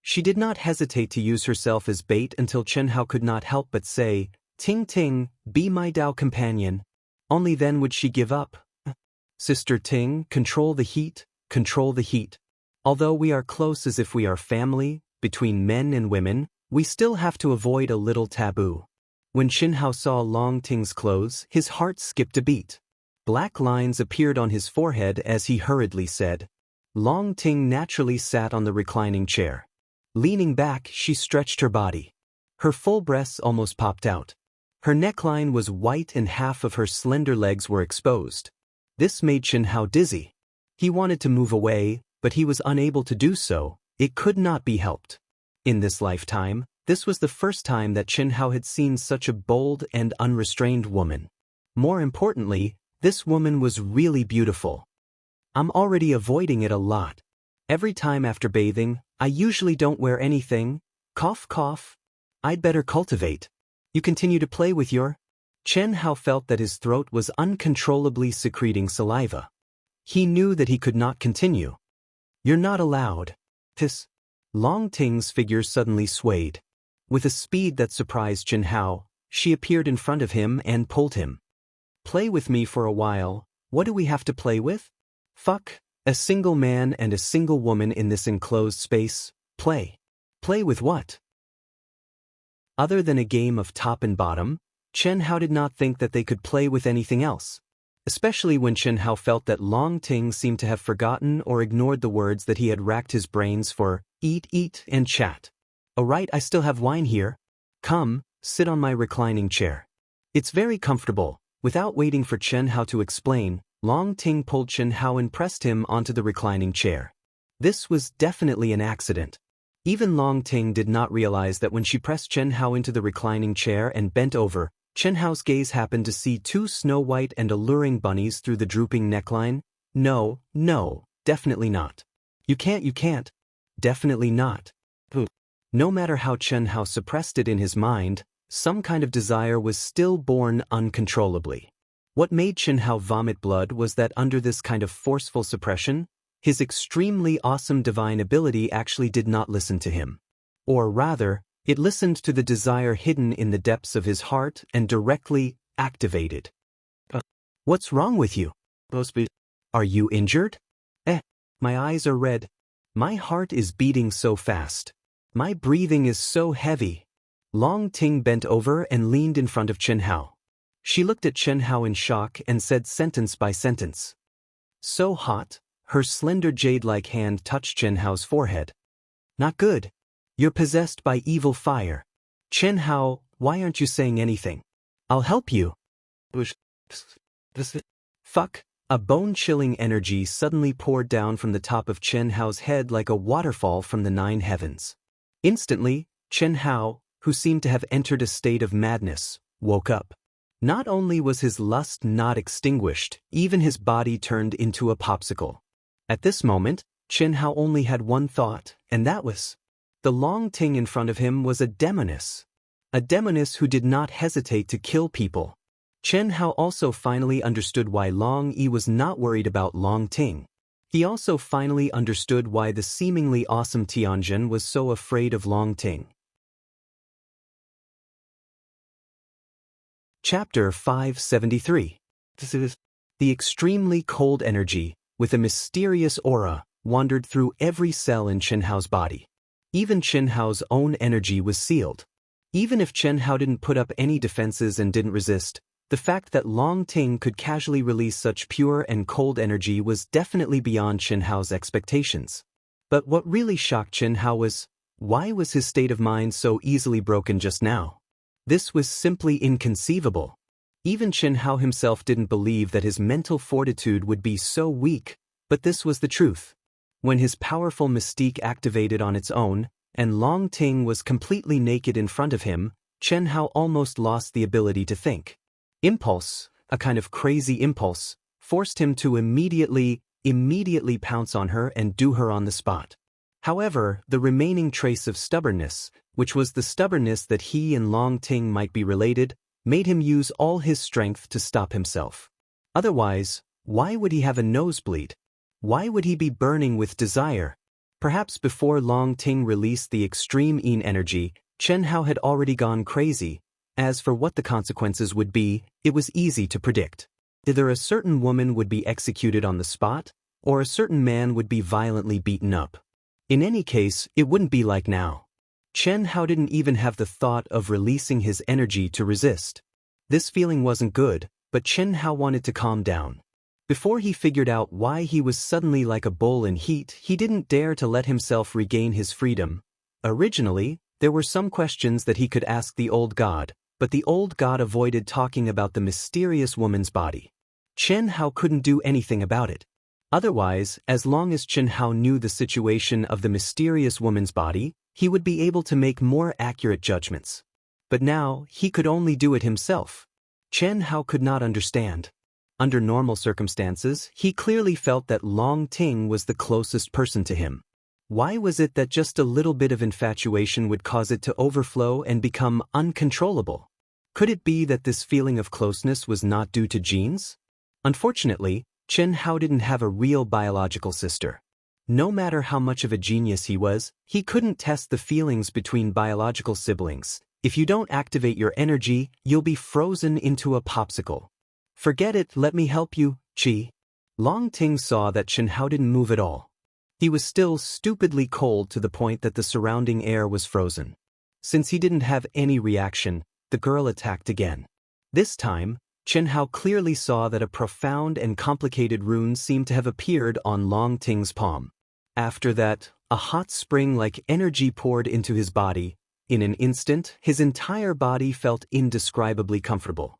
S1: She did not hesitate to use herself as bait until Xianxia could not help but say, "Ting Ting, be my Dao companion." Only then would she give up. Sister Ting, control the heat, control the heat. Although we are close as if we are family, between men and women, we still have to avoid a little taboo. When Xianxia saw Long Ting's clothes, his heart skipped a beat. Black lines appeared on his forehead as he hurriedly said. Long Ting naturally sat on the reclining chair. Leaning back, she stretched her body. Her full breasts almost popped out. Her neckline was white and half of her slender legs were exposed. This made Xianxia dizzy. He wanted to move away, but he was unable to do so. It could not be helped. In this lifetime, this was the first time that Xianxia had seen such a bold and unrestrained woman. More importantly, this woman was really beautiful. I'm already avoiding it a lot. Every time after bathing, I usually don't wear anything. Cough, cough. I'd better cultivate. You continue to play with your... Xianxia felt that his throat was uncontrollably secreting saliva. He knew that he could not continue. You're not allowed. This. Long Ting's figure suddenly swayed. With a speed that surprised Xianxia, she appeared in front of him and pulled him. Play with me for a while. What do we have to play with? Fuck. A single man and a single woman in this enclosed space. Play. Play with what? Other than a game of top and bottom, Chen Hao did not think that they could play with anything else. Especially when Chen Hao felt that Long Ting seemed to have forgotten or ignored the words that he had racked his brains for, eat, and chat. "Oh right, I still have wine here. Come, sit on my reclining chair. It's very comfortable." Without waiting for Chen Hao to explain, Long Ting pulled Chen Hao and pressed him onto the reclining chair. This was definitely an accident. Even Long Ting did not realize that when she pressed Chen Hao into the reclining chair and bent over, Chen Hao's gaze happened to see two snow-white and alluring bunnies through the drooping neckline. No, definitely not. You can't. Definitely not. No matter how Chen Hao suppressed it in his mind, some kind of desire was still born uncontrollably. What made Chen Hao vomit blood was that under this kind of forceful suppression, his extremely awesome divine ability actually did not listen to him. Or rather, it listened to the desire hidden in the depths of his heart and directly activated. What's wrong with you? Are you injured? My eyes are red. My heart is beating so fast. My breathing is so heavy. Long Ting bent over and leaned in front of Chen Hao. She looked at Chen Hao in shock and said sentence by sentence. So hot, her slender jade-like hand touched Chen Hao's forehead. Not good. You're possessed by evil fire. Chen Hao, why aren't you saying anything? I'll help you. Fuck. A bone-chilling energy suddenly poured down from the top of Chen Hao's head like a waterfall from the 9 heavens. Instantly, Chen Hao, who seemed to have entered a state of madness, woke up. Not only was his lust not extinguished, even his body turned into a popsicle. At this moment, Chen Hao only had one thought, and that was, the Long Ting in front of him was a demoness. A demoness who did not hesitate to kill people. Chen Hao also finally understood why Long Yi was not worried about Long Ting. He also finally understood why the seemingly awesome Tianjin was so afraid of Long Ting. Chapter 573. The extremely cold energy, with a mysterious aura, wandered through every cell in Chen Hao's body. Even Chen Hao's own energy was sealed. Even if Chen Hao didn't put up any defenses and didn't resist, the fact that Long Ting could casually release such pure and cold energy was definitely beyond Chen Hao's expectations. But what really shocked Chen Hao was, why was his state of mind so easily broken just now? This was simply inconceivable. Even Chen Hao himself didn't believe that his mental fortitude would be so weak, but this was the truth. When his powerful mystique activated on its own, and Long Ting was completely naked in front of him, Chen Hao almost lost the ability to think. Impulse, a kind of crazy impulse, forced him to immediately pounce on her and do her on the spot. However, the remaining trace of stubbornness, which was the stubbornness that he and Long Ting might be related, made him use all his strength to stop himself. Otherwise, why would he have a nosebleed? Why would he be burning with desire? Perhaps before Long Ting released the extreme Yin energy, Chen Hao had already gone crazy. As for what the consequences would be, it was easy to predict. Either a certain woman would be executed on the spot, or a certain man would be violently beaten up. In any case, it wouldn't be like now. Chen Hao didn't even have the thought of releasing his energy to resist. This feeling wasn't good, but Chen Hao wanted to calm down. Before he figured out why he was suddenly like a bull in heat, he didn't dare to let himself regain his freedom. Originally, there were some questions that he could ask the old god, but the old god avoided talking about the mysterious woman's body. Chen Hao couldn't do anything about it. Otherwise, as long as Chen Hao knew the situation of the mysterious woman's body, he would be able to make more accurate judgments. But now, he could only do it himself. Chen Hao could not understand. Under normal circumstances, he clearly felt that Long Ting was the closest person to him. Why was it that just a little bit of infatuation would cause it to overflow and become uncontrollable? Could it be that this feeling of closeness was not due to genes? Unfortunately, Chen Hao didn't have a real biological sister. No matter how much of a genius he was, he couldn't test the feelings between biological siblings. If you don't activate your energy, you'll be frozen into a popsicle. Forget it, let me help you, Chi. Long Ting saw that Chen Hao didn't move at all. He was still stupidly cold to the point that the surrounding air was frozen. Since he didn't have any reaction, the girl attacked again. This time, Chen Hao clearly saw that a profound and complicated rune seemed to have appeared on Long Ting's palm. After that, a hot spring-like energy poured into his body. In an instant, his entire body felt indescribably comfortable.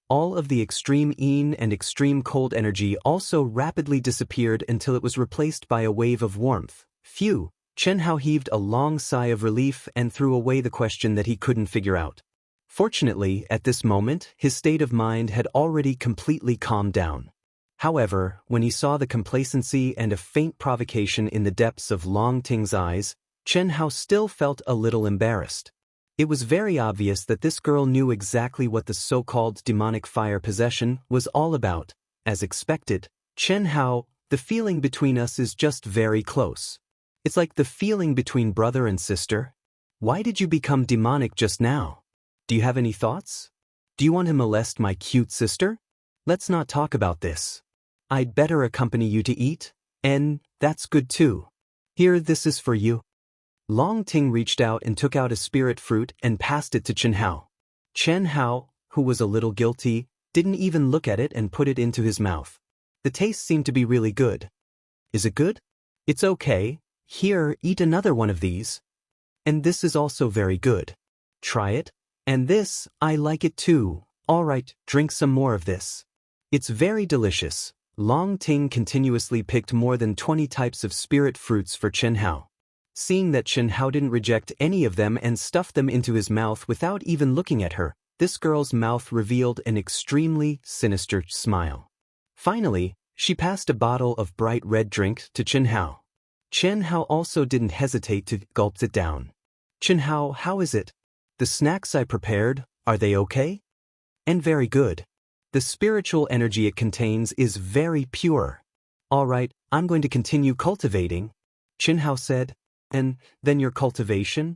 S1: All of the extreme yin and extreme cold energy also rapidly disappeared until it was replaced by a wave of warmth. Phew! Chen Hao heaved a long sigh of relief and threw away the question that he couldn't figure out. Fortunately, at this moment, his state of mind had already completely calmed down. However, when he saw the complacency and a faint provocation in the depths of Long Ting's eyes, Chen Hao still felt a little embarrassed. It was very obvious that this girl knew exactly what the so-called demonic fire possession was all about. As expected, Chen Hao, the feeling between us is just very close. It's like the feeling between brother and sister. Why did you become demonic just now? Do you have any thoughts? Do you want to molest my cute sister? Let's not talk about this. I'd better accompany you to eat, and that's good too. Here, this is for you. Long Ting reached out and took out a spirit fruit and passed it to Chen Hao. Chen Hao, who was a little guilty, didn't even look at it and put it into his mouth. The taste seemed to be really good. Is it good? It's okay. Here, eat another one of these. And this is also very good. Try it. And this, I like it too. All right, drink some more of this. It's very delicious. Long Ting continuously picked more than 20 types of spirit fruits for Chen Hao. Seeing that Chen Hao didn't reject any of them and stuffed them into his mouth without even looking at her, this girl's mouth revealed an extremely sinister smile. Finally, she passed a bottle of bright red drink to Chen Hao. Chen Hao also didn't hesitate to gulp it down. Chen Hao, how is it? The snacks I prepared, are they okay? And very good. The spiritual energy it contains is very pure. All right, I'm going to continue cultivating, Chen Hao said. And then your cultivation?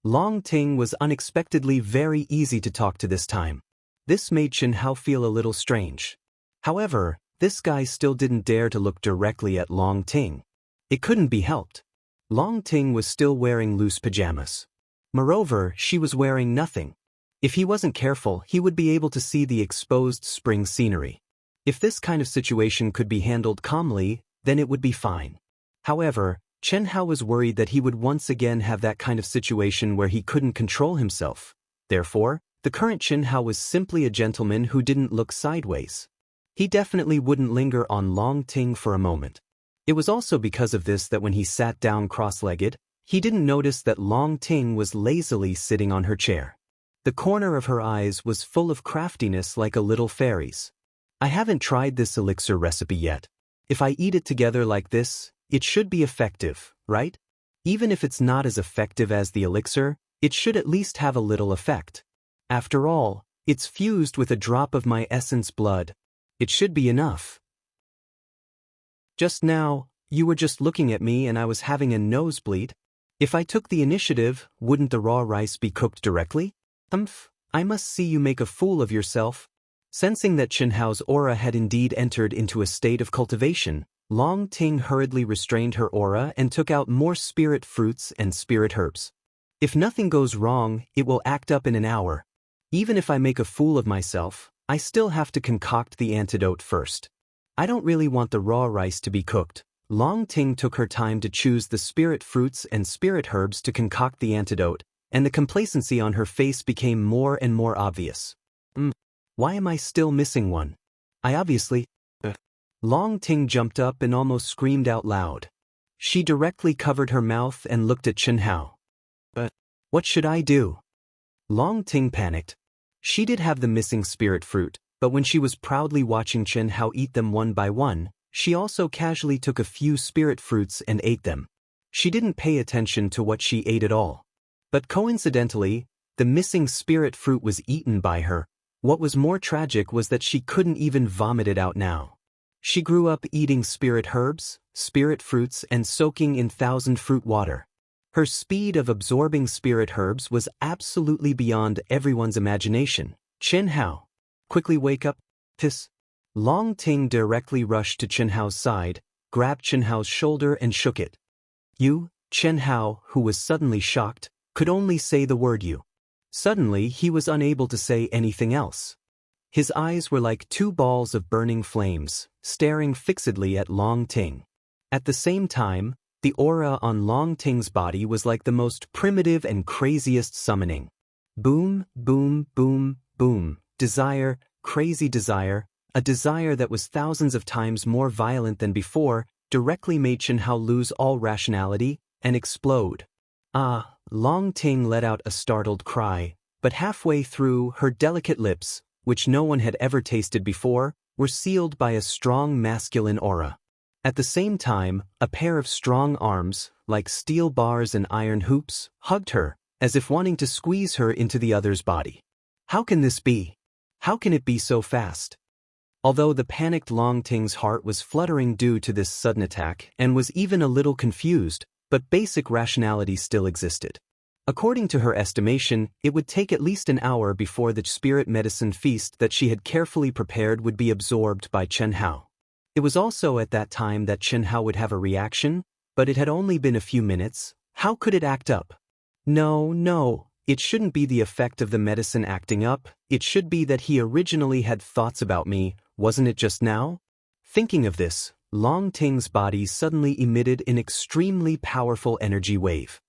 S1: Long Ting was unexpectedly very easy to talk to this time. This made Chen Hao feel a little strange. However, this guy still didn't dare to look directly at Long Ting. It couldn't be helped. Long Ting was still wearing loose pajamas. Moreover, she was wearing nothing. If he wasn't careful, he would be able to see the exposed spring scenery. If this kind of situation could be handled calmly, then it would be fine. However, Chen Hao was worried that he would once again have that kind of situation where he couldn't control himself. Therefore, the current Chen Hao was simply a gentleman who didn't look sideways. He definitely wouldn't linger on Long Ting for a moment. It was also because of this that when he sat down cross-legged, he didn't notice that Long Ting was lazily sitting on her chair. The corner of her eyes was full of craftiness like a little fairy's. I haven't tried this elixir recipe yet. If I eat it together like this, it should be effective, right? Even if it's not as effective as the elixir, it should at least have a little effect. After all, it's fused with a drop of my essence blood. It should be enough. Just now, you were just looking at me and I was having a nosebleed. If I took the initiative, wouldn't the raw rice be cooked directly? I must see you make a fool of yourself. Sensing that Chen Hao's aura had indeed entered into a state of cultivation, Long Ting hurriedly restrained her aura and took out more spirit fruits and spirit herbs. If nothing goes wrong, it will act up in an hour. Even if I make a fool of myself, I still have to concoct the antidote first. I don't really want the raw rice to be cooked. Long Ting took her time to choose the spirit fruits and spirit herbs to concoct the antidote, and the complacency on her face became more and more obvious. Why am I still missing one? I obviously... Long Ting jumped up and almost screamed out loud. She directly covered her mouth and looked at Chen Hao. But what should I do? Long Ting panicked. She did have the missing spirit fruit, but when she was proudly watching Chen Hao eat them one by one, she also casually took a few spirit fruits and ate them. She didn't pay attention to what she ate at all. But coincidentally, the missing spirit fruit was eaten by her. What was more tragic was that she couldn't even vomit it out now. She grew up eating spirit herbs, spirit fruits, and soaking in thousand fruit water. Her speed of absorbing spirit herbs was absolutely beyond everyone's imagination. Chen Hao, quickly wake up. This. Long Ting directly rushed to Chen Hao's side, grabbed Chen Hao's shoulder and shook it. You, Chen Hao, who was suddenly shocked, could only say the word you. Suddenly he was unable to say anything else. His eyes were like two balls of burning flames, staring fixedly at Long Ting. At the same time, the aura on Long Ting's body was like the most primitive and craziest summoning. Boom, boom, boom, boom, desire, crazy desire, a desire that was thousands of times more violent than before, directly made Xianxia lose all rationality and explode. Ah, Long Ting let out a startled cry, but halfway through, her delicate lips, which no one had ever tasted before, were sealed by a strong masculine aura. At the same time, a pair of strong arms, like steel bars and iron hoops, hugged her, as if wanting to squeeze her into the other's body. How can this be? How can it be so fast? Although the panicked Long Ting's heart was fluttering due to this sudden attack and was even a little confused, but basic rationality still existed. According to her estimation, it would take at least an hour before the spirit medicine feast that she had carefully prepared would be absorbed by Xianxia. It was also at that time that Xianxia would have a reaction, but it had only been a few minutes. How could it act up? No, it shouldn't be the effect of the medicine acting up, it should be that he originally had thoughts about me, wasn't it just now? Thinking of this, Long Ting's body suddenly emitted an extremely powerful energy wave.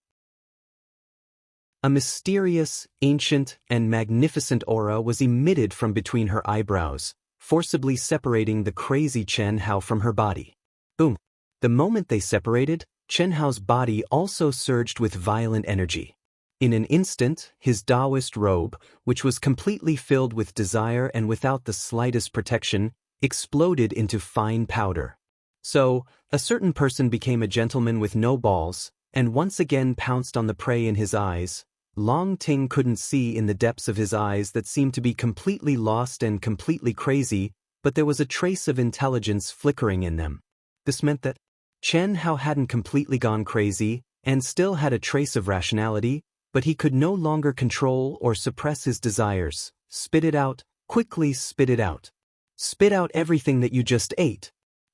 S1: A mysterious, ancient, and magnificent aura was emitted from between her eyebrows, forcibly separating the crazy Xianxia from her body. Boom! The moment they separated, Xianxia's body also surged with violent energy. In an instant, his Taoist robe, which was completely filled with desire and without the slightest protection, exploded into fine powder. So, a certain person became a gentleman with no balls, and once again pounced on the prey in his eyes. Long Ting couldn't see in the depths of his eyes that seemed to be completely lost and completely crazy, but there was a trace of intelligence flickering in them. This meant that Xianxia hadn't completely gone crazy, and still had a trace of rationality, but he could no longer control or suppress his desires. Spit it out, quickly spit it out. Spit out everything that you just ate.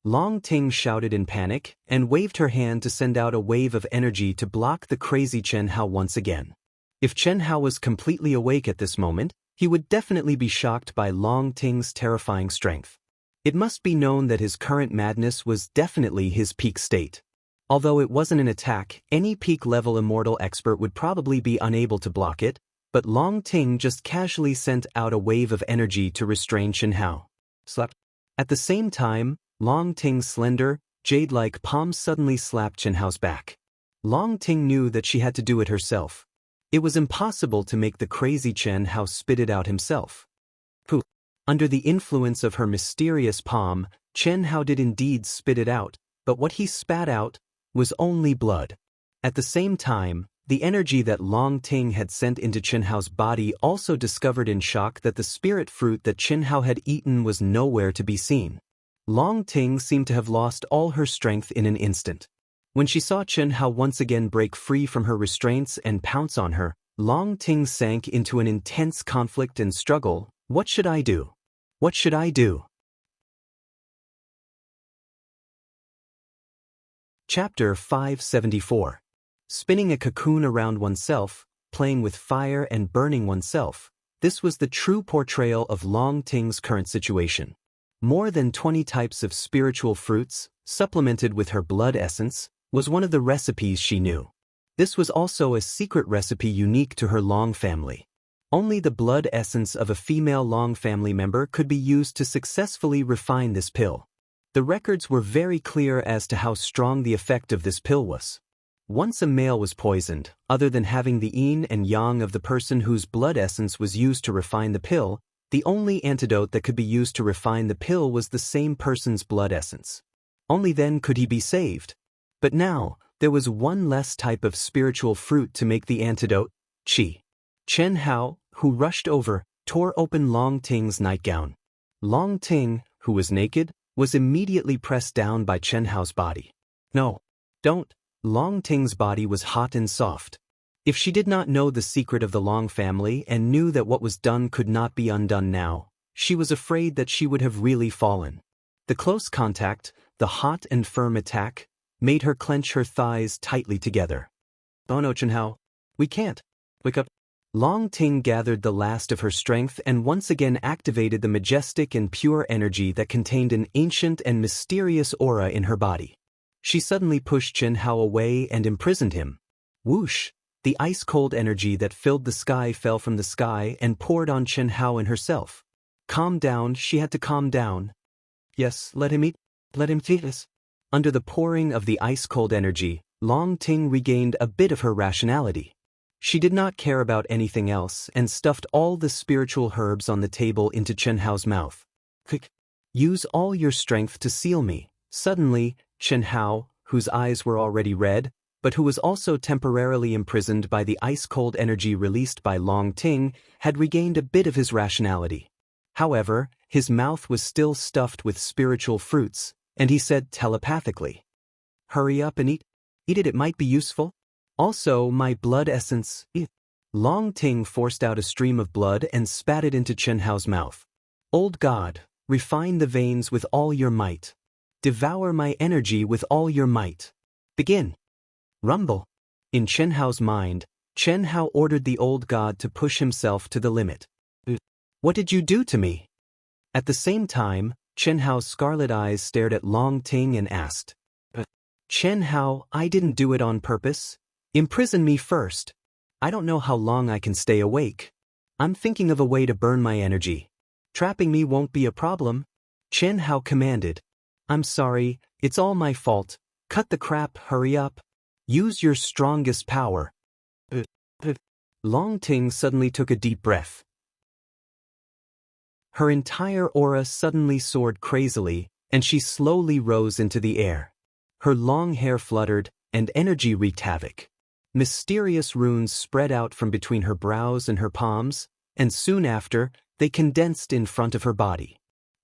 S1: Long Ting shouted in panic, and waved her hand to send out a wave of energy to block the crazy Xianxia once again. If Xianxia was completely awake at this moment, he would definitely be shocked by Long Ting's terrifying strength. It must be known that his current madness was definitely his peak state. Although it wasn't an attack, any peak-level immortal expert would probably be unable to block it, but Long Ting just casually sent out a wave of energy to restrain Xianxia. Slap. At the same time, Long Ting's slender, jade-like palm suddenly slapped Xianxia's back. Long Ting knew that she had to do it herself. It was impossible to make the crazy Xianxia spit it out himself. Pooh! Under the influence of her mysterious palm, Xianxia did indeed spit it out, but what he spat out was only blood. At the same time, the energy that Long Ting had sent into Xianxia's body also discovered in shock that the spirit fruit that Xianxia had eaten was nowhere to be seen. Long Ting seemed to have lost all her strength in an instant. When she saw Xianxia once again break free from her restraints and pounce on her, Long Ting sank into an intense conflict and struggle. What should I do? What should I do? Chapter 574. Spinning a cocoon around oneself, playing with fire and burning oneself. This was the true portrayal of Long Ting's current situation. More than 20 types of spiritual fruits, supplemented with her blood essence, was one of the recipes she knew. This was also a secret recipe unique to her Long family. Only the blood essence of a female Long family member could be used to successfully refine this pill. The records were very clear as to how strong the effect of this pill was. Once a male was poisoned, other than having the yin and yang of the person whose blood essence was used to refine the pill, the only antidote that could be used to refine the pill was the same person's blood essence. Only then could he be saved. But now, there was one less type of spiritual fruit to make the antidote, qi. Xianxia, who rushed over, tore open Long Ting's nightgown. Long Ting, who was naked, was immediately pressed down by Xianxia's body. No, don't. Long Ting's body was hot and soft. If she did not know the secret of the Long family and knew that what was done could not be undone now, she was afraid that she would have really fallen. The close contact, the hot and firm attack, made her clench her thighs tightly together. Oh no, Xianxia. We can't. Wake up. Long Ting gathered the last of her strength and once again activated the majestic and pure energy that contained an ancient and mysterious aura in her body. She suddenly pushed Chen Hao away and imprisoned him. Whoosh! The ice-cold energy that filled the sky fell from the sky and poured on Chen Hao and herself. Calm down, she had to calm down. Yes, let him eat. Let him feed us. Under the pouring of the ice-cold energy, Long Ting regained a bit of her rationality. She did not care about anything else and stuffed all the spiritual herbs on the table into Chen Hao's mouth. Quick! Use all your strength to seal me. Suddenly, Chen Hao, whose eyes were already red, but who was also temporarily imprisoned by the ice-cold energy released by Long Ting, had regained a bit of his rationality. However, his mouth was still stuffed with spiritual fruits, and he said telepathically, "Hurry up and eat. Eat it might be useful. Also, my blood essence." Long Ting forced out a stream of blood and spat it into Chen Hao's mouth. "Old God, refine the veins with all your might. Devour my energy with all your might. Begin." Rumble. In Chen Hao's mind, Chen Hao ordered the old god to push himself to the limit. "What did you do to me?" At the same time, Chen Hao's scarlet eyes stared at Long Ting and asked, "Chen Hao, I didn't do it on purpose. Imprison me first. I don't know how long I can stay awake. I'm thinking of a way to burn my energy. Trapping me won't be a problem." Chen Hao commanded. "I'm sorry, it's all my fault. Cut the crap, hurry up. Use your strongest power." Long Ting suddenly took a deep breath. Her entire aura suddenly soared crazily, and she slowly rose into the air. Her long hair fluttered, and energy wreaked havoc. Mysterious runes spread out from between her brows and her palms, and soon after, they condensed in front of her body.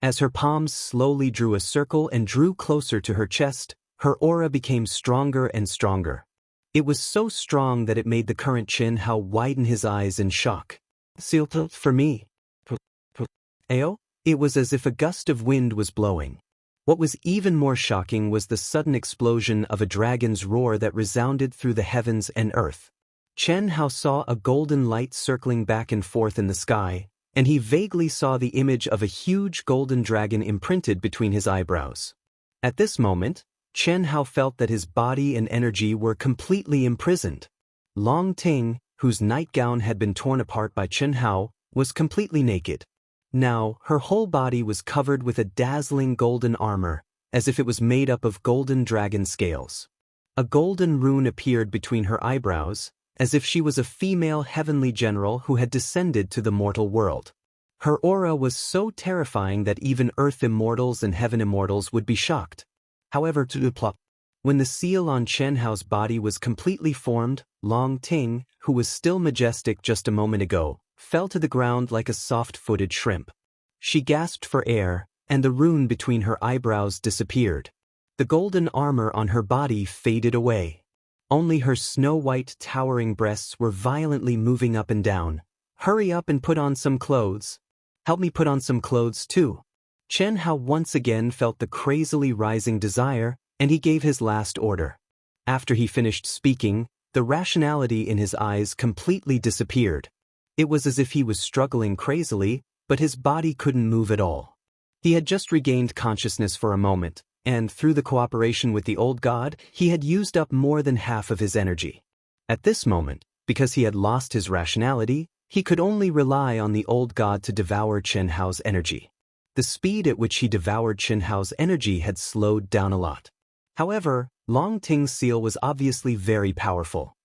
S1: As her palms slowly drew a circle and drew closer to her chest, her aura became stronger and stronger. It was so strong that it made the current Chen Hao widen his eyes in shock. "Sealed for me." Ayo? It was as if a gust of wind was blowing. What was even more shocking was the sudden explosion of a dragon's roar that resounded through the heavens and earth. Chen Hao saw a golden light circling back and forth in the sky, and he vaguely saw the image of a huge golden dragon imprinted between his eyebrows. At this moment, Chen Hao felt that his body and energy were completely imprisoned. Long Ting, whose nightgown had been torn apart by Chen Hao, was completely naked. Now, her whole body was covered with a dazzling golden armor, as if it was made up of golden dragon scales. A golden rune appeared between her eyebrows, as if she was a female heavenly general who had descended to the mortal world. Her aura was so terrifying that even earth immortals and heaven immortals would be shocked. However, when the seal on Chen Hao's body was completely formed, Long Ting, who was still majestic just a moment ago, fell to the ground like a soft-footed shrimp. She gasped for air, and the rune between her eyebrows disappeared. The golden armor on her body faded away. Only her snow-white towering breasts were violently moving up and down. "Hurry up and put on some clothes. Help me put on some clothes too." Chen Hao once again felt the crazily rising desire, and he gave his last order. After he finished speaking, the rationality in his eyes completely disappeared. It was as if he was struggling crazily, but his body couldn't move at all. He had just regained consciousness for a moment, and through the cooperation with the old god, he had used up more than half of his energy. At this moment, because he had lost his rationality, he could only rely on the old god to devour Chen Hao's energy. The speed at which he devoured Chen Hao's energy had slowed down a lot. However, Long Ting's seal was obviously very powerful.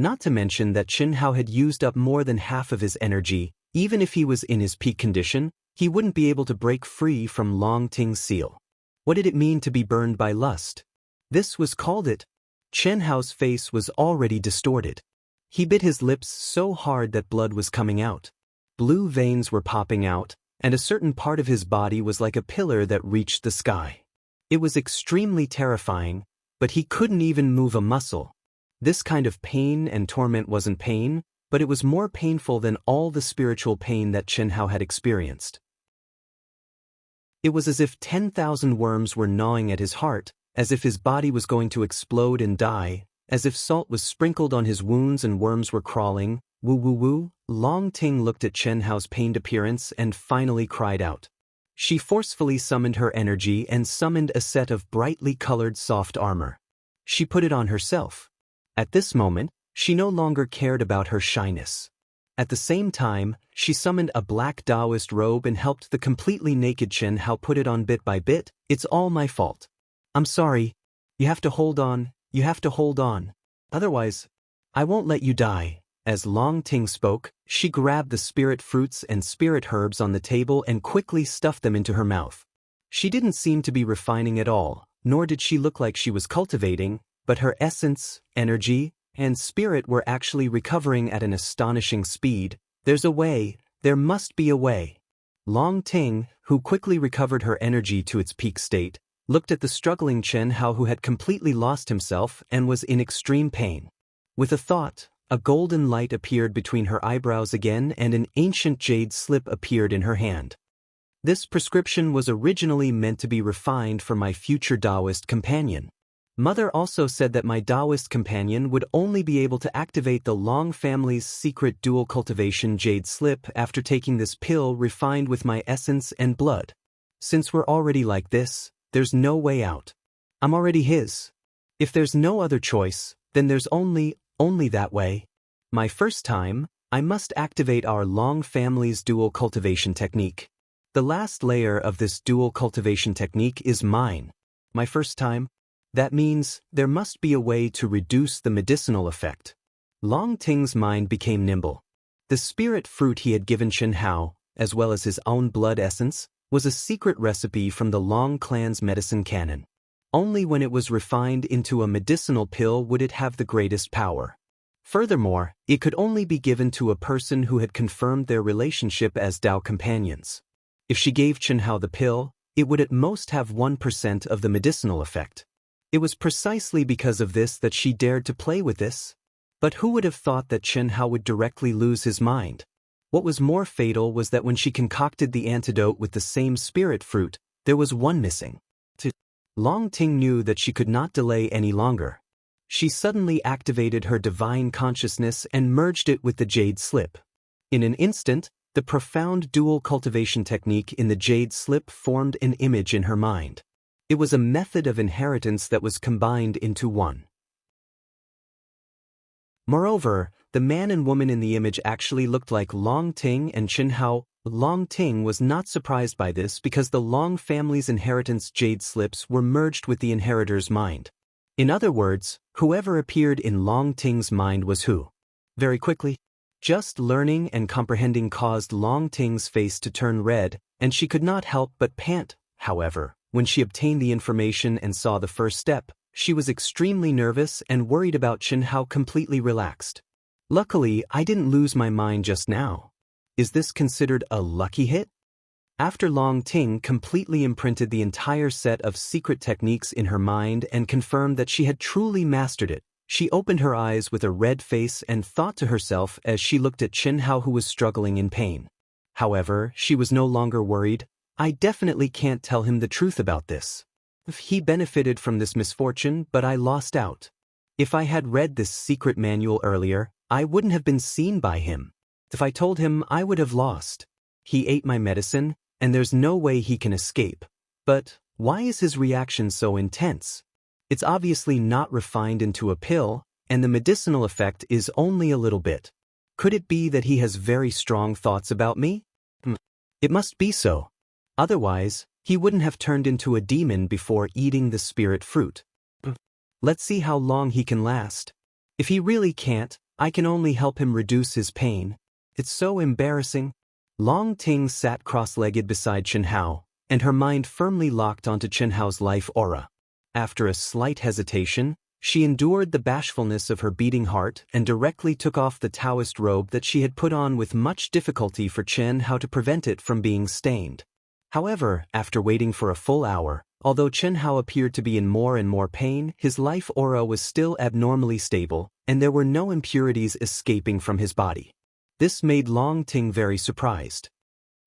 S1: Not to mention that Chen Hao had used up more than half of his energy. Even if he was in his peak condition, he wouldn't be able to break free from Long Ting's seal. What did it mean to be burned by lust? This was called it. Chen Hao's face was already distorted. He bit his lips so hard that blood was coming out. Blue veins were popping out, and a certain part of his body was like a pillar that reached the sky. It was extremely terrifying, but he couldn't even move a muscle. This kind of pain and torment wasn't pain, but it was more painful than all the spiritual pain that Chen Hao had experienced. It was as if 10,000 worms were gnawing at his heart, as if his body was going to explode and die, as if salt was sprinkled on his wounds and worms were crawling. Woo woo woo. Long Ting looked at Chen Hao's pained appearance and finally cried out. She forcefully summoned her energy and summoned a set of brightly colored soft armor. She put it on herself. At this moment, she no longer cared about her shyness. At the same time, she summoned a black Taoist robe and helped the completely naked Chen Hao put it on bit by bit. It's all my fault. I'm sorry. You have to hold on. You have to hold on. Otherwise, I won't let you die. As Long Ting spoke, she grabbed the spirit fruits and spirit herbs on the table and quickly stuffed them into her mouth. She didn't seem to be refining at all, nor did she look like she was cultivating, but her essence, energy, and spirit were actually recovering at an astonishing speed. There's a way, there must be a way. Long Ting, who quickly recovered her energy to its peak state, looked at the struggling Chen Hao who had completely lost himself and was in extreme pain. With a thought, a golden light appeared between her eyebrows again and an ancient jade slip appeared in her hand. This prescription was originally meant to be refined for my future Taoist companion. Mother also said that my Taoist companion would only be able to activate the Long family's secret dual cultivation jade slip after taking this pill refined with my essence and blood. Since we're already like this, there's no way out. I'm already his. If there's no other choice, then there's only that way. My first time, I must activate our Long family's dual cultivation technique. The last layer of this dual cultivation technique is mine. My first time. That means there must be a way to reduce the medicinal effect. Long Ting's mind became nimble. The spirit fruit he had given Chen Hao, as well as his own blood essence, was a secret recipe from the Long clan's medicine canon. Only when it was refined into a medicinal pill would it have the greatest power. Furthermore, it could only be given to a person who had confirmed their relationship as Tao companions. If she gave Chen Hao the pill, it would at most have 1% of the medicinal effect. It was precisely because of this that she dared to play with this. But who would have thought that Chen Hao would directly lose his mind? What was more fatal was that when she concocted the antidote with the same spirit fruit, there was one missing. Long Ting knew that she could not delay any longer. She suddenly activated her divine consciousness and merged it with the jade slip. In an instant, the profound dual cultivation technique in the jade slip formed an image in her mind. It was a method of inheritance that was combined into one. Moreover, the man and woman in the image actually looked like Long Ting and Chen Hao. Long Ting was not surprised by this because the Long family's inheritance jade slips were merged with the inheritor's mind. In other words, whoever appeared in Long Ting's mind was who? Very quickly, just learning and comprehending caused Long Ting's face to turn red, and she could not help but pant. However, when she obtained the information and saw the first step, she was extremely nervous and worried about Chen Hao completely relaxed. Luckily, I didn't lose my mind just now. Is this considered a lucky hit? After Long Ting completely imprinted the entire set of secret techniques in her mind and confirmed that she had truly mastered it, she opened her eyes with a red face and thought to herself as she looked at Chen Hao who was struggling in pain. However, she was no longer worried. I definitely can't tell him the truth about this. He benefited from this misfortune, but I lost out. If I had read this secret manual earlier, I wouldn't have been seen by him. If I told him, I would have lost. He ate my medicine, and there's no way he can escape. But why is his reaction so intense? It's obviously not refined into a pill, and the medicinal effect is only a little bit. Could it be that he has very strong thoughts about me? It must be so. Otherwise, he wouldn't have turned into a demon before eating the spirit fruit. Let's see how long he can last. If he really can't, I can only help him reduce his pain. It's so embarrassing. Long Ting sat cross-legged beside Chen Hao, and her mind firmly locked onto Chen Hao's life aura. After a slight hesitation, she endured the bashfulness of her beating heart and directly took off the Taoist robe that she had put on with much difficulty for Chen Hao to prevent it from being stained. However, after waiting for a full hour, although Chen Hao appeared to be in more and more pain, his life aura was still abnormally stable, and there were no impurities escaping from his body. This made Long Ting very surprised.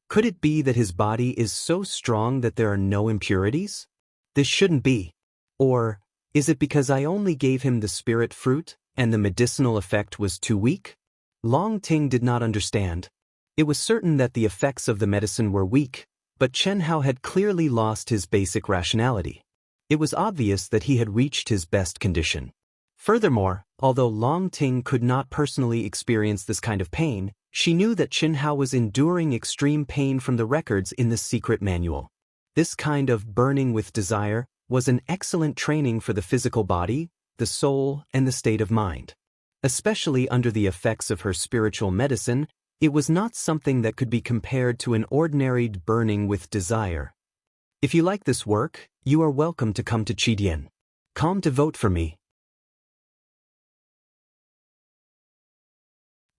S1: Could it be that his body is so strong that there are no impurities? This shouldn't be. Or, Is it because I only gave him the spirit fruit, and the medicinal effect was too weak? Long Ting did not understand. It was certain that the effects of the medicine were weak, but Chen Hao had clearly lost his basic rationality. It was obvious that he had reached his best condition. Furthermore, although Long Ting could not personally experience this kind of pain, she knew that Chen Hao was enduring extreme pain from the records in the secret manual. This kind of burning with desire was an excellent training for the physical body, the soul, and the state of mind. Especially under the effects of her spiritual medicine, it was not something that could be compared to an ordinary burning with desire. If you like this work, you are welcome to come to Qidian. Come to vote for me.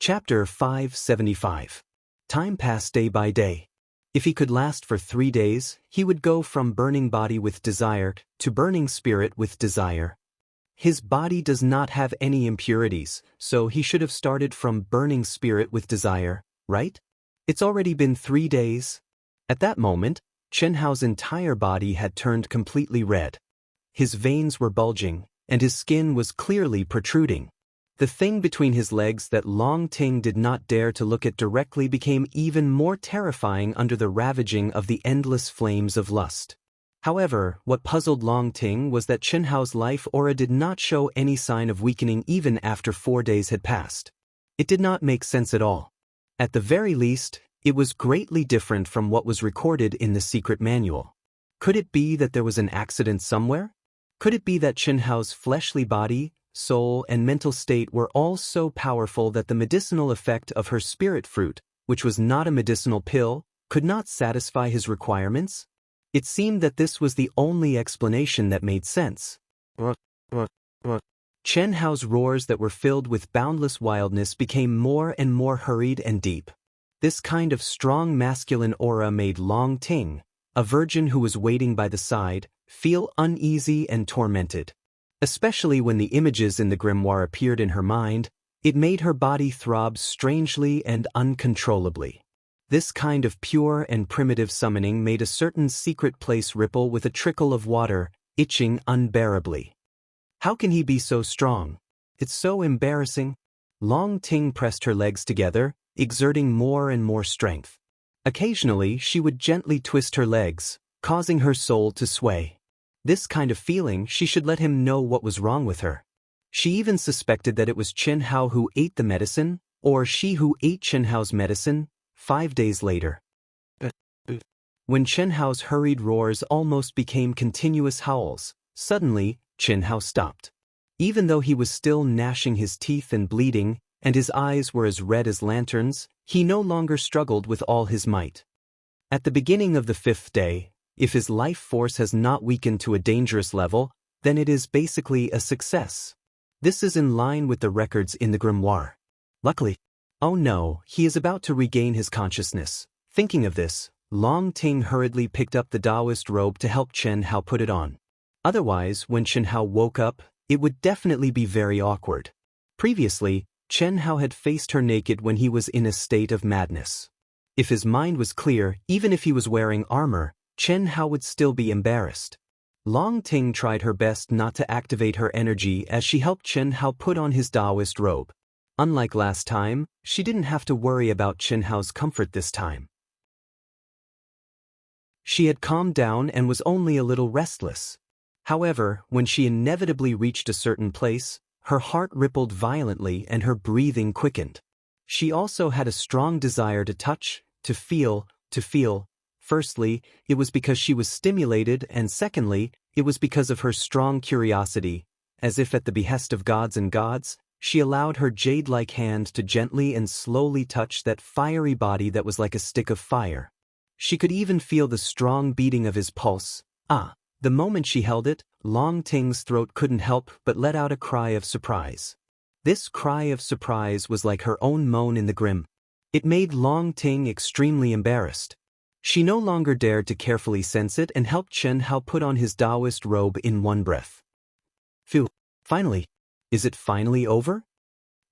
S1: Chapter 575. Time passed day by day. If he could last for 3 days, he would go from burning body with desire to burning spirit with desire. His body does not have any impurities, so he should have started from burning spirit with desire, right? It's already been 3 days. At that moment, Chen Hao's entire body had turned completely red. His veins were bulging, and his skin was clearly protruding. The thing between his legs that Long Ting did not dare to look at directly became even more terrifying under the ravaging of the endless flames of lust. However, what puzzled Long Ting was that Chen Hao's life aura did not show any sign of weakening even after 4 days had passed. It did not make sense at all. At the very least, it was greatly different from what was recorded in the secret manual. Could it be that there was an accident somewhere? Could it be that Chen Hao's fleshly body, soul, and mental state were all so powerful that the medicinal effect of her spirit fruit, which was not a medicinal pill, could not satisfy his requirements? It seemed that this was the only explanation that made sense. Chen Hao's roars that were filled with boundless wildness became more and more hurried and deep. This kind of strong masculine aura made Long Ting, a virgin who was waiting by the side, feel uneasy and tormented. Especially when the images in the grimoire appeared in her mind, it made her body throb strangely and uncontrollably. This kind of pure and primitive summoning made a certain secret place ripple with a trickle of water, itching unbearably. How can he be so strong? It's so embarrassing. Long Ting pressed her legs together, exerting more and more strength. Occasionally she would gently twist her legs, causing her soul to sway. This kind of feeling she should let him know what was wrong with her. She even suspected that it was Chen Hao who ate the medicine, or she who ate Chen Hao's medicine, 5 days later. When Chen Hao's hurried roars almost became continuous howls, suddenly, Chen Hao stopped. Even though he was still gnashing his teeth and bleeding, and his eyes were as red as lanterns, he no longer struggled with all his might. At the beginning of the 5th day, if his life force has not weakened to a dangerous level, then it is basically a success. This is in line with the records in the grimoire. Luckily, oh no, he is about to regain his consciousness. Thinking of this, Long Ting hurriedly picked up the Taoist robe to help Chen Hao put it on. Otherwise, when Chen Hao woke up, it would definitely be very awkward. Previously, Chen Hao had faced her naked when he was in a state of madness. If his mind was clear, even if he was wearing armor, Chen Hao would still be embarrassed. Long Ting tried her best not to activate her energy as she helped Chen Hao put on his Taoist robe. Unlike last time, she didn't have to worry about Chen Hao's comfort this time. She had calmed down and was only a little restless. However, when she inevitably reached a certain place, her heart rippled violently and her breathing quickened. She also had a strong desire to touch, to feel. Firstly, it was because she was stimulated, and secondly, it was because of her strong curiosity. As if at the behest of gods and gods, she allowed her jade-like hand to gently and slowly touch that fiery body that was like a stick of fire. She could even feel the strong beating of his pulse. The moment she held it, Long Ting's throat couldn't help but let out a cry of surprise. This cry of surprise was like her own moan in the grim. It made Long Ting extremely embarrassed. She no longer dared to carefully sense it and helped Chen Hao put on his Taoist robe in one breath. Phew, finally. Is it finally over?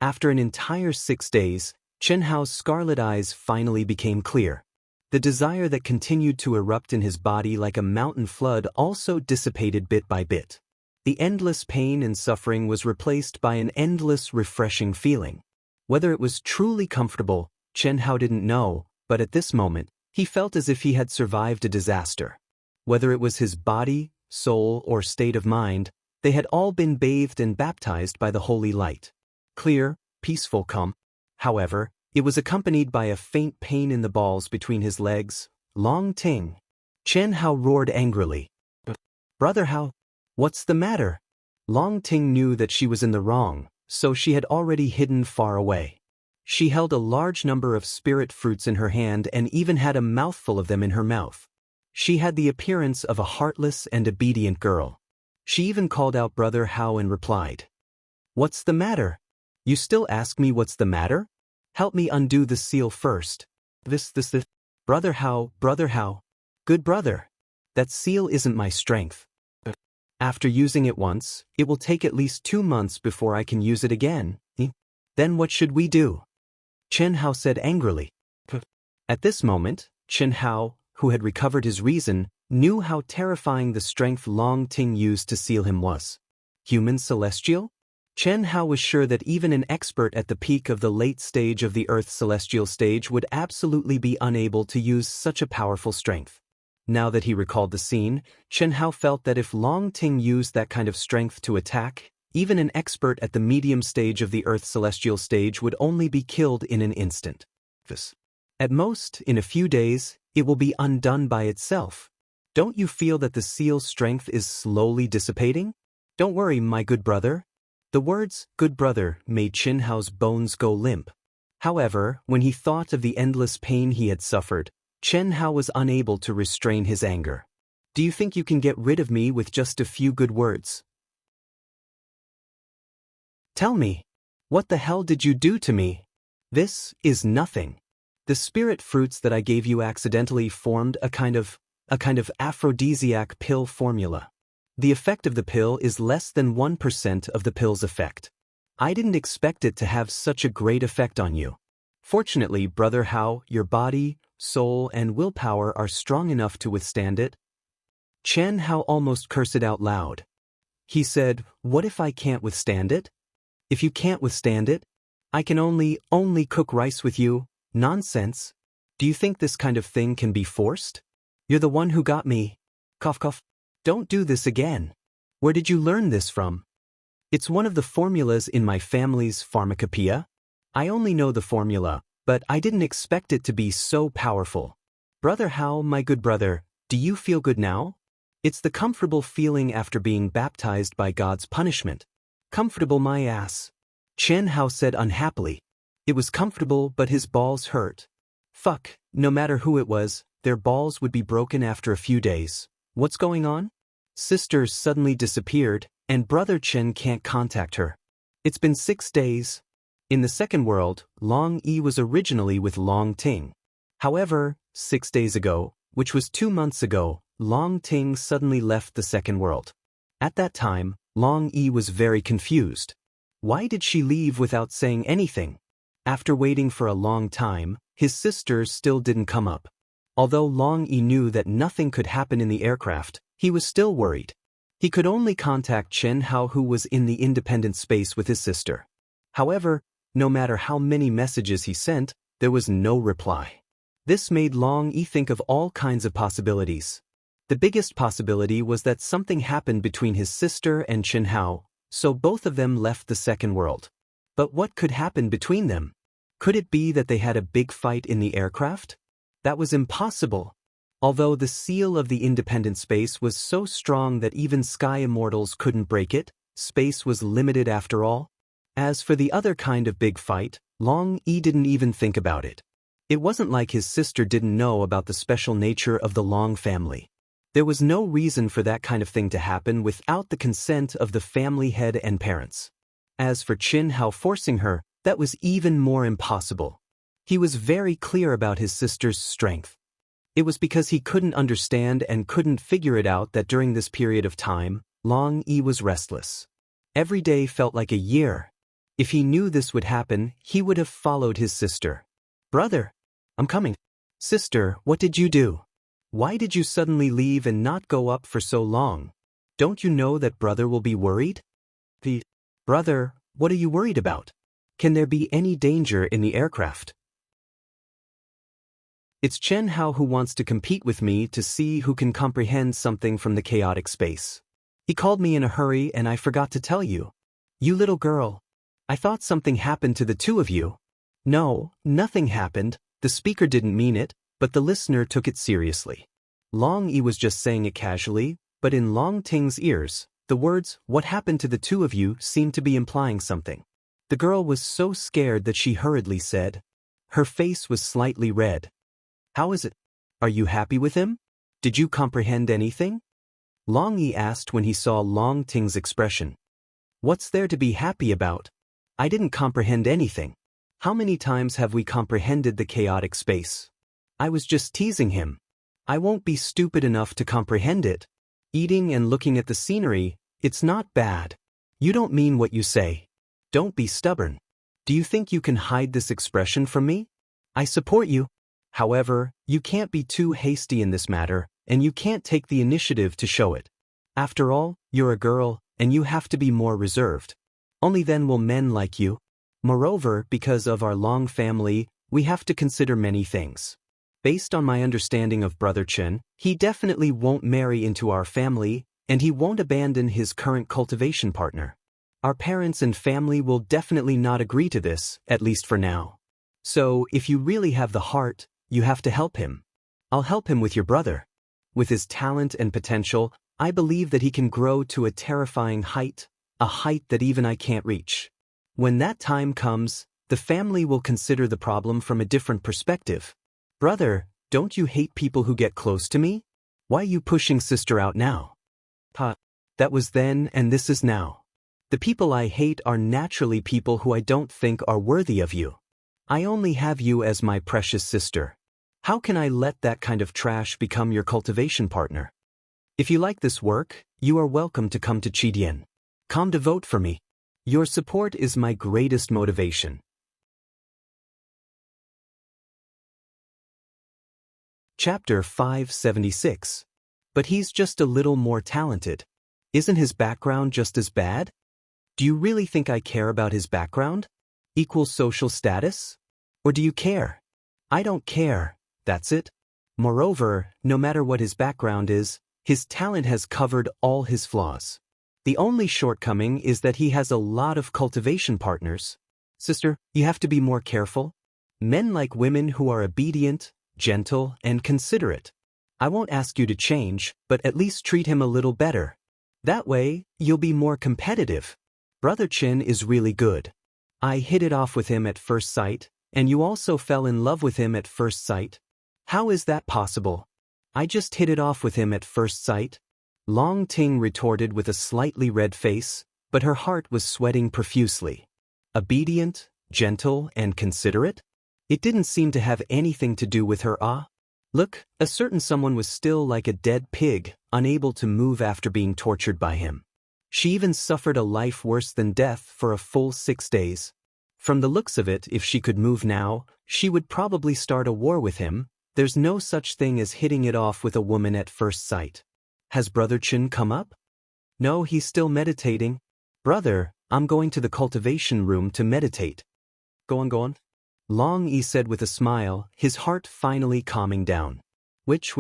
S1: After an entire 6 days, Chen Hao's scarlet eyes finally became clear. The desire that continued to erupt in his body like a mountain flood also dissipated bit by bit. The endless pain and suffering was replaced by an endless refreshing feeling. Whether it was truly comfortable, Chen Hao didn't know, but at this moment, he felt as if he had survived a disaster. Whether it was his body, soul, or state of mind, they had all been bathed and baptized by the holy light. Clear, peaceful calm. However, it was accompanied by a faint pain in the balls between his legs. Long Ting. Chen Hao roared angrily. Brother Hao, what's the matter? Long Ting knew that she was in the wrong, so she had already hidden far away. She held a large number of spirit fruits in her hand and even had a mouthful of them in her mouth. She had the appearance of a heartless and obedient girl. She even called out Brother Hao and replied, "What's the matter? You still ask me what's the matter? Help me undo the seal first." This. Brother Hao, good brother. That seal isn't my strength. After using it once, it will take at least 2 months before I can use it again. Then what should we do? Chen Hao said angrily. At this moment, Chen Hao, who had recovered his reason, knew how terrifying the strength Long Ting used to seal him was. Human celestial? Chen Hao was sure that even an expert at the peak of the late stage of the Earth's celestial stage would absolutely be unable to use such a powerful strength. Now that he recalled the scene, Chen Hao felt that if Long Ting used that kind of strength to attack, even an expert at the medium stage of the Earth's celestial stage would only be killed in an instant. At most, in a few days, it will be undone by itself. Don't you feel that the seal's strength is slowly dissipating? Don't worry, my good brother. The words, good brother, made Chen Hao's bones go limp. However, when he thought of the endless pain he had suffered, Chen Hao was unable to restrain his anger. Do you think you can get rid of me with just a few good words? Tell me, what the hell did you do to me? This is nothing. The spirit fruits that I gave you accidentally formed a kind of aphrodisiac pill formula. The effect of the pill is less than 1% of the pill's effect. I didn't expect it to have such a great effect on you. Fortunately, Brother Hao, your body, soul, and willpower are strong enough to withstand it. Chen Hao almost cursed it out loud. He said, what if I can't withstand it? If you can't withstand it, I can only cook rice with you. Nonsense. Do you think this kind of thing can be forced? You're the one who got me. Cough cough. Don't do this again. Where did you learn this from? It's one of the formulas in my family's pharmacopoeia. I only know the formula, but I didn't expect it to be so powerful. Brother Hao, my good brother, do you feel good now? It's the comfortable feeling after being baptized by God's punishment. Comfortable my ass. Chen Hao said unhappily. It was comfortable, but his balls hurt. Fuck, no matter who it was, their balls would be broken after a few days. What's going on? Sister suddenly disappeared, and Brother Chen can't contact her. It's been 6 days. In the second world, Long Yi was originally with Long Ting. However, 6 days ago, which was 2 months ago, Long Ting suddenly left the second world. At that time, Long Yi was very confused. Why did she leave without saying anything? After waiting for a long time, his sister still didn't come up. Although Long Yi knew that nothing could happen in the aircraft, he was still worried. He could only contact Chen Hao, who was in the independent space with his sister. However, no matter how many messages he sent, there was no reply. This made Long Yi think of all kinds of possibilities. The biggest possibility was that something happened between his sister and Chen Hao, so both of them left the second world. But what could happen between them? Could it be that they had a big fight in the aircraft? That was impossible. Although the seal of the independent space was so strong that even sky immortals couldn't break it, space was limited after all. As for the other kind of big fight, Long Yi didn't even think about it. It wasn't like his sister didn't know about the special nature of the Long family. There was no reason for that kind of thing to happen without the consent of the family head and parents. As for Chen Hao forcing her, that was even more impossible. He was very clear about his sister's strength. It was because he couldn't understand and couldn't figure it out that during this period of time, Long Yi was restless. Every day felt like a year. If he knew this would happen, he would have followed his sister. Brother, I'm coming. Sister, what did you do? Why did you suddenly leave and not go up for so long? Don't you know that brother will be worried? Brother, what are you worried about? Can there be any danger in the aircraft? It's Chen Hao who wants to compete with me to see who can comprehend something from the chaotic space. He called me in a hurry and I forgot to tell you. You little girl. I thought something happened to the two of you. No, nothing happened, the speaker didn't mean it, but the listener took it seriously. Long Yi was just saying it casually, but in Long Ting's ears, the words, "What happened to the two of you," seemed to be implying something. The girl was so scared that she hurriedly said. Her face was slightly red. How is it? Are you happy with him? Did you comprehend anything? Long Yi asked when he saw Long Ting's expression. What's there to be happy about? I didn't comprehend anything. How many times have we comprehended the chaotic space? I was just teasing him. I won't be stupid enough to comprehend it. Eating and looking at the scenery, it's not bad. You don't mean what you say. Don't be stubborn. Do you think you can hide this expression from me? I support you. However, you can't be too hasty in this matter, and you can't take the initiative to show it. After all, you're a girl, and you have to be more reserved. Only then will men like you. Moreover, because of our long family, we have to consider many things. Based on my understanding of Brother Chen, he definitely won't marry into our family, and he won't abandon his current cultivation partner. Our parents and family will definitely not agree to this, at least for now. So, if you really have the heart, you have to help him. I'll help him with your brother. With his talent and potential, I believe that he can grow to a terrifying height, a height that even I can't reach. When that time comes, the family will consider the problem from a different perspective. Brother, don't you hate people who get close to me? Why are you pushing sister out now? That was then and this is now. The people I hate are naturally people who I don't think are worthy of you. I only have you as my precious sister. How can I let that kind of trash become your cultivation partner? If you like this work, you are welcome to come to Chidian. Come to vote for me. Your support is my greatest motivation. Chapter 576. But he's just a little more talented. Isn't his background just as bad? Do you really think I care about his background? Equal social status? Or do you care? I don't care, that's it. Moreover, no matter what his background is, his talent has covered all his flaws. The only shortcoming is that he has a lot of cultivation partners. Sister, you have to be more careful. Men like women who are obedient, gentle, and considerate. I won't ask you to change, but at least treat him a little better. That way, you'll be more competitive. Brother Chin is really good. I hit it off with him at first sight, and you also fell in love with him at first sight. How is that possible? I just hit it off with him at first sight. Long Ting retorted with a slightly red face, but her heart was sweating profusely. Obedient, gentle, and considerate? It didn't seem to have anything to do with her Look, a certain someone was still like a dead pig, unable to move after being tortured by him. She even suffered a life worse than death for a full 6 days. From the looks of it, if she could move now, she would probably start a war with him. There's no such thing as hitting it off with a woman at first sight. Has Brother Chin come up? No, he's still meditating. Brother, I'm going to the cultivation room to meditate. Go on. Long Yi said with a smile, his heart finally calming down. Which,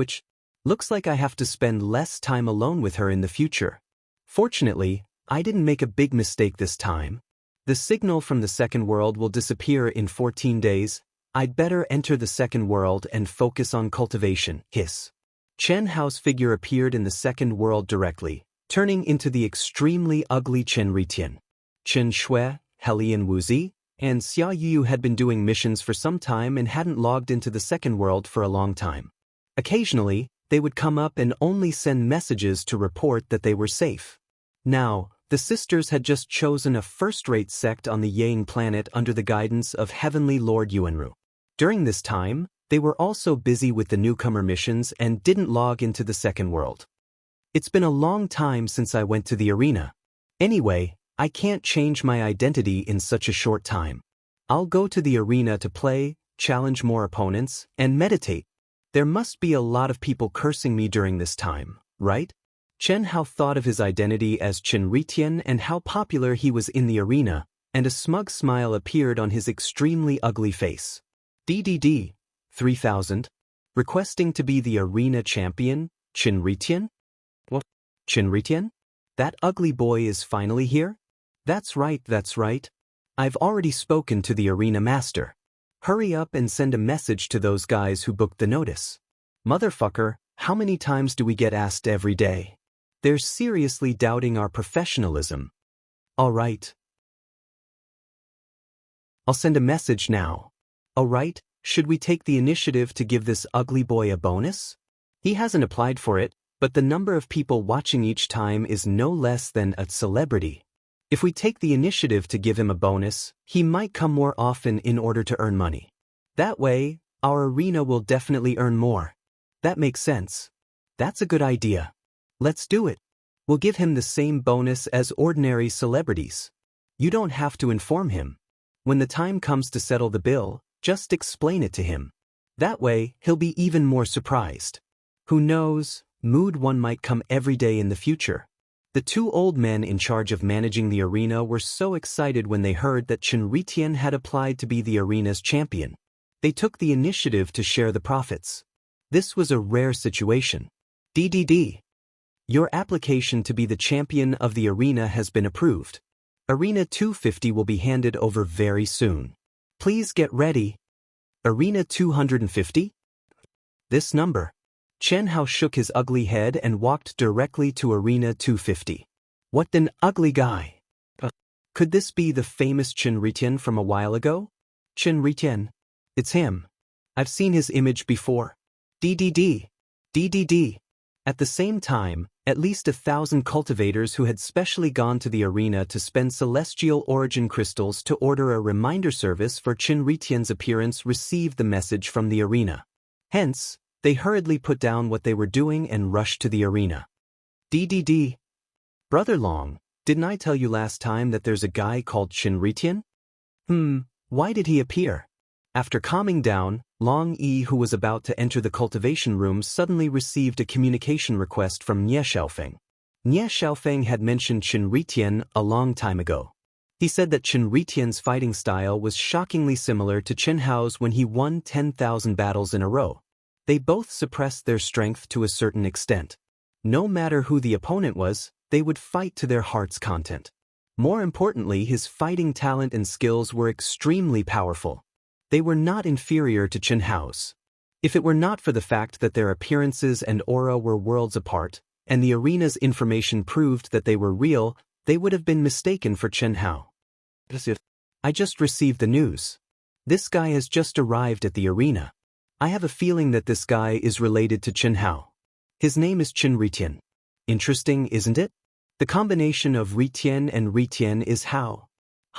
S1: looks like I have to spend less time alone with her in the future. Fortunately, I didn't make a big mistake this time. The signal from the second world will disappear in 14 days. I'd better enter the second world and focus on cultivation. Hiss. Chen Hao's figure appeared in the second world directly, turning into the extremely ugly Chen Ritian. Chen Shui, Helian Wuzi, and Xia Yu had been doing missions for some time and hadn't logged into the second world for a long time. Occasionally, they would come up and only send messages to report that they were safe. Now, the sisters had just chosen a first-rate sect on the Yang planet under the guidance of Heavenly Lord Yuanru. During this time, they were also busy with the newcomer missions and didn't log into the second world. It's been a long time since I went to the arena. Anyway, I can't change my identity in such a short time. I'll go to the arena to play, challenge more opponents, and meditate. There must be a lot of people cursing me during this time, right? Chen Hao thought of his identity as Chen Ritian and how popular he was in the arena, and a smug smile appeared on his extremely ugly face. DDD 3000? Requesting to be the arena champion, Chen Ritian? What? Chen Ritian? That ugly boy is finally here? That's right, that's right. I've already spoken to the arena master. Hurry up and send a message to those guys who booked the notice. Motherfucker, how many times do we get asked every day? They're seriously doubting our professionalism. All right. I'll send a message now. All right, should we take the initiative to give this ugly boy a bonus? He hasn't applied for it, but the number of people watching each time is no less than a celebrity. If we take the initiative to give him a bonus, he might come more often in order to earn money. That way, our arena will definitely earn more. That makes sense. That's a good idea. Let's do it. We'll give him the same bonus as ordinary celebrities. You don't have to inform him. When the time comes to settle the bill, just explain it to him. That way, he'll be even more surprised. Who knows, Mood 1 might come every day in the future. The two old men in charge of managing the arena were so excited when they heard that Chen Ritian had applied to be the arena's champion. They took the initiative to share the profits. This was a rare situation. DDD. Your application to be the champion of the arena has been approved. Arena 250 will be handed over very soon. Please get ready. Arena 250? This number. Chen Hao shook his ugly head and walked directly to Arena 250. What an ugly guy. Could this be the famous Chen Ritian from a while ago? Chen Ritian. It's him. I've seen his image before. DDD. DDD. At the same time, at least 1,000 cultivators who had specially gone to the arena to spend celestial origin crystals to order a reminder service for Chen Ritian's appearance received the message from the arena. Hence, they hurriedly put down what they were doing and rushed to the arena. DDD. Brother Long, didn't I tell you last time that there's a guy called Chen Ritian? Why did he appear? After calming down, Long Yi, who was about to enter the cultivation room, suddenly received a communication request from Nie Xiaofeng. Nie Xiaofeng had mentioned Chen Ritian a long time ago. He said that Chen Ritian's fighting style was shockingly similar to Chen Hao's when he won 10,000 battles in a row. They both suppressed their strength to a certain extent. No matter who the opponent was, they would fight to their heart's content. More importantly, his fighting talent and skills were extremely powerful. They were not inferior to Chen Hao's. If it were not for the fact that their appearances and aura were worlds apart, and the arena's information proved that they were real, they would have been mistaken for Chen Hao. I just received the news. This guy has just arrived at the arena. I have a feeling that this guy is related to Chen Hao. His name is Chen Ritian. Interesting, isn't it? The combination of Ritian and Ritian is Hao.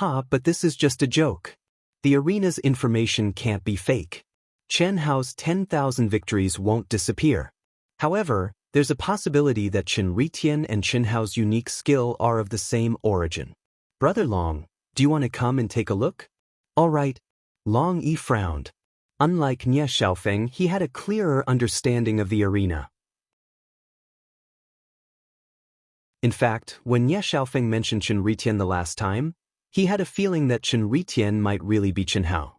S1: But this is just a joke. The arena's information can't be fake. Chen Hao's 10,000 victories won't disappear. However, there's a possibility that Chen Ritian and Chen Hao's unique skill are of the same origin. Brother Long, do you want to come and take a look? All right. Long Yi frowned. Unlike Nie Xiaofeng, he had a clearer understanding of the arena. In fact, when Nie Xiaofeng mentioned Chen Ritian the last time, he had a feeling that Chen Ritian might really be Chen Hao.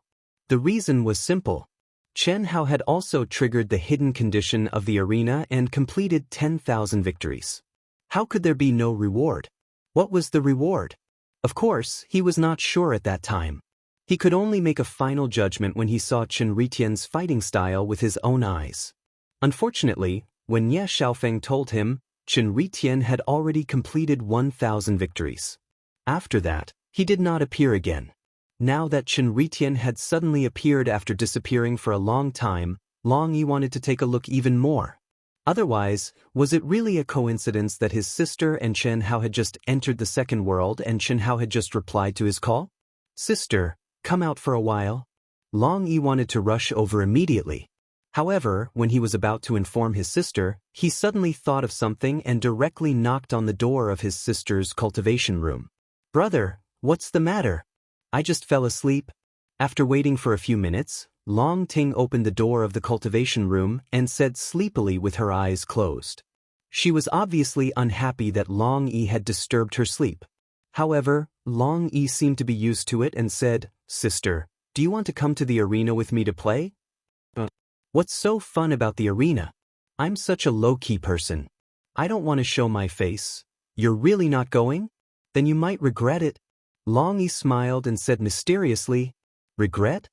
S1: The reason was simple. Chen Hao had also triggered the hidden condition of the arena and completed 10,000 victories. How could there be no reward? What was the reward? Of course, he was not sure at that time. He could only make a final judgment when he saw Chen Ritian's fighting style with his own eyes. Unfortunately, when Nie Xiaofeng told him, Chen Ritian had already completed 1,000 victories. After that, he did not appear again. Now that Chen Ritian had suddenly appeared after disappearing for a long time, Long Yi wanted to take a look even more. Otherwise, was it really a coincidence that his sister and Chen Hao had just entered the second world and Chen Hao had just replied to his call? Sister, come out for a while. Long Yi wanted to rush over immediately. However, when he was about to inform his sister, he suddenly thought of something and directly knocked on the door of his sister's cultivation room. Brother, what's the matter? I just fell asleep. After waiting for a few minutes, Long Ting opened the door of the cultivation room and said sleepily with her eyes closed. She was obviously unhappy that Long Yi had disturbed her sleep. However, Long Yi seemed to be used to it and said, "Sister, do you want to come to the arena with me to play?" What's so fun about the arena? I'm such a low-key person. I don't want to show my face. You're really not going? Then you might regret it. Long Yi smiled and said mysteriously, "Regret?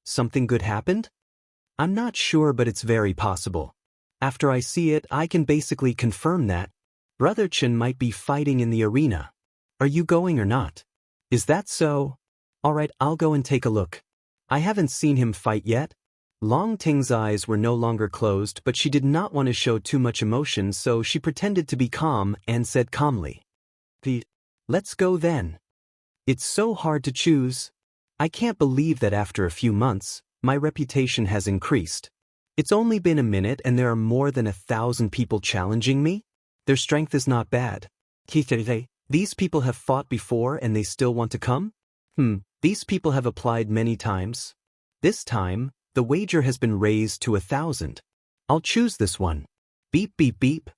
S1: Something good happened?" I'm not sure, but it's very possible. After I see it, I can basically confirm that. Brother Chen might be fighting in the arena. Are you going or not? Is that so? Alright, I'll go and take a look. I haven't seen him fight yet. Long Ting's eyes were no longer closed, but she did not want to show too much emotion, so she pretended to be calm and said calmly, "Let's go then. It's so hard to choose. I can't believe that after a few months, my reputation has increased. It's only been a minute and there are more than 1,000 people challenging me? Their strength is not bad. These people have fought before and they still want to come? These people have applied many times. This time, the wager has been raised to 1,000. I'll choose this one. Beep beep beep.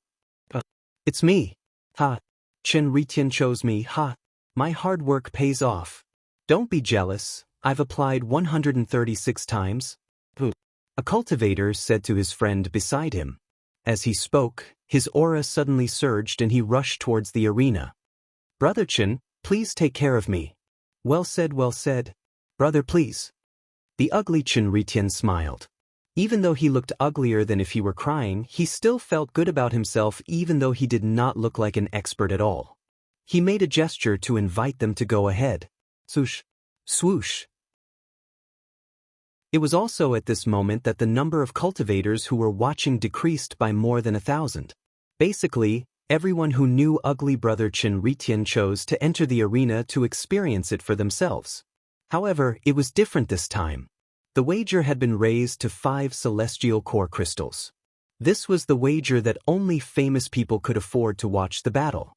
S1: It's me. Ha. Chen Ritian chose me, ha. My hard work pays off. Don't be jealous, I've applied 136 times. A cultivator said to his friend beside him. As he spoke, his aura suddenly surged and he rushed towards the arena. Brother Chen, please take care of me. Well said, well said. Brother, please. The ugly Chen Ritian smiled. Even though he looked uglier than if he were crying, he still felt good about himself even though he did not look like an expert at all. He made a gesture to invite them to go ahead. Swoosh. Swoosh. It was also at this moment that the number of cultivators who were watching decreased by more than 1,000. Basically, everyone who knew ugly brother Chen Ritian chose to enter the arena to experience it for themselves. However, it was different this time. The wager had been raised to 5 celestial core crystals. This was the wager that only famous people could afford to watch the battle.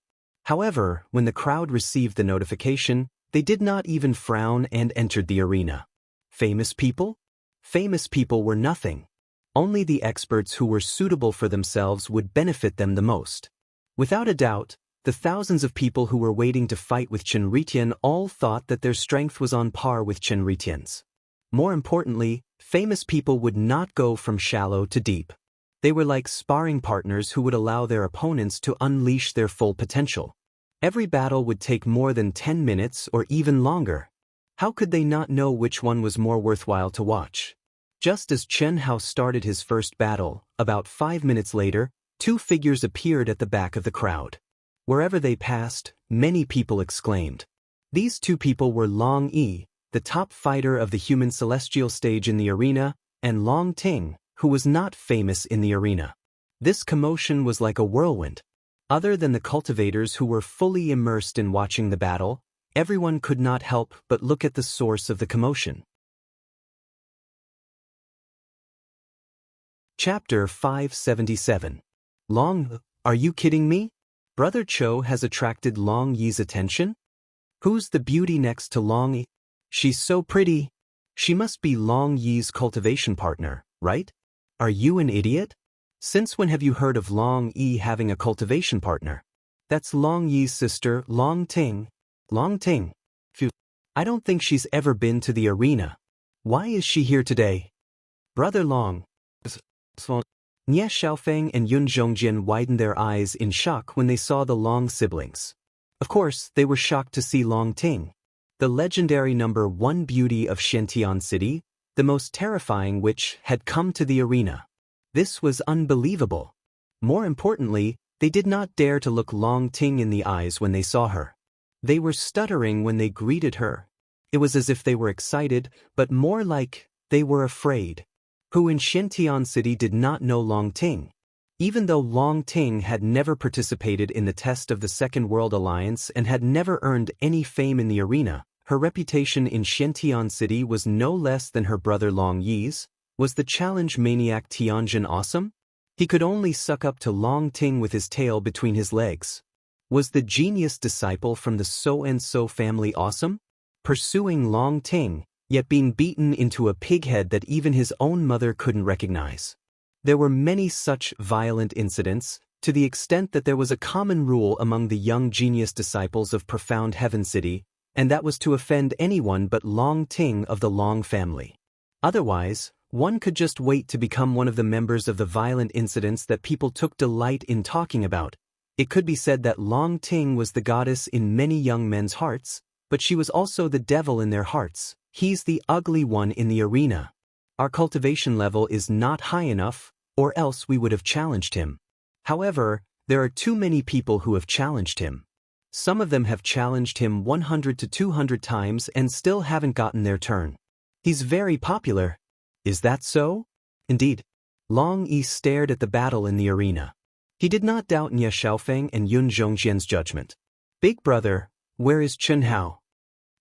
S1: However, when the crowd received the notification, they did not even frown and entered the arena. Famous people? Famous people were nothing. Only the experts who were suitable for themselves would benefit them the most. Without a doubt, the thousands of people who were waiting to fight with Chen Ritian all thought that their strength was on par with Chen Ritian's. More importantly, famous people would not go from shallow to deep. They were like sparring partners who would allow their opponents to unleash their full potential. Every battle would take more than 10 minutes or even longer. How could they not know which one was more worthwhile to watch? Just as Chen Hao started his first battle, about 5 minutes later, 2 figures appeared at the back of the crowd. Wherever they passed, many people exclaimed. These 2 people were Long Yi, the top fighter of the human celestial stage in the arena, and Long Ting, who was not famous in the arena. This commotion was like a whirlwind. Other than the cultivators who were fully immersed in watching the battle, everyone could not help but look at the source of the commotion. Chapter 577. Long, are you kidding me? Brother Cho has attracted Long Yi's attention? Who's the beauty next to Long Yi? She's so pretty. She must be Long Yi's cultivation partner, right? Are you an idiot? Since when have you heard of Long Yi having a cultivation partner? That's Long Yi's sister, Long Ting. Long Ting. Phew. I don't think she's ever been to the arena. Why is she here today? Brother Long. Nie Xiaofeng and Yun Zhongjian widened their eyes in shock when they saw the Long siblings. Of course, they were shocked to see Long Ting, the legendary number 1 beauty of Xiantian City, the most terrifying witch, had come to the arena. This was unbelievable. More importantly, they did not dare to look Long Ting in the eyes when they saw her. They were stuttering when they greeted her. It was as if they were excited, but more like they were afraid. Who in Xiantian City did not know Long Ting? Even though Long Ting had never participated in the test of the Second World Alliance and had never earned any fame in the arena, her reputation in Xiantian City was no less than her brother Long Yi's. Was the challenge maniac Tianjin awesome? He could only suck up to Long Ting with his tail between his legs. Was the genius disciple from the So-and-so family awesome? Pursuing Long Ting, yet being beaten into a pighead that even his own mother couldn't recognize. There were many such violent incidents, to the extent that there was a common rule among the young genius disciples of profound Heaven City, and that was to offend anyone but Long Ting of the Long family. Otherwise, one could just wait to become one of the members of the violent incidents that people took delight in talking about. It could be said that Long Ting was the goddess in many young men's hearts, but she was also the devil in their hearts. He's the ugly one in the arena. Our cultivation level is not high enough, or else we would have challenged him. However, there are too many people who have challenged him. Some of them have challenged him 100 to 200 times and still haven't gotten their turn. He's very popular. Is that so? Indeed. Long Yi stared at the battle in the arena. He did not doubt Nie Xiaofeng and Yun Zhongxian's judgment. Big brother, where is Chen Hao?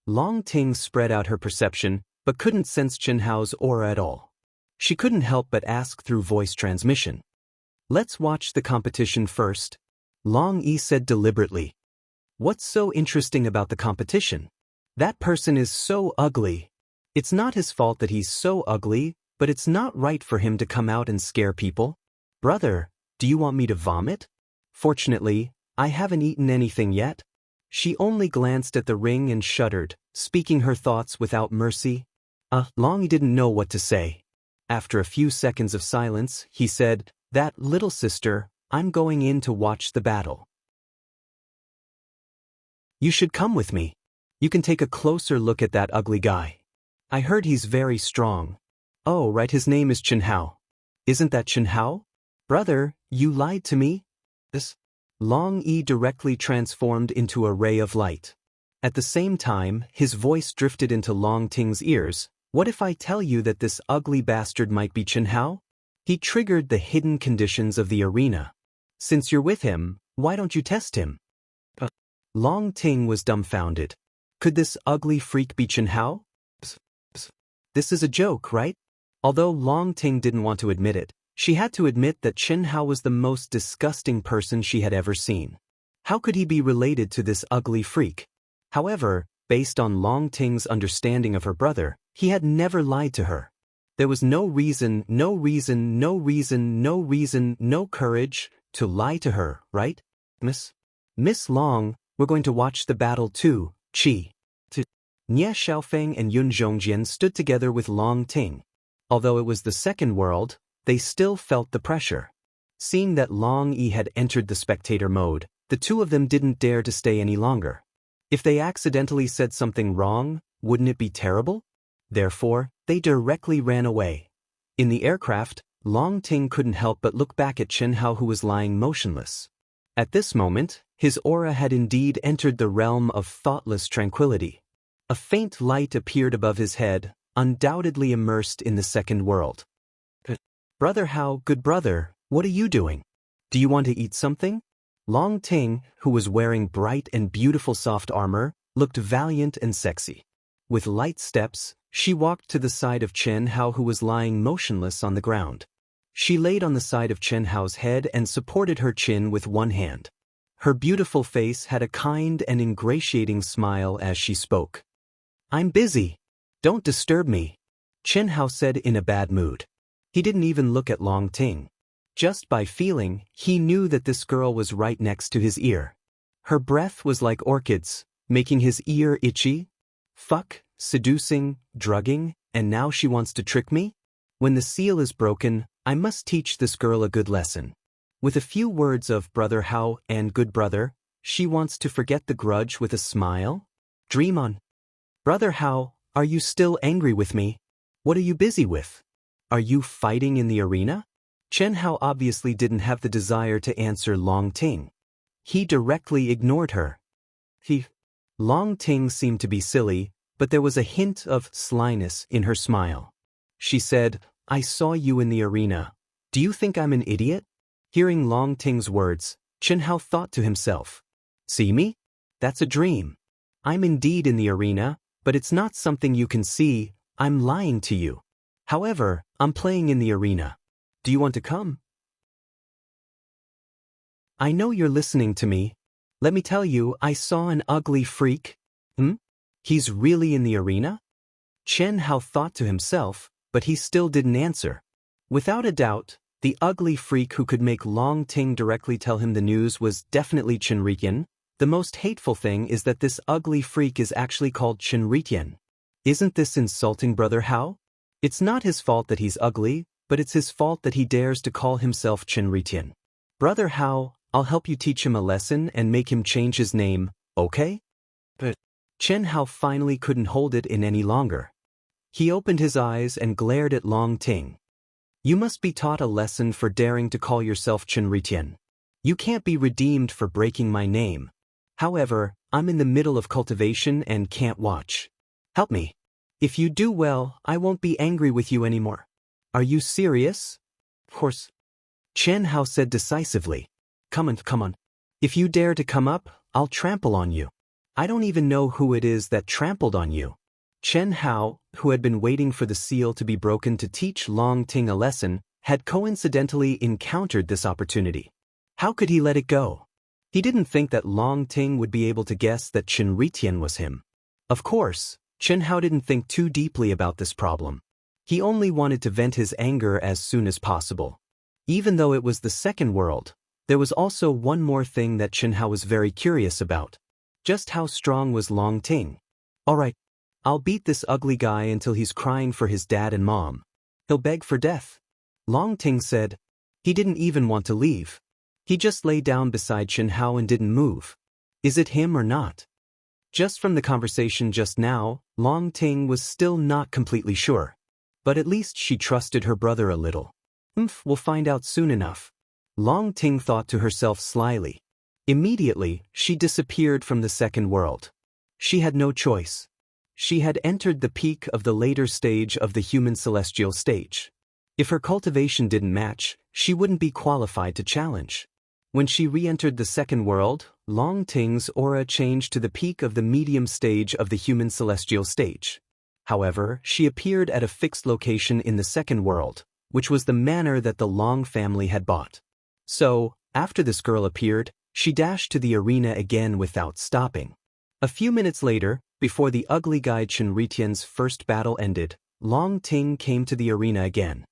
S1: Long Ting spread out her perception, but couldn't sense Chen Hao's aura at all. She couldn't help but ask through voice transmission. Let's watch the competition first, Long Yi said deliberately. What's so interesting about the competition? That person is so ugly. It's not his fault that he's so ugly, but it's not right for him to come out and scare people. Brother, do you want me to vomit? Fortunately, I haven't eaten anything yet. She only glanced at the ring and shuddered, speaking her thoughts without mercy. Long Yi didn't know what to say. After a few seconds of silence, he said, "That little sister, I'm going in to watch the battle. You should come with me. You can take a closer look at that ugly guy. I heard he's very strong." "Oh, right, his name is Chen Hao. Isn't that Chen Hao?" "Brother, you lied to me?" This Long Yi directly transformed into a ray of light. At the same time, his voice drifted into Long Ting's ears. "What if I tell you that this ugly bastard might be Chen Hao?" He triggered the hidden conditions of the arena. "Since you're with him, why don't you test him?" Long Ting was dumbfounded. Could this ugly freak be Chen Hao? This is a joke, right? Although Long Ting didn't want to admit it, she had to admit that Chen Hao was the most disgusting person she had ever seen. How could he be related to this ugly freak? However, based on Long Ting's understanding of her brother, he had never lied to her. There was no reason, no courage to lie to her, right? Miss Long, we're going to watch the battle too, Chi. Nie Xiaofeng and Yun Zhongxian stood together with Long Ting. Although it was the second world, they still felt the pressure. Seeing that Long Yi had entered the spectator mode, the two of them didn't dare to stay any longer. If they accidentally said something wrong, wouldn't it be terrible? Therefore, they directly ran away. In the aircraft, Long Ting couldn't help but look back at Chen Hao, who was lying motionless. At this moment, his aura had indeed entered the realm of thoughtless tranquility. A faint light appeared above his head, undoubtedly immersed in the second world. "Brother Hao, good brother, what are you doing? Do you want to eat something?" Long Ting, who was wearing bright and beautiful soft armor, looked valiant and sexy. With light steps, she walked to the side of Chen Hao, who was lying motionless on the ground. She laid on the side of Chen Hao's head and supported her chin with one hand. Her beautiful face had a kind and ingratiating smile as she spoke. "I'm busy. Don't disturb me," Chen Hao said in a bad mood. He didn't even look at Long Ting. Just by feeling, he knew that this girl was right next to his ear. Her breath was like orchids, making his ear itchy. Fuck, seducing, drugging, and now she wants to trick me? When the seal is broken, I must teach this girl a good lesson. With a few words of Brother Hao and good brother, she wants to forget the grudge with a smile? Dream on. "Brother Hao, are you still angry with me? What are you busy with? Are you fighting in the arena?" Chen Hao obviously didn't have the desire to answer Long Ting. He directly ignored her. Long Ting seemed to be silly, but there was a hint of slyness in her smile. She said, "I saw you in the arena. Do you think I'm an idiot?" Hearing Long Ting's words, Chen Hao thought to himself, "See me? That's a dream. I'm indeed in the arena, but it's not something you can see. I'm lying to you. However, I'm playing in the arena. Do you want to come?" "I know you're listening to me. Let me tell you, I saw an ugly freak." He's really in the arena? Chen Hao thought to himself, but he still didn't answer. Without a doubt, The ugly freak who could make Long Ting directly tell him the news was definitely Chenritian. The most hateful thing is that this ugly freak is actually called Chenritian. Isn't this insulting, Brother Hao? It's not his fault that he's ugly, but it's his fault that he dares to call himself Chenritian. Brother Hao, I'll help you teach him a lesson and make him change his name, okay? But Chen Hao finally couldn't hold it in any longer. He opened his eyes and glared at Long Ting. You must be taught a lesson for daring to call yourself Chenritian. You can't be redeemed for breaking my name. However, I'm in the middle of cultivation and can't watch. Help me. If you do well, I won't be angry with you anymore. Are you serious? Of course. Chen Hao said decisively. Come on. If you dare to come up, I'll trample on you. I don't even know who it is that trampled on you. Chen Hao, who had been waiting for the seal to be broken to teach Long Ting a lesson, had coincidentally encountered this opportunity. How could he let it go? He didn't think that Long Ting would be able to guess that Chenritian was him. Of course, Chen Hao didn't think too deeply about this problem. He only wanted to vent his anger as soon as possible. Even though it was the second world, there was also one more thing that Chen Hao was very curious about. Just how strong was Long Ting? Alright, I'll beat this ugly guy until he's crying for his dad and mom. He'll beg for death. Long Ting said. He didn't even want to leave. He just lay down beside Chen Hao and didn't move. Is it him or not? Just from the conversation just now, Long Ting was still not completely sure. But at least she trusted her brother a little. We'll find out soon enough. Long Ting thought to herself slyly. Immediately, she disappeared from the second world. She had no choice. She had entered the peak of the later stage of the human celestial stage. If her cultivation didn't match, she wouldn't be qualified to challenge. When she re-entered the second world, Long Ting's aura changed to the peak of the medium stage of the human celestial stage. However, she appeared at a fixed location in the second world, which was the manor that the Long family had bought. So, after this girl appeared, she dashed to the arena again without stopping. A few minutes later, before the ugly guy Chenritian's first battle ended, Long Ting came to the arena again.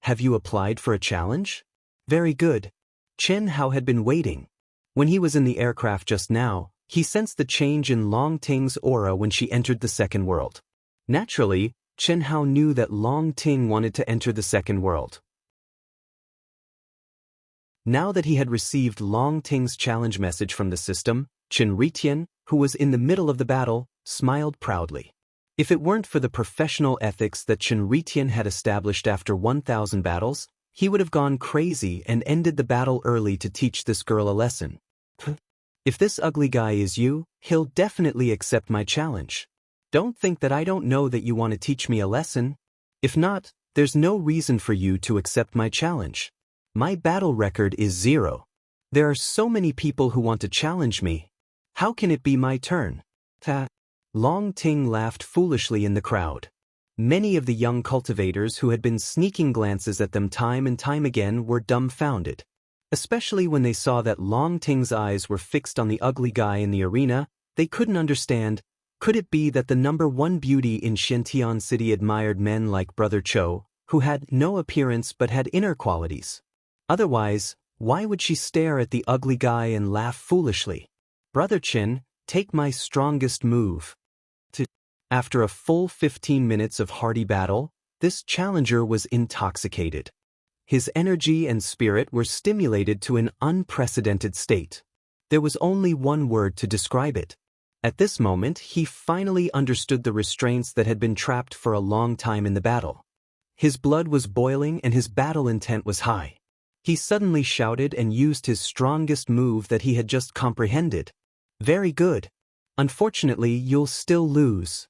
S1: Have you applied for a challenge? Very good. Chen Hao had been waiting. When he was in the aircraft just now, he sensed the change in Long Ting's aura when she entered the second world. Naturally, Chen Hao knew that Long Ting wanted to enter the second world. Now that he had received Long Ting's challenge message from the system, Chenritian, who was in the middle of the battle, smiled proudly. If it weren't for the professional ethics that Chenritian had established after 1,000 battles, he would have gone crazy and ended the battle early to teach this girl a lesson. If this ugly guy is you, he'll definitely accept my challenge. Don't think that I don't know that you want to teach me a lesson. If not, there's no reason for you to accept my challenge. My battle record is 0. There are so many people who want to challenge me. How can it be my turn? Long Ting laughed foolishly in the crowd. Many of the young cultivators who had been sneaking glances at them time and time again were dumbfounded. Especially when they saw that Long Ting's eyes were fixed on the ugly guy in the arena, they couldn't understand. Could it be that the #1 beauty in Xiantian City admired men like Brother Cho, who had no appearance but had inner qualities? Otherwise, why would she stare at the ugly guy and laugh foolishly? Brother Chen, take my strongest move. After a full 15 minutes of hearty battle, this challenger was intoxicated. His energy and spirit were stimulated to an unprecedented state. There was only one word to describe it. At this moment, he finally understood the restraints that had been trapped for a long time in the battle. His blood was boiling and his battle intent was high. He suddenly shouted and used his strongest move that he had just comprehended. Very good. Unfortunately, you'll still lose.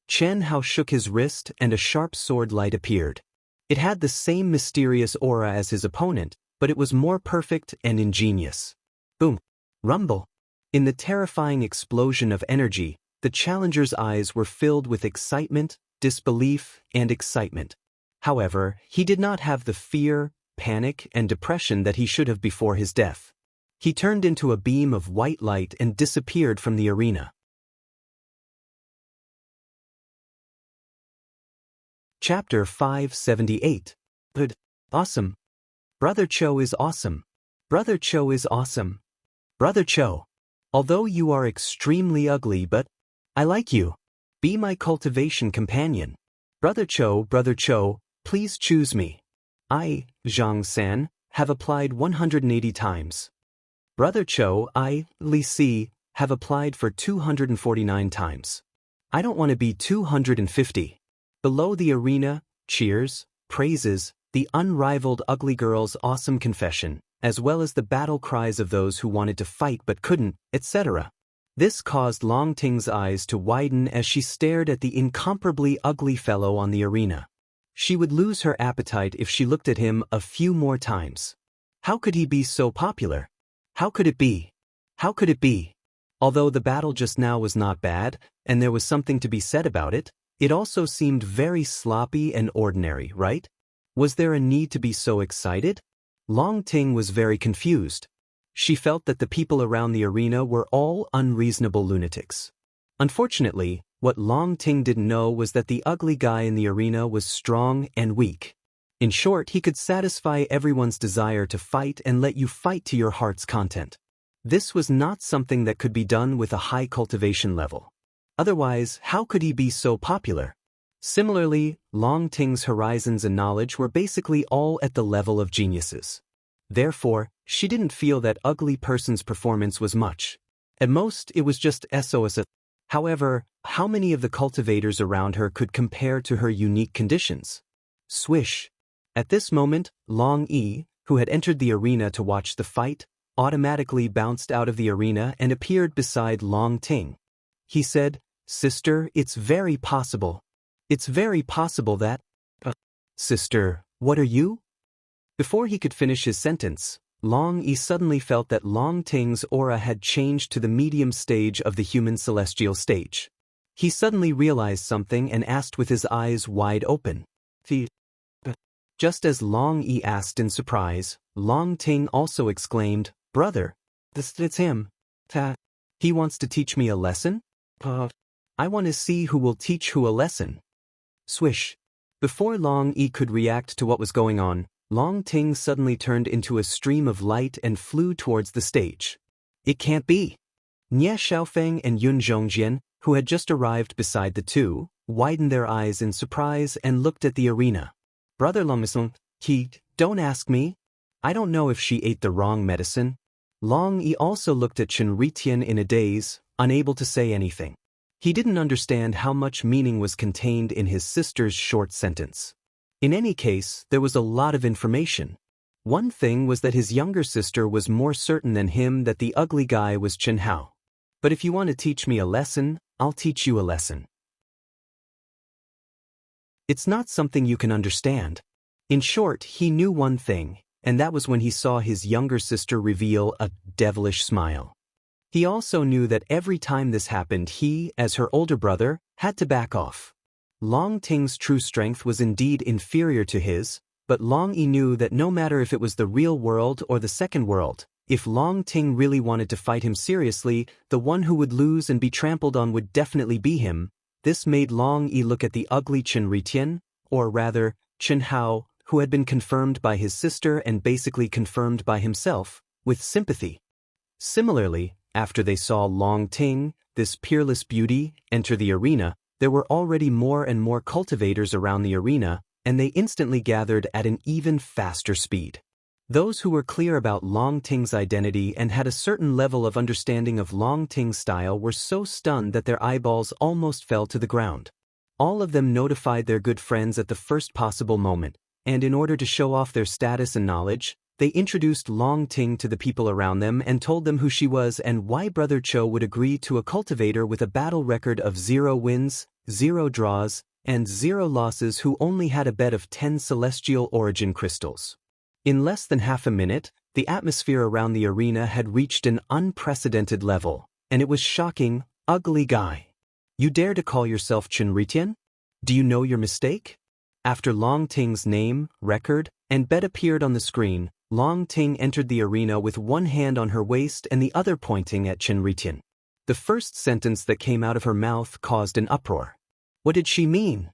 S1: Chen Hao shook his wrist and a sharp sword light appeared. It had the same mysterious aura as his opponent, but it was more perfect and ingenious. Boom! Rumble! In the terrifying explosion of energy, the challenger's eyes were filled with excitement, disbelief, and excitement. However, he did not have the fear, panic, and depression that he should have before his death. He turned into a beam of white light and disappeared from the arena. Chapter 578. Good. Awesome. Brother Cho is awesome. Brother Cho is awesome. Brother Cho. Although you are extremely ugly, but I like you. Be my cultivation companion. Brother Cho, please choose me. I, Zhang-san, have applied 180 times. Brother Cho, I, Li Si, have applied for 249 times. I don't want to be 250. Below the arena, cheers, praises, the unrivaled ugly girl's awesome confession, as well as the battle cries of those who wanted to fight but couldn't, etc. This caused Long Ting's eyes to widen as she stared at the incomparably ugly fellow on the arena. She would lose her appetite if she looked at him a few more times. How could he be so popular? How could it be? How could it be? Although the battle just now was not bad, and there was something to be said about it, it also seemed very sloppy and ordinary, right? Was there a need to be so excited? Long Ting was very confused. She felt that the people around the arena were all unreasonable lunatics. Unfortunately, what Long Ting didn't know was that the ugly guy in the arena was strong and weak. In short, he could satisfy everyone's desire to fight and let you fight to your heart's content. This was not something that could be done with a high cultivation level. Otherwise, how could he be so popular? Similarly, Long Ting's horizons and knowledge were basically all at the level of geniuses. Therefore, she didn't feel that ugly person's performance was much. At most, it was just SOS. However, how many of the cultivators around her could compare to her unique conditions? Swish. At this moment, Long Yi, who had entered the arena to watch the fight, automatically bounced out of the arena and appeared beside Long Ting. He said, "Sister, it's very possible. It's very possible that..." Sister, what are you? Before he could finish his sentence, Long Yi suddenly felt that Long Ting's aura had changed to the medium stage of the human celestial stage. He suddenly realized something and asked with his eyes wide open. Just as Long Yi asked in surprise, Long Ting also exclaimed, "Brother, it's him. He wants to teach me a lesson? I want to see who will teach who a lesson." Swish. Before Long Yi could react to what was going on, Long Ting suddenly turned into a stream of light and flew towards the stage. It can't be. Nie Xiaofeng and Yun Zhongjian, who had just arrived beside the two, widened their eyes in surprise and looked at the arena. Brother Longmisong, don't ask me. I don't know if she ate the wrong medicine. Long Yi also looked at Chen Ritian in a daze, unable to say anything. He didn't understand how much meaning was contained in his sister's short sentence. In any case, there was a lot of information. One thing was that his younger sister was more certain than him that the ugly guy was Chen Hao. But if you want to teach me a lesson, I'll teach you a lesson. It's not something you can understand. In short, he knew one thing, and that was when he saw his younger sister reveal a devilish smile. He also knew that every time this happened, he, as her older brother, had to back off. Long Ting's true strength was indeed inferior to his, but Long Yi knew that no matter if it was the real world or the second world, if Long Ting really wanted to fight him seriously, the one who would lose and be trampled on would definitely be him. This made Long Yi look at the ugly Chen Ritian, or rather, Chen Hao, who had been confirmed by his sister and basically confirmed by himself, with sympathy. Similarly, after they saw Long Ting, this peerless beauty, enter the arena, there were already more and more cultivators around the arena, and they instantly gathered at an even faster speed. Those who were clear about Long Ting's identity and had a certain level of understanding of Long Ting's style were so stunned that their eyeballs almost fell to the ground. All of them notified their good friends at the first possible moment, and in order to show off their status and knowledge, they introduced Long Ting to the people around them and told them who she was and why Brother Cho would agree to a cultivator with a battle record of 0 wins, 0 draws, and 0 losses who only had a bet of 10 celestial origin crystals. In less than half a minute, the atmosphere around the arena had reached an unprecedented level, and it was shocking. Ugly guy. You dare to call yourself Chen Ritian? Do you know your mistake? After Long Ting's name, record, and bet appeared on the screen, Long Ting entered the arena with one hand on her waist and the other pointing at Chen Ritian. The first sentence that came out of her mouth caused an uproar. What did she mean?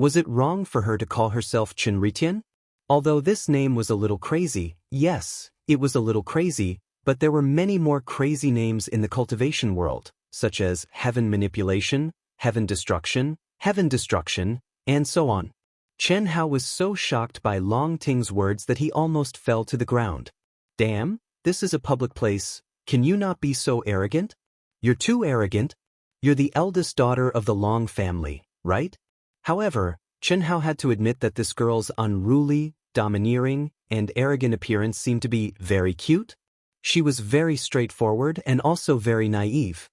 S1: Was it wrong for her to call herself Chen Ritian? Although this name was a little crazy, yes, it was a little crazy, but there were many more crazy names in the cultivation world, such as heaven manipulation, heaven destruction, and so on. Chen Hao was so shocked by Long Ting's words that he almost fell to the ground. Damn, this is a public place, can you not be so arrogant? You're too arrogant. You're the eldest daughter of the Long family, right? However, Chen Hao had to admit that this girl's unruly, domineering, and arrogant appearance seemed to be very cute. She was very straightforward and also very naive.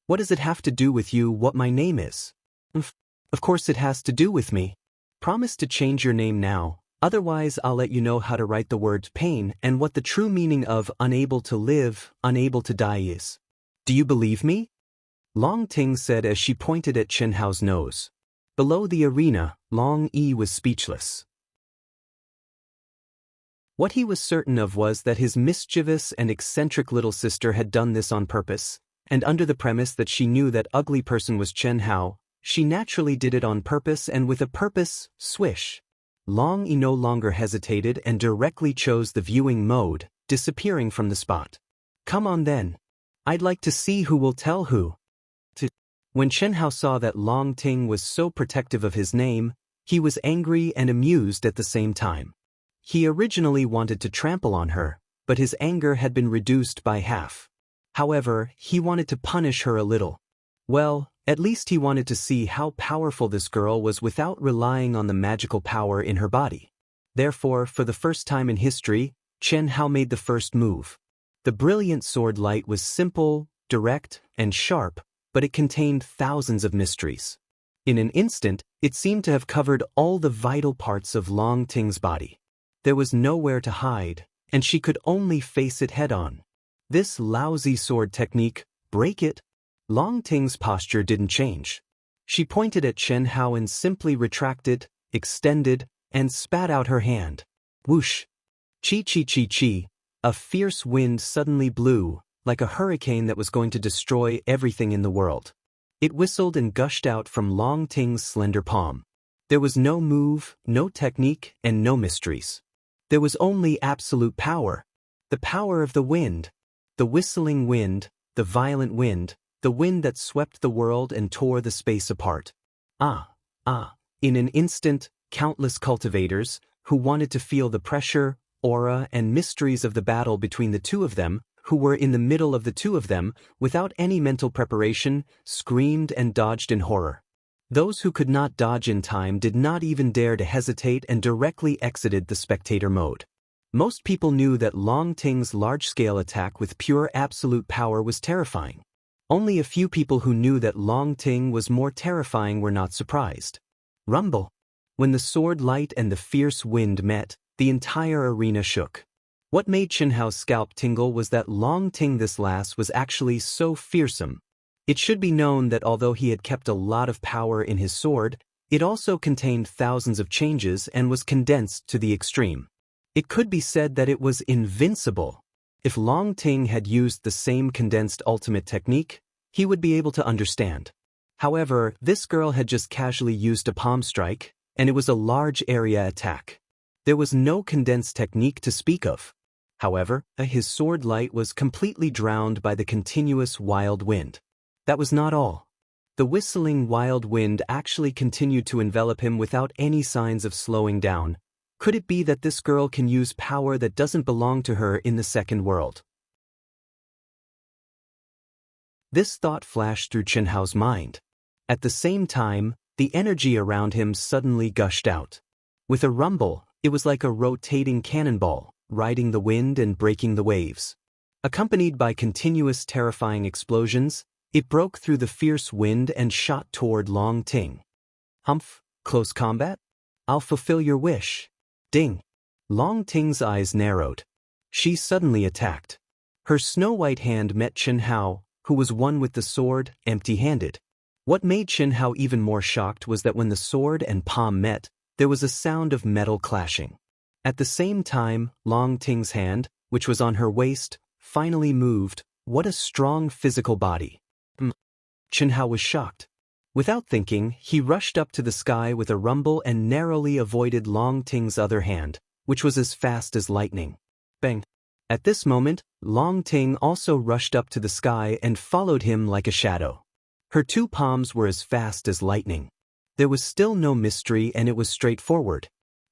S1: What does it have to do with you what my name is? Of course it has to do with me. Promise to change your name now, otherwise I'll let you know how to write the word pain and what the true meaning of unable to live, unable to die is. Do you believe me? Long Ting said as she pointed at Chen Hao's nose. Below the arena, Long Yi was speechless. What he was certain of was that his mischievous and eccentric little sister had done this on purpose, and under the premise that she knew that ugly person was Chen Hao, she naturally did it on purpose and with a purpose, swish. Long Yi no longer hesitated and directly chose the viewing mode, disappearing from the spot. Come on then. I'd like to see who will tell who. When Chen Hao saw that Long Ting was so protective of his name, he was angry and amused at the same time. He originally wanted to trample on her, but his anger had been reduced by half. However, he wanted to punish her a little. Well, at least he wanted to see how powerful this girl was without relying on the magical power in her body. Therefore, for the first time in history, Chen Hao made the first move. The brilliant sword light was simple, direct, and sharp, but it contained thousands of mysteries. In an instant, it seemed to have covered all the vital parts of Long Ting's body. There was nowhere to hide, and she could only face it head-on. This lousy sword technique, break it. Long Ting's posture didn't change. She pointed at Chen Hao and simply retracted, extended, and spat out her hand. Whoosh! Chi. A fierce wind suddenly blew, like a hurricane that was going to destroy everything in the world. It whistled and gushed out from Long Ting's slender palm. There was no move, no technique, and no mysteries. There was only absolute power. The power of the wind. The whistling wind, the violent wind, the wind that swept the world and tore the space apart. In an instant, countless cultivators, who wanted to feel the pressure, aura, and mysteries of the battle between the two of them, who were in the middle of the two of them, without any mental preparation, screamed and dodged in horror. Those who could not dodge in time did not even dare to hesitate and directly exited the spectator mode. Most people knew that Long Ting's large-scale attack with pure absolute power was terrifying. Only a few people who knew that Long Ting was more terrifying were not surprised. Rumble. When the sword light and the fierce wind met, the entire arena shook. What made Chen Hao's scalp tingle was that Long Ting this lass was actually so fearsome. It should be known that although he had kept a lot of power in his sword, it also contained thousands of changes and was condensed to the extreme. It could be said that it was invincible. If Long Ting had used the same condensed ultimate technique, he would be able to understand. However, this girl had just casually used a palm strike, and it was a large area attack. There was no condensed technique to speak of. However, his sword light was completely drowned by the continuous wild wind. That was not all. The whistling wild wind actually continued to envelop him without any signs of slowing down. Could it be that this girl can use power that doesn't belong to her in the second world? This thought flashed through Chen Hao's mind. At the same time, the energy around him suddenly gushed out. With a rumble, it was like a rotating cannonball, riding the wind and breaking the waves. Accompanied by continuous terrifying explosions, it broke through the fierce wind and shot toward Long Ting. Humph, close combat? I'll fulfill your wish. Ding. Long Ting's eyes narrowed. She suddenly attacked. Her snow-white hand met Chen Hao, who was one with the sword, empty-handed. What made Chen Hao even more shocked was that when the sword and palm met, there was a sound of metal clashing. At the same time, Long Ting's hand, which was on her waist, finally moved. What a strong physical body. Chen Hao was shocked. Without thinking, he rushed up to the sky with a rumble and narrowly avoided Long Ting's other hand, which was as fast as lightning. Bang! At this moment, Long Ting also rushed up to the sky and followed him like a shadow. Her two palms were as fast as lightning. There was still no mystery and it was straightforward.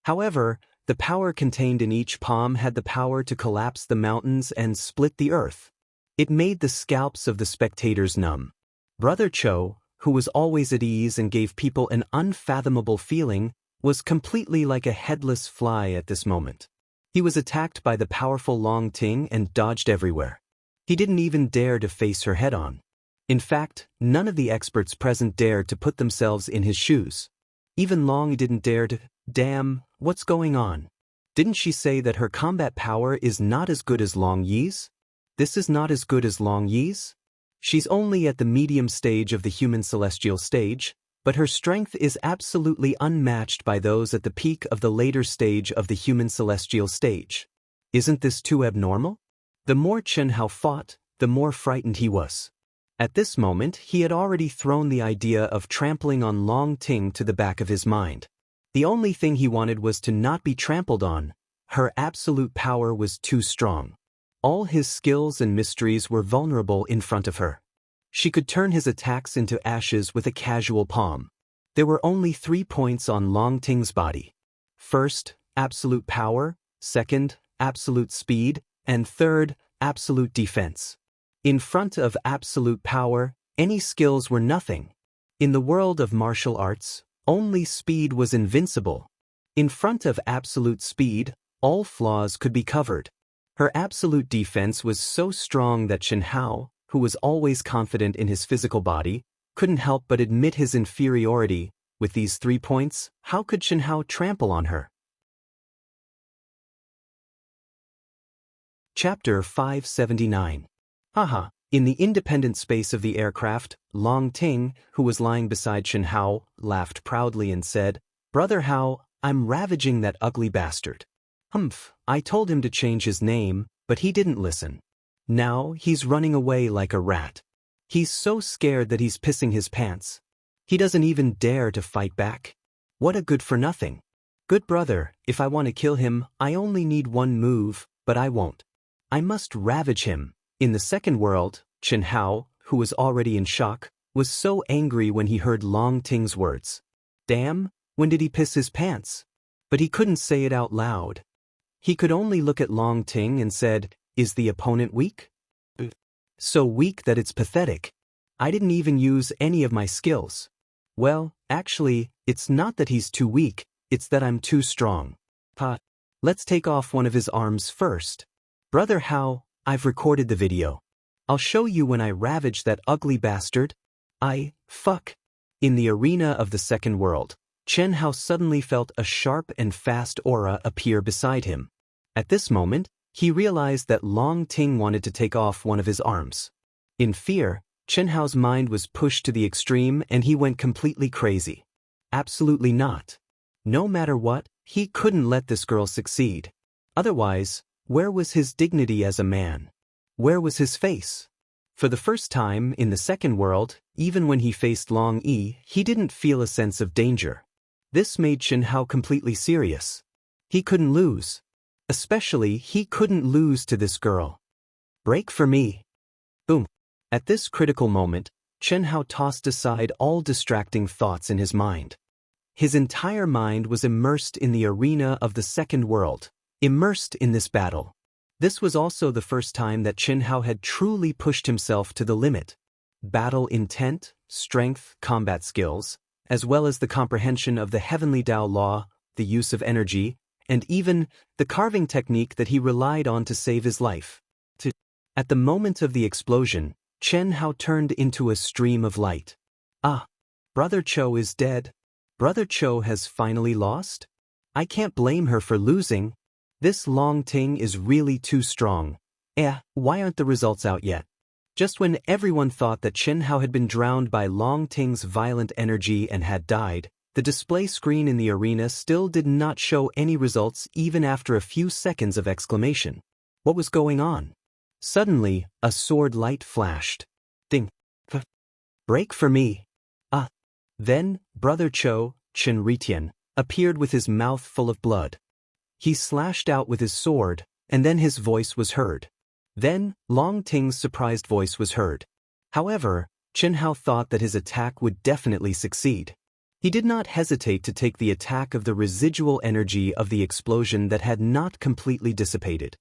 S1: However, the power contained in each palm had the power to collapse the mountains and split the earth. It made the scalps of the spectators numb. Brother Cho, who was always at ease and gave people an unfathomable feeling, was completely like a headless fly at this moment. He was attacked by the powerful Long Ting and dodged everywhere. He didn't even dare to face her head-on. In fact, none of the experts present dared to put themselves in his shoes. Even Long didn't dare to. Damn, what's going on? Didn't she say that her combat power is not as good as Long Yi's? This is not as good as Long Yi's? She's only at the medium stage of the human celestial stage, but her strength is absolutely unmatched by those at the peak of the later stage of the human celestial stage. Isn't this too abnormal? The more Chen Hao fought, the more frightened he was. At this moment, he had already thrown the idea of trampling on Long Ting to the back of his mind. The only thing he wanted was to not be trampled on. Her absolute power was too strong. All his skills and mysteries were vulnerable in front of her. She could turn his attacks into ashes with a casual palm. There were only 3 points on Long Ting's body. First, absolute power, second, absolute speed, and third, absolute defense. In front of absolute power, any skills were nothing. In the world of martial arts, only speed was invincible. In front of absolute speed, all flaws could be covered. Her absolute defense was so strong that Chen Hao, who was always confident in his physical body, couldn't help but admit his inferiority. With these 3 points, how could Chen Hao trample on her? Chapter 579. Haha. In the independent space of the aircraft, Long Ting, who was lying beside Chen Hao, laughed proudly and said, "Brother Hao, I'm ravaging that ugly bastard. Humph, I told him to change his name, but he didn't listen. Now he's running away like a rat. He's so scared that he's pissing his pants. He doesn't even dare to fight back. What a good-for-nothing. Good brother, if I want to kill him, I only need one move, but I won't. I must ravage him." In the second world, Chen Hao, who was already in shock, was so angry when he heard Long Ting's words. Damn, when did he piss his pants? But he couldn't say it out loud. He could only look at Long Ting and said, "Is the opponent weak? So weak that it's pathetic. I didn't even use any of my skills. Well, actually, it's not that he's too weak, it's that I'm too strong. Let's take off one of his arms first. Brother Hao, I've recorded the video. I'll show you when I ravage that ugly bastard. Fuck." In the arena of the second world, Chen Hao suddenly felt a sharp and fast aura appear beside him. At this moment, he realized that Long Ting wanted to take off one of his arms. In fear, Chen Hao's mind was pushed to the extreme and he went completely crazy. Absolutely not. No matter what, he couldn't let this girl succeed. Otherwise, where was his dignity as a man? Where was his face? For the first time in the second world, even when he faced Long Yi, he didn't feel a sense of danger. This made Chen Hao completely serious. He couldn't lose. Especially, he couldn't lose to this girl. Break for me. Boom. At this critical moment, Chen Hao tossed aside all distracting thoughts in his mind. His entire mind was immersed in the arena of the second world, immersed in this battle. This was also the first time that Chen Hao had truly pushed himself to the limit. Battle intent, strength, combat skills, as well as the comprehension of the heavenly Tao law, the use of energy, and even the carving technique that he relied on to save his life. At the moment of the explosion, Chen Hao turned into a stream of light. Ah, Brother Cho is dead. Brother Cho has finally lost? I can't blame her for losing. This Long Ting is really too strong. Why aren't the results out yet? Just when everyone thought that Chen Hao had been drowned by Long Ting's violent energy and had died, the display screen in the arena still did not show any results even after a few seconds of exclamation. What was going on? Suddenly, a sword light flashed. Ding. Break for me. Then, Brother Cho, Chen Ritian, appeared with his mouth full of blood. He slashed out with his sword, and then his voice was heard. Then, Long Ting's surprised voice was heard. However, Chen Hao thought that his attack would definitely succeed. He did not hesitate to take the attack of the residual energy of the explosion that had not completely dissipated.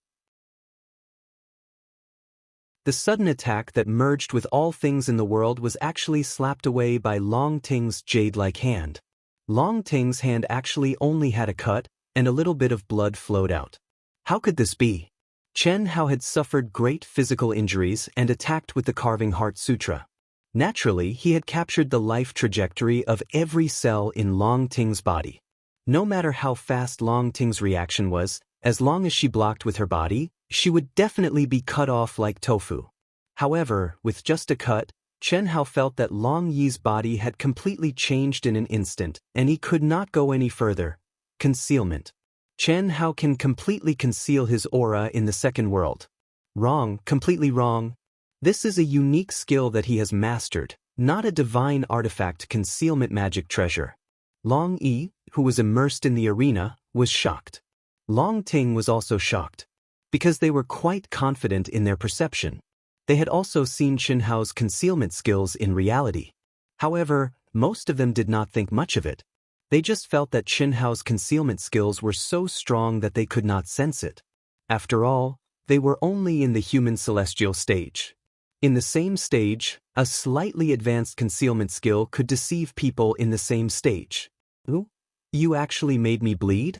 S1: The sudden attack that merged with all things in the world was actually slapped away by Long Ting's jade-like hand. Long Ting's hand actually only had a cut, and a little bit of blood flowed out. How could this be? Chen Hao had suffered great physical injuries and attacked with the Carving Heart Sutra. Naturally, he had captured the life trajectory of every cell in Long Ting's body. No matter how fast Long Ting's reaction was, as long as she blocked with her body, she would definitely be cut off like tofu. However, with just a cut, Chen Hao felt that Long Yi's body had completely changed in an instant, and he could not go any further. Concealment. Chen Hao can completely conceal his aura in the second world. Wrong, completely wrong. This is a unique skill that he has mastered, not a divine artifact concealment magic treasure. Long Yi, who was immersed in the arena, was shocked. Long Ting was also shocked, because they were quite confident in their perception. They had also seen Chen Hao's concealment skills in reality. However, most of them did not think much of it. They just felt that Chen Hao's concealment skills were so strong that they could not sense it. After all, they were only in the human celestial stage. In the same stage, a slightly advanced concealment skill could deceive people in the same stage. Ooh, you actually made me bleed?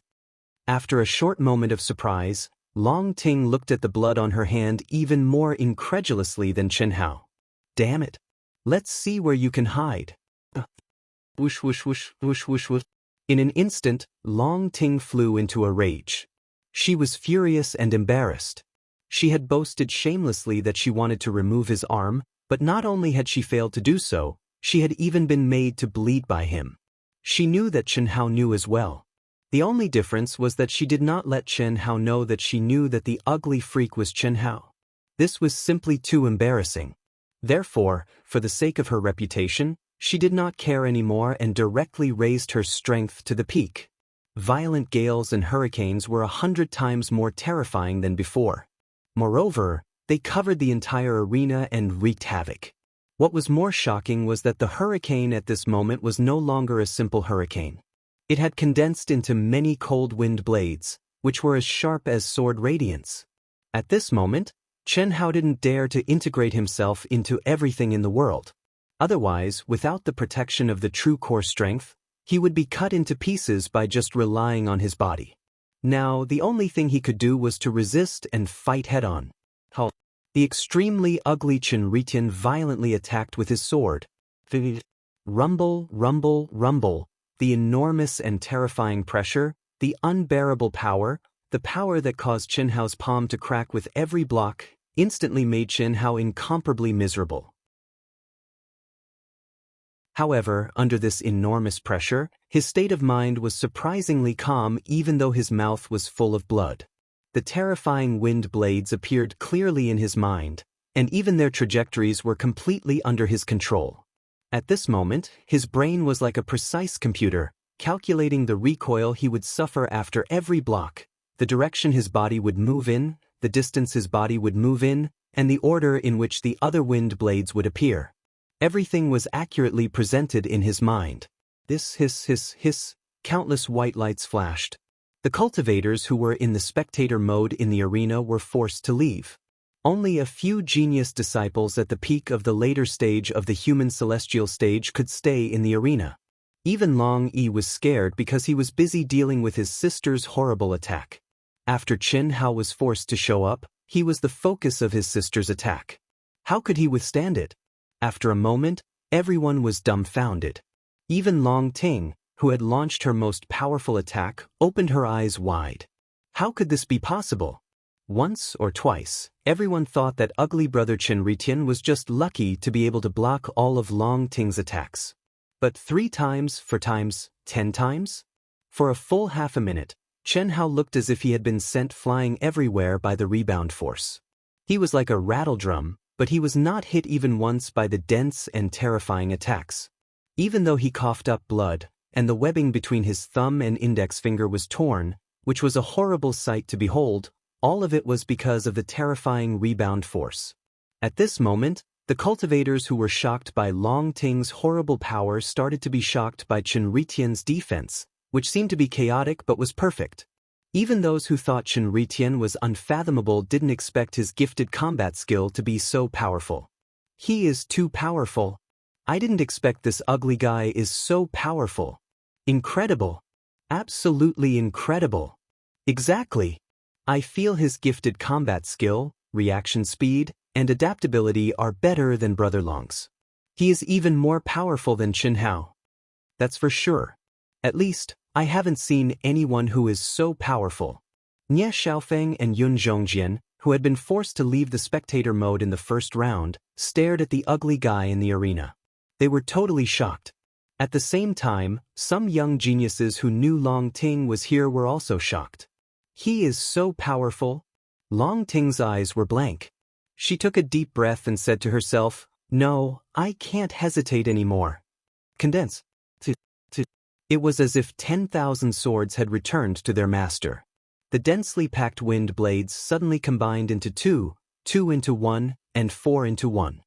S1: After a short moment of surprise, Long Ting looked at the blood on her hand even more incredulously than Chen Hao. Damn it. Let's see where you can hide. Whoosh whoosh whoosh whoosh whoosh whoosh. In an instant, Long Ting flew into a rage. She was furious and embarrassed. She had boasted shamelessly that she wanted to remove his arm, but not only had she failed to do so, she had even been made to bleed by him. She knew that Chen Hao knew as well. The only difference was that she did not let Chen Hao know that she knew that the ugly freak was Chen Hao. This was simply too embarrassing. Therefore, for the sake of her reputation, she did not care anymore and directly raised her strength to the peak. Violent gales and hurricanes were 100 times more terrifying than before. Moreover, they covered the entire arena and wreaked havoc. What was more shocking was that the hurricane at this moment was no longer a simple hurricane. It had condensed into many cold wind blades, which were as sharp as sword radiance. At this moment, Chen Hao didn't dare to integrate himself into everything in the world. Otherwise, without the protection of the true core strength, he would be cut into pieces by just relying on his body. Now, the only thing he could do was to resist and fight head-on. The extremely ugly Chen Ritian violently attacked with his sword. Rumble, rumble, rumble. The enormous and terrifying pressure, the unbearable power, the power that caused Chen Hao's palm to crack with every block, instantly made Chen Hao incomparably miserable. However, under this enormous pressure, his state of mind was surprisingly calm even though his mouth was full of blood. The terrifying wind blades appeared clearly in his mind, and even their trajectories were completely under his control. At this moment, his brain was like a precise computer, calculating the recoil he would suffer after every block, the direction his body would move in, the distance his body would move in, and the order in which the other wind blades would appear. Everything was accurately presented in his mind. Hiss, hiss, hiss, countless white lights flashed. The cultivators who were in the spectator mode in the arena were forced to leave. Only a few genius disciples at the peak of the later stage of the human celestial stage could stay in the arena. Even Long Yi was scared because he was busy dealing with his sister's horrible attack. After Chen Hao was forced to show up, he was the focus of his sister's attack. How could he withstand it? After a moment, everyone was dumbfounded. Even Long Ting, who had launched her most powerful attack, opened her eyes wide. How could this be possible? Once or twice, everyone thought that ugly brother Chen Ritian was just lucky to be able to block all of Long Ting's attacks. But 3 times, 4 times, 10 times? For a full half a minute, Chen Hao looked as if he had been sent flying everywhere by the rebound force. He was like a rattledrum, but he was not hit even once by the dense and terrifying attacks. Even though he coughed up blood, and the webbing between his thumb and index finger was torn, which was a horrible sight to behold, all of it was because of the terrifying rebound force. At this moment, the cultivators who were shocked by Longting's horrible power started to be shocked by Qianritian's defense, which seemed to be chaotic but was perfect. Even those who thought Qianritian was unfathomable didn't expect his gifted combat skill to be so powerful. He is too powerful. I didn't expect this ugly guy is so powerful. Incredible. Absolutely incredible. Exactly. I feel his gifted combat skill, reaction speed, and adaptability are better than Brother Long's. He is even more powerful than Chen Hao. That's for sure. At least, I haven't seen anyone who is so powerful. Nie Xiaofeng and Yun Zhongjian, who had been forced to leave the spectator mode in the first round, stared at the ugly guy in the arena. They were totally shocked. At the same time, some young geniuses who knew Long Ting was here were also shocked. He is so powerful. Long Ting's eyes were blank. She took a deep breath and said to herself, "No, I can't hesitate anymore." Condense. It was as if 10,000 swords had returned to their master. The densely packed wind blades suddenly combined into two into one, and 4 into 1.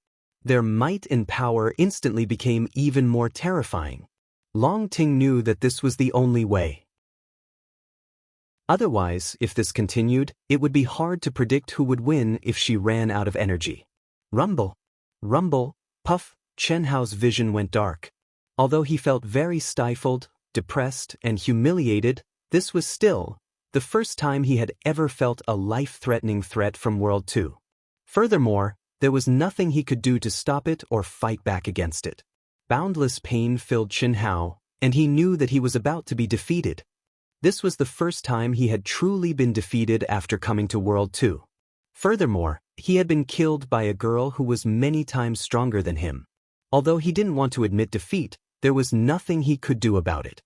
S1: Their might and power instantly became even more terrifying. Long Ting knew that this was the only way. Otherwise, if this continued, it would be hard to predict who would win if she ran out of energy. Rumble. Rumble, puff, Chen Hao's vision went dark. Although he felt very stifled, depressed, and humiliated, this was still the first time he had ever felt a life-threatening threat from World 2. Furthermore, there was nothing he could do to stop it or fight back against it. Boundless pain filled Chen Hao, and he knew that he was about to be defeated. This was the first time he had truly been defeated after coming to World 2. Furthermore, he had been killed by a girl who was many times stronger than him. Although he didn't want to admit defeat, there was nothing he could do about it.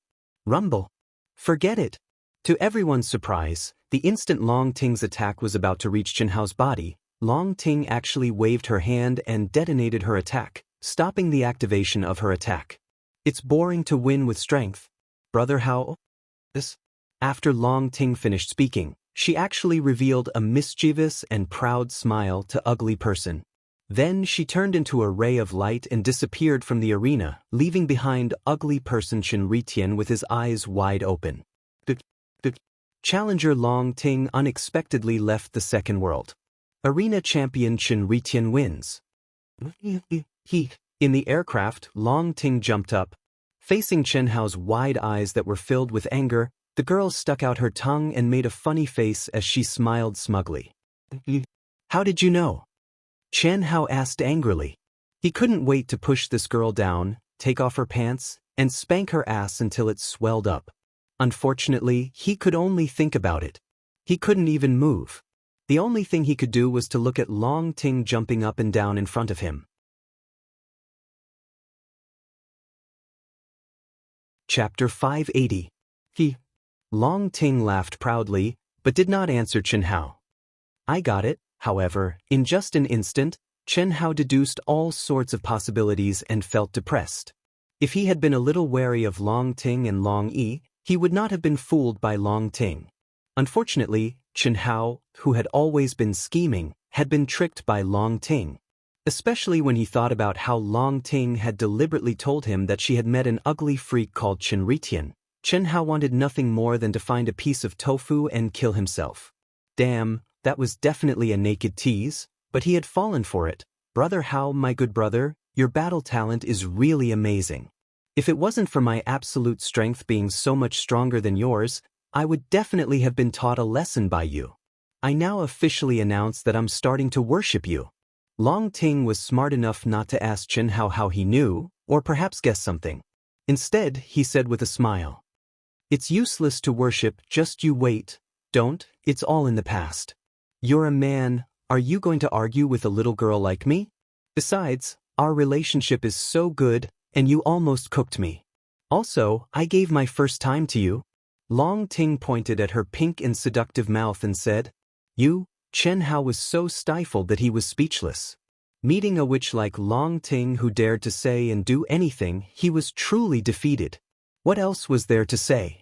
S1: Rumble. Forget it. To everyone's surprise, the instant Long Ting's attack was about to reach Chen Hao's body, Long Ting actually waved her hand and detonated her attack, stopping the activation of her attack. It's boring to win with strength. Brother Hao? After Long Ting finished speaking, she actually revealed a mischievous and proud smile to Ugly Person. Then she turned into a ray of light and disappeared from the arena, leaving behind Ugly Person Qianritian with his eyes wide open. Challenger Long Ting unexpectedly left the second world. Arena champion Qianritian wins. In the aircraft, Long Ting jumped up. Facing Chen Hao's wide eyes that were filled with anger, the girl stuck out her tongue and made a funny face as she smiled smugly. "How did you know?" Chen Hao asked angrily. He couldn't wait to push this girl down, take off her pants, and spank her ass until it swelled up. Unfortunately, he could only think about it. He couldn't even move. The only thing he could do was to look at Long Ting jumping up and down in front of him. Chapter 580. Long Ting laughed proudly, but did not answer Chen Hao. I got it, however, in just an instant, Chen Hao deduced all sorts of possibilities and felt depressed. If he had been a little wary of Long Ting and Long Yi, he would not have been fooled by Long Ting. Unfortunately, Chen Hao, who had always been scheming, had been tricked by Long Ting. Especially when he thought about how Long Ting had deliberately told him that she had met an ugly freak called Qianritian. Chen Hao wanted nothing more than to find a piece of tofu and kill himself. Damn, that was definitely a naked tease, but he had fallen for it. Brother Hao, my good brother, your battle talent is really amazing. If it wasn't for my absolute strength being so much stronger than yours, I would definitely have been taught a lesson by you. I now officially announce that I'm starting to worship you. Long Ting was smart enough not to ask Chen Hao how he knew, or perhaps guess something. Instead, he said with a smile, "It's useless to worship, just you wait. Don't, it's all in the past. You're a man, are you going to argue with a little girl like me? Besides, our relationship is so good, and you almost cooked me. Also, I gave my first time to you." Long Ting pointed at her pink and seductive mouth and said, "You?" Chen Hao was so stifled that he was speechless. Meeting a witch like Long Ting who dared to say and do anything, he was truly defeated. What else was there to say?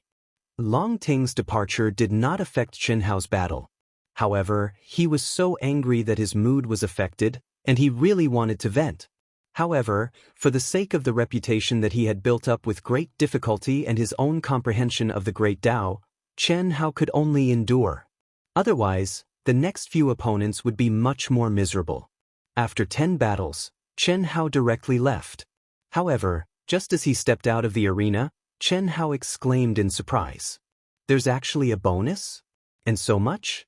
S1: Long Ting's departure did not affect Chen Hao's battle. However, he was so angry that his mood was affected, and he really wanted to vent. However, for the sake of the reputation that he had built up with great difficulty and his own comprehension of the great Tao, Chen Hao could only endure. Otherwise, the next few opponents would be much more miserable. After 10 battles, Chen Hao directly left. However, just as he stepped out of the arena, Chen Hao exclaimed in surprise. "There's actually a bonus? And so much?"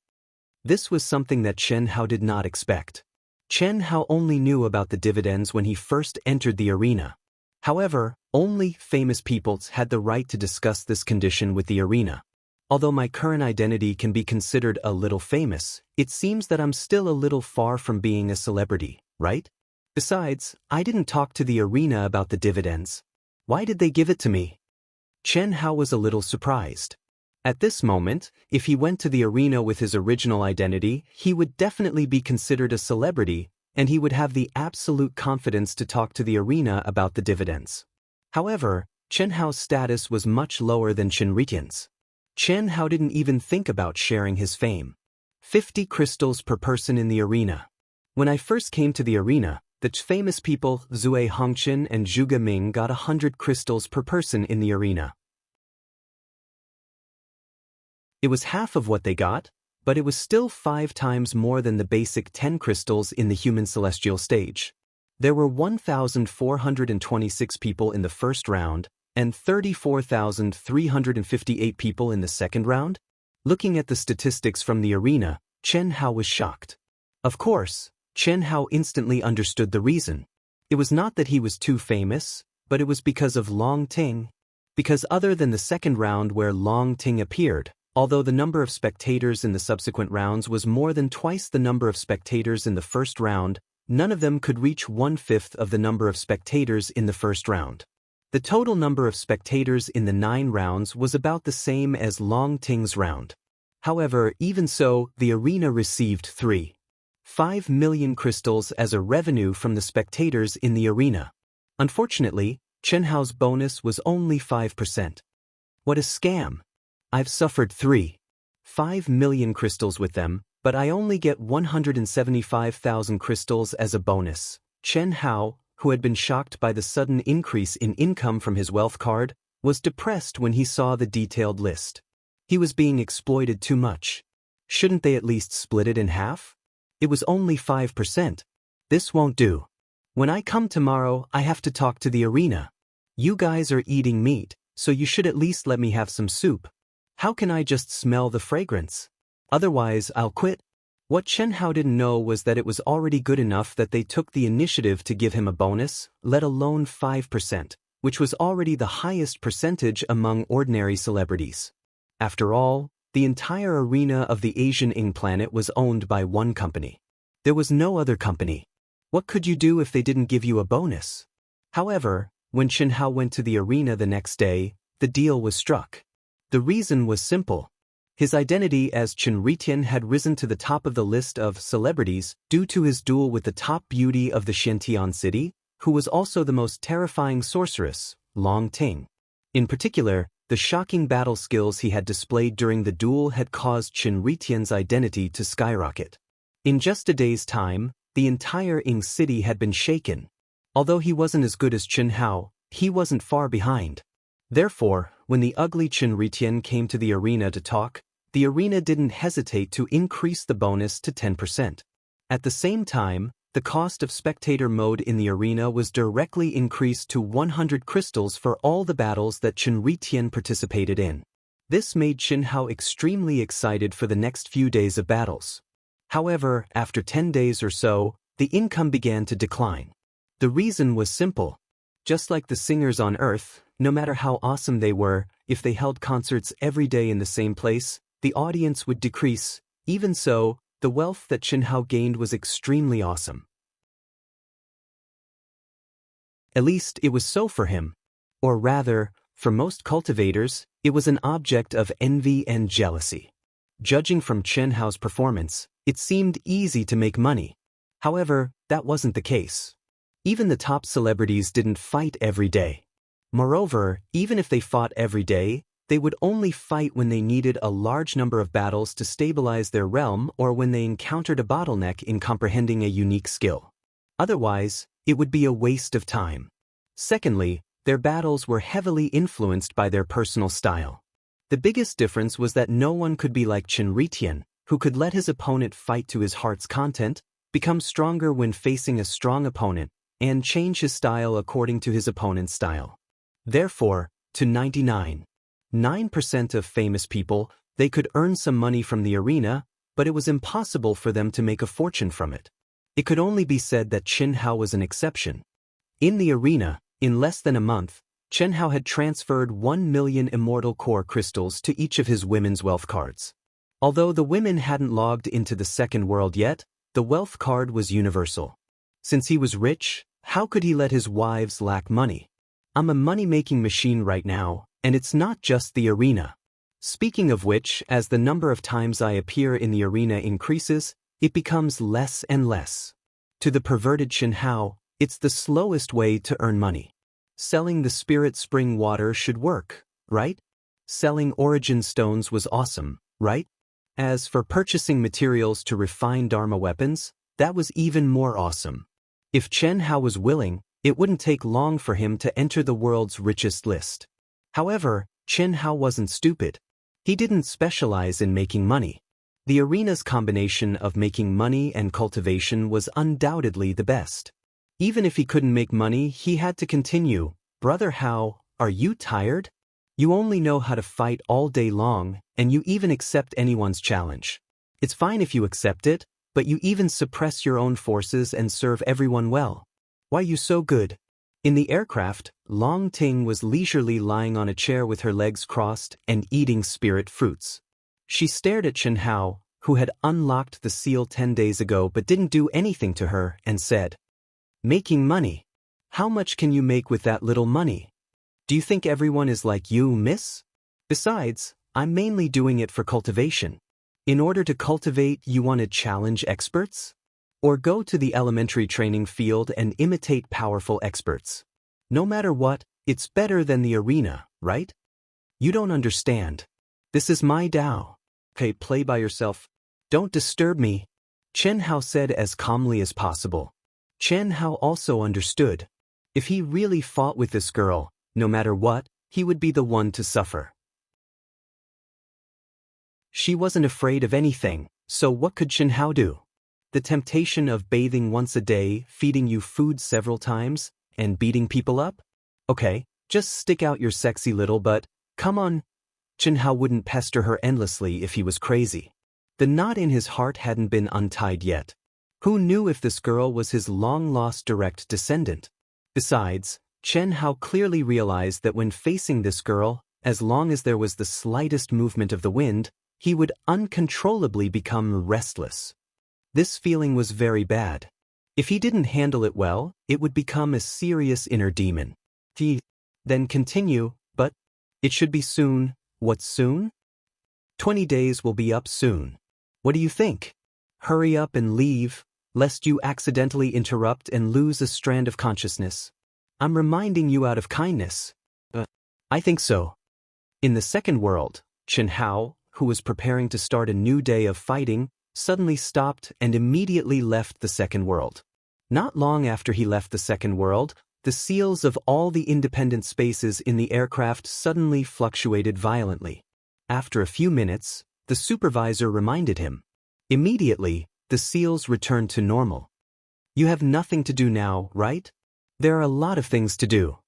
S1: This was something that Chen Hao did not expect. Chen Hao only knew about the dividends when he first entered the arena. However, only famous peoples had the right to discuss this condition with the arena. Although my current identity can be considered a little famous, it seems that I'm still a little far from being a celebrity, right? Besides, I didn't talk to the arena about the dividends. Why did they give it to me? Chen Hao was a little surprised. At this moment, if he went to the arena with his original identity, he would definitely be considered a celebrity, and he would have the absolute confidence to talk to the arena about the dividends. However, Chen Hao's status was much lower than Chenritian's. Chen Hao didn't even think about sharing his fame. 50 crystals per person in the arena. When I first came to the arena, the famous people Zui Hongqin and Zhuge Ming got 100 crystals per person in the arena. It was half of what they got, but it was still 5 times more than the basic 10 crystals in the human celestial stage. There were 1,426 people in the first round, and 34,358 people in the second round? Looking at the statistics from the arena, Chen Hao was shocked. Of course, Chen Hao instantly understood the reason. It was not that he was too famous, but it was because of Long Ting. Because other than the second round where Long Ting appeared, although the number of spectators in the subsequent rounds was more than twice the number of spectators in the first round, none of them could reach 1/5 of the number of spectators in the first round. The total number of spectators in the 9 rounds was about the same as Long Ting's round. However, even so, the arena received 3.5 million crystals as a revenue from the spectators in the arena. Unfortunately, Chen Hao's bonus was only 5%. What a scam! I've suffered 3.5 million crystals with them, but I only get 175,000 crystals as a bonus. Chen Hao, who had been shocked by the sudden increase in income from his wealth card, was depressed when he saw the detailed list. He was being exploited too much. Shouldn't they at least split it in half? It was only 5%. This won't do. When I come tomorrow, I have to talk to the arena. You guys are eating meat, so you should at least let me have some soup. How can I just smell the fragrance? Otherwise, I'll quit. What Chen Hao didn't know was that it was already good enough that they took the initiative to give him a bonus, let alone 5%, which was already the highest percentage among ordinary celebrities. After all, the entire arena of the Asian Ing planet was owned by one company. There was no other company. What could you do if they didn't give you a bonus? However, when Chen Hao went to the arena the next day, the deal was struck. The reason was simple. His identity as Chenritian had risen to the top of the list of celebrities due to his duel with the top beauty of the Xiantian city, who was also the most terrifying sorceress, Long Ting. In particular, the shocking battle skills he had displayed during the duel had caused Chenritian's identity to skyrocket. In just a day's time, the entire Ing city had been shaken. Although he wasn't as good as Chen Hao, he wasn't far behind. Therefore, when the ugly Chenritian came to the arena to talk, the arena didn't hesitate to increase the bonus to 10%. At the same time, the cost of spectator mode in the arena was directly increased to 100 crystals for all the battles that Chenritian participated in. This made Chen Hao extremely excited for the next few days of battles. However, after 10 days or so, the income began to decline. The reason was simple. Just like the singers on Earth, no matter how awesome they were, if they held concerts every day in the same place, the audience would decrease. Even so, the wealth that Chen Hao gained was extremely awesome. At least it was so for him. Or rather, for most cultivators, it was an object of envy and jealousy. Judging from Chen Hao's performance, it seemed easy to make money. However, that wasn't the case. Even the top celebrities didn't fight every day. Moreover, even if they fought every day, they would only fight when they needed a large number of battles to stabilize their realm or when they encountered a bottleneck in comprehending a unique skill. Otherwise, it would be a waste of time. Secondly, their battles were heavily influenced by their personal style. The biggest difference was that no one could be like Chen Ritian, who could let his opponent fight to his heart's content, become stronger when facing a strong opponent, and change his style according to his opponent's style. Therefore, to 99.9% of famous people, they could earn some money from the arena, but it was impossible for them to make a fortune from it. It could only be said that Chen Hao was an exception. In the arena, in less than a month, Chen Hao had transferred 1 million immortal core crystals to each of his women's wealth cards. Although the women hadn't logged into the second world yet, the wealth card was universal. Since he was rich, how could he let his wives lack money? I'm a money-making machine right now, and it's not just the arena. Speaking of which, as the number of times I appear in the arena increases, it becomes less and less. To the perverted Chen Hao, it's the slowest way to earn money. Selling the spirit spring water should work, right? Selling origin stones was awesome, right? As for purchasing materials to refine Dharma weapons, that was even more awesome. If Chen Hao was willing, it wouldn't take long for him to enter the world's richest list. However, Chen Hao wasn't stupid. He didn't specialize in making money. The arena's combination of making money and cultivation was undoubtedly the best. Even if he couldn't make money, he had to continue. Brother Hao, are you tired? You only know how to fight all day long, and you even accept anyone's challenge. It's fine if you accept it, but you even suppress your own forces and serve everyone well. Why are you so good? In the aircraft, Long Ting was leisurely lying on a chair with her legs crossed and eating spirit fruits. She stared at Chen Hao, who had unlocked the seal 10 days ago but didn't do anything to her, and said, "Making money. How much can you make with that little money? Do you think everyone is like you, miss? Besides, I'm mainly doing it for cultivation. In order to cultivate, you want to challenge experts? Or go to the elementary training field and imitate powerful experts. No matter what, it's better than the arena, right? You don't understand. This is my Dao. Okay, play by yourself. Don't disturb me," Chen Hao said as calmly as possible. Chen Hao also understood. If he really fought with this girl, no matter what, he would be the one to suffer. She wasn't afraid of anything, so what could Chen Hao do? The temptation of bathing once a day, feeding you food several times, and beating people up? Okay, just stick out your sexy little butt, come on. Chen Hao wouldn't pester her endlessly if he was crazy. The knot in his heart hadn't been untied yet. Who knew if this girl was his long-lost direct descendant? Besides, Chen Hao clearly realized that when facing this girl, as long as there was the slightest movement of the wind, he would uncontrollably become restless. This feeling was very bad. If he didn't handle it well, it would become a serious inner demon. Then continue, but it should be soon. What soon? 20 days will be up soon. What do you think? Hurry up and leave, lest you accidentally interrupt and lose a strand of consciousness. I'm reminding you out of kindness. I think so. In the second world, Chen Hao, who was preparing to start a new day of fighting, suddenly stopped and immediately left the second world. Not long after he left the second world, the seals of all the independent spaces in the aircraft suddenly fluctuated violently. After a few minutes, the supervisor reminded him. Immediately, the seals returned to normal. You have nothing to do now, right? There are a lot of things to do.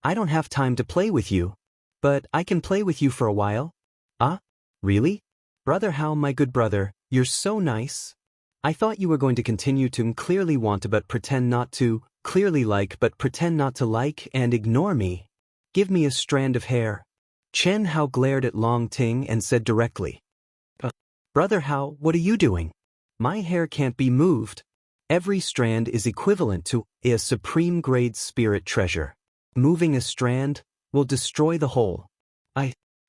S1: I don't have time to play with you, but I can play with you for a while. Ah? Really? Brother Hao, my good brother, you're so nice. I thought you were going to continue to clearly want to but pretend not to, clearly like but pretend not to like and ignore me. Give me a strand of hair. Chen Hao glared at Long Ting and said directly. Brother Hao, what are you doing? My hair can't be moved. Every strand is equivalent to a supreme grade spirit treasure. Moving a strand will destroy the whole.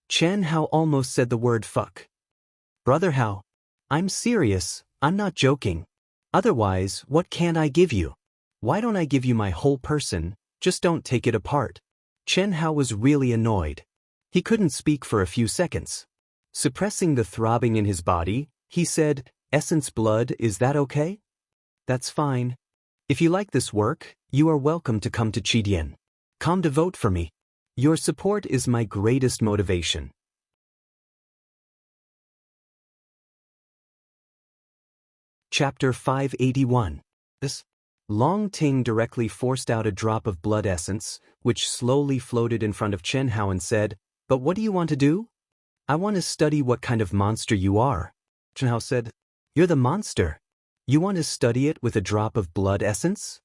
S1: Chen Hao almost said the word fuck. Brother Hao, I'm serious, I'm not joking. Otherwise, what can I give you? Why don't I give you my whole person, just don't take it apart? Chen Hao was really annoyed. He couldn't speak for a few seconds. Suppressing the throbbing in his body, he said, "Essence blood, is that okay?" "That's fine. If you like this work, you are welcome to come to Qidian. Come to vote for me. Your support is my greatest motivation." Chapter 581. This Long Ting directly forced out a drop of blood essence, which slowly floated in front of Chen Hao and said, "But what do you want to do?" "I want to study what kind of monster you are." Chen Hao said, "You're the monster. You want to study it with a drop of blood essence?"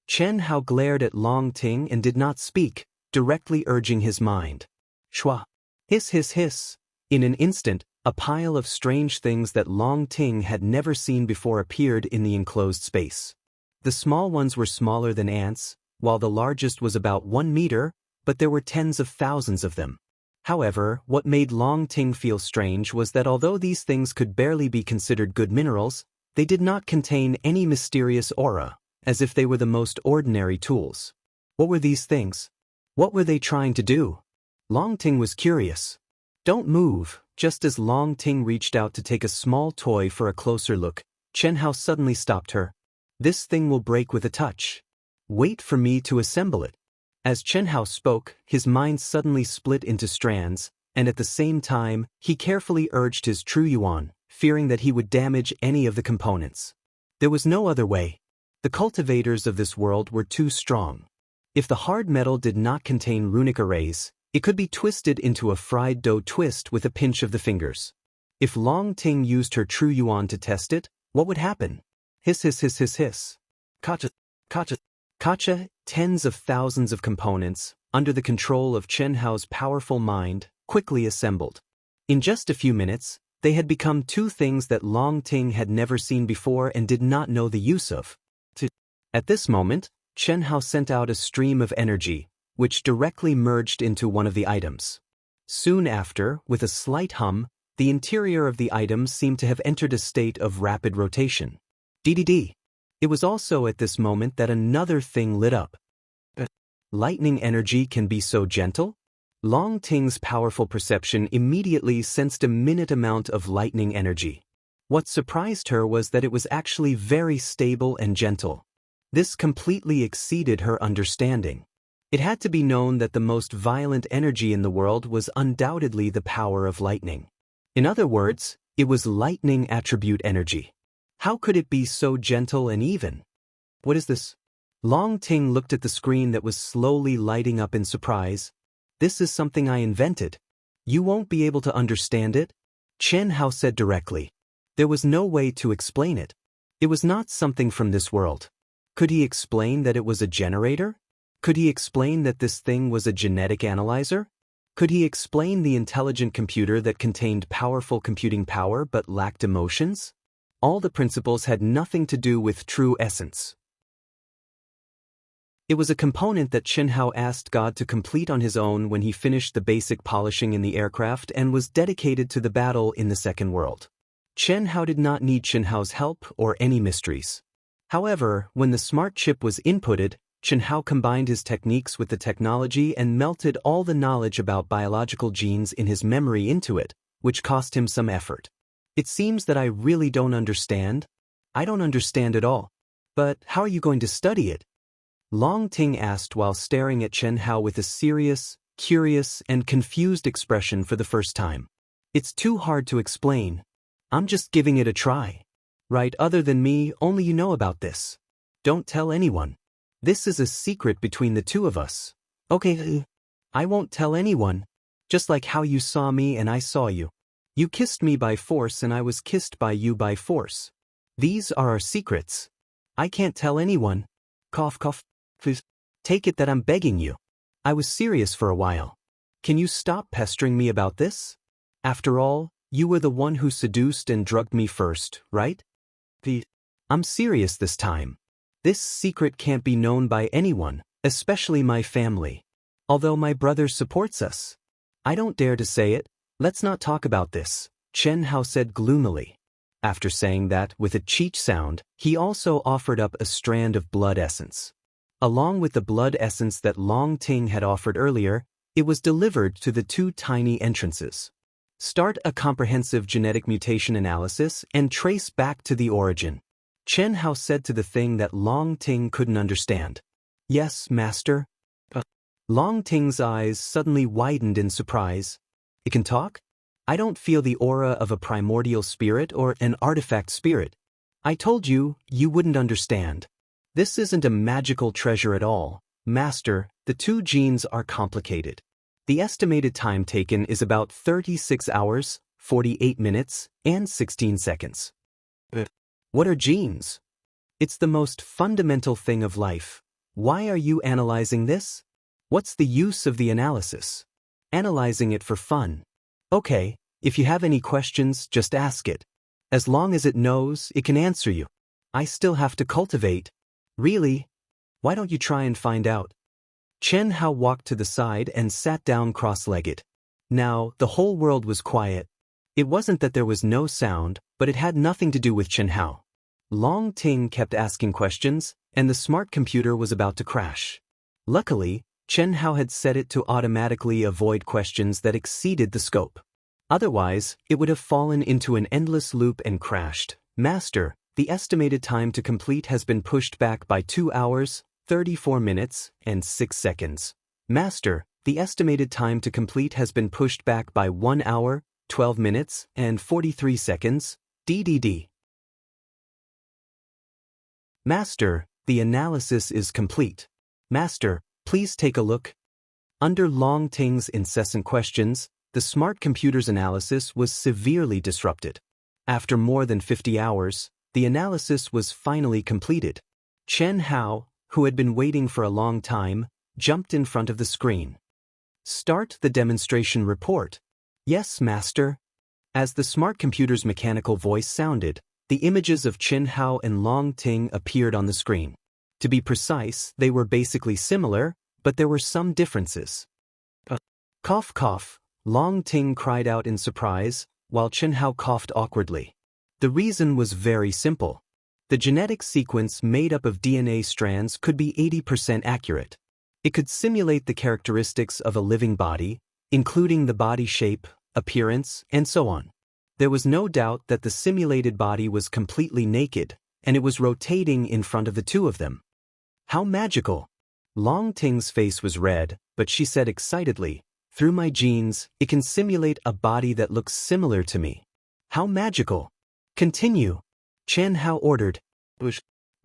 S1: Chen Hao glared at Long Ting and did not speak, directly urging his mind. Shua. Hiss hiss hiss. In an instant, a pile of strange things that Long Ting had never seen before appeared in the enclosed space. The small ones were smaller than ants, while the largest was about 1 meter, but there were tens of thousands of them. However, what made Long Ting feel strange was that although these things could barely be considered good minerals, they did not contain any mysterious aura, as if they were the most ordinary tools. What were these things? What were they trying to do? Long Ting was curious. "Don't move." Just as Long Ting reached out to take a small toy for a closer look, Chen Hao suddenly stopped her. "This thing will break with a touch. Wait for me to assemble it." As Chen Hao spoke, his mind suddenly split into strands, and at the same time, he carefully urged his true yuan, fearing that he would damage any of the components. There was no other way. The cultivators of this world were too strong. If the hard metal did not contain runic arrays, it could be twisted into a fried dough twist with a pinch of the fingers. If Long Ting used her true yuan to test it, what would happen? Hiss hiss hiss hiss hiss. Kacha, kacha, kacha. Tens of thousands of components, under the control of Chen Hao's powerful mind, quickly assembled. In just a few minutes, they had become two things that Long Ting had never seen before and did not know the use of. At this moment, Chen Hao sent out a stream of energy, which directly merged into one of the items. Soon after, with a slight hum, the interior of the item seemed to have entered a state of rapid rotation. DDD. It was also at this moment that another thing lit up. Lightning energy can be so gentle? Long Ting's powerful perception immediately sensed a minute amount of lightning energy. What surprised her was that it was actually very stable and gentle. This completely exceeded her understanding. It had to be known that the most violent energy in the world was undoubtedly the power of lightning. In other words, it was lightning attribute energy. How could it be so gentle and even? What is this? Long Ting looked at the screen that was slowly lighting up in surprise. "This is something I invented. You won't be able to understand it?" Chen Hao said directly. There was no way to explain it. It was not something from this world. Could he explain that it was a generator? Could he explain that this thing was a genetic analyzer? Could he explain the intelligent computer that contained powerful computing power but lacked emotions? All the principles had nothing to do with true essence. It was a component that Chen Hao asked God to complete on his own when he finished the basic polishing in the aircraft and was dedicated to the battle in the second world. Chen Hao did not need Chen Hao's help or any mysteries. However, when the smart chip was inputted, Chen Hao combined his techniques with the technology and melted all the knowledge about biological genes in his memory into it, which cost him some effort. "It seems that I really don't understand." "I don't understand at all. But how are you going to study it?" Long Ting asked while staring at Chen Hao with a serious, curious, and confused expression for the first time. "It's too hard to explain. I'm just giving it a try. Right, other than me, only you know about this. Don't tell anyone. This is a secret between the two of us." "Okay, I won't tell anyone. Just like how you saw me and I saw you. You kissed me by force and I was kissed by you by force. These are our secrets. I can't tell anyone." Cough cough. "Please, take it that I'm begging you. I was serious for a while. Can you stop pestering me about this? After all, you were the one who seduced and drugged me first, right? I'm serious this time. This secret can't be known by anyone, especially my family. Although my brother supports us. I don't dare to say it. Let's not talk about this," Chen Hao said gloomily. After saying that with a cheech sound, he also offered up a strand of blood essence. Along with the blood essence that Long Ting had offered earlier, it was delivered to the two tiny entrances. Start a comprehensive genetic mutation analysis and trace back to the origin. Chen Hao said to the thing that Long Ting couldn't understand. Yes, master. Long Ting's eyes suddenly widened in surprise. It can talk? I don't feel the aura of a primordial spirit or an artifact spirit. I told you, you wouldn't understand. This isn't a magical treasure at all, master. The two genes are complicated. The estimated time taken is about 36 hours, 48 minutes, and 16 seconds. What are genes? It's the most fundamental thing of life. Why are you analyzing this? What's the use of the analysis? Analyzing it for fun. Okay, if you have any questions, just ask it. As long as it knows, it can answer you. I still have to cultivate. Really? Why don't you try and find out? Chen Hao walked to the side and sat down cross-legged. Now, the whole world was quiet. It wasn't that there was no sound, but it had nothing to do with Chen Hao. Long Ting kept asking questions, and the smart computer was about to crash. Luckily, Chen Hao had set it to automatically avoid questions that exceeded the scope. Otherwise, it would have fallen into an endless loop and crashed. Master, the estimated time to complete has been pushed back by 2 hours, 34 minutes, and 6 seconds. Master, the estimated time to complete has been pushed back by 1 hour, 12 minutes, and 43 seconds. DDD. Master, the analysis is complete. Master, please take a look. Under Long Ting's incessant questions, the smart computer's analysis was severely disrupted. After more than 50 hours, the analysis was finally completed. Chen Hao, who had been waiting for a long time, jumped in front of the screen. Start the demonstration report. Yes, master. As the smart computer's mechanical voice sounded, the images of Chen Hao and Long Ting appeared on the screen. To be precise, they were basically similar, but there were some differences. Cough cough, Long Ting cried out in surprise, while Chen Hao coughed awkwardly. The reason was very simple. The genetic sequence made up of DNA strands could be 80% accurate. It could simulate the characteristics of a living body, including the body shape, appearance, and so on. There was no doubt that the simulated body was completely naked, and it was rotating in front of the two of them. How magical! Long Ting's face was red, but she said excitedly, "Through my genes, it can simulate a body that looks similar to me. How magical!" Continue, Chen Hao ordered.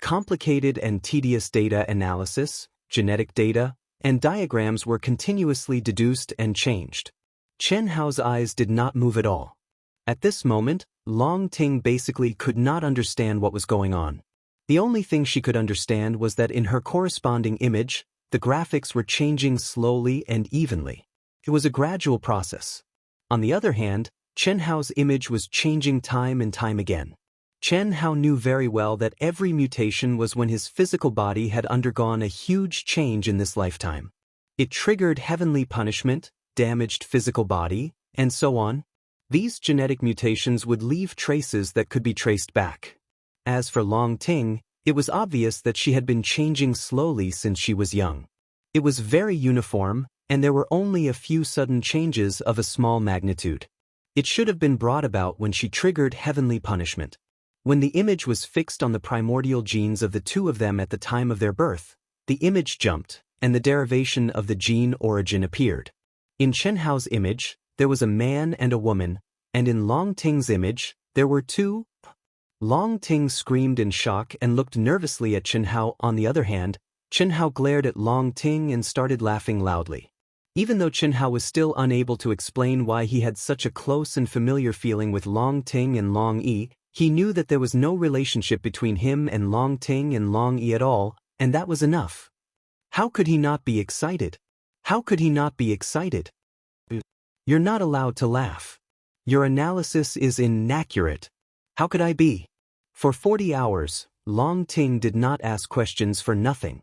S1: Complicated and tedious data analysis, genetic data, and diagrams were continuously deduced and changed. Chen Hao's eyes did not move at all. At this moment, Long Ting basically could not understand what was going on. The only thing she could understand was that in her corresponding image, the graphics were changing slowly and evenly. It was a gradual process. On the other hand, Chen Hao's image was changing time and time again. Chen Hao knew very well that every mutation was when his physical body had undergone a huge change in this lifetime. It triggered heavenly punishment, damaged physical body, and so on. These genetic mutations would leave traces that could be traced back. As for Long Ting, it was obvious that she had been changing slowly since she was young. It was very uniform, and there were only a few sudden changes of a small magnitude. It should have been brought about when she triggered heavenly punishment. When the image was fixed on the primordial genes of the two of them at the time of their birth, the image jumped, and the derivation of the gene origin appeared. In Chen Hao's image, there was a man and a woman, and in Long Ting's image, there were two. Long Ting screamed in shock and looked nervously at Chen Hao. On the other hand, Chen Hao glared at Long Ting and started laughing loudly. Even though Chen Hao was still unable to explain why he had such a close and familiar feeling with Long Ting and Long Yi, he knew that there was no relationship between him and Long Ting and Long Yi at all, and that was enough. How could he not be excited? How could he not be excited? You're not allowed to laugh. Your analysis is inaccurate. How could I be? For 40 hours, Long Ting did not ask questions for nothing.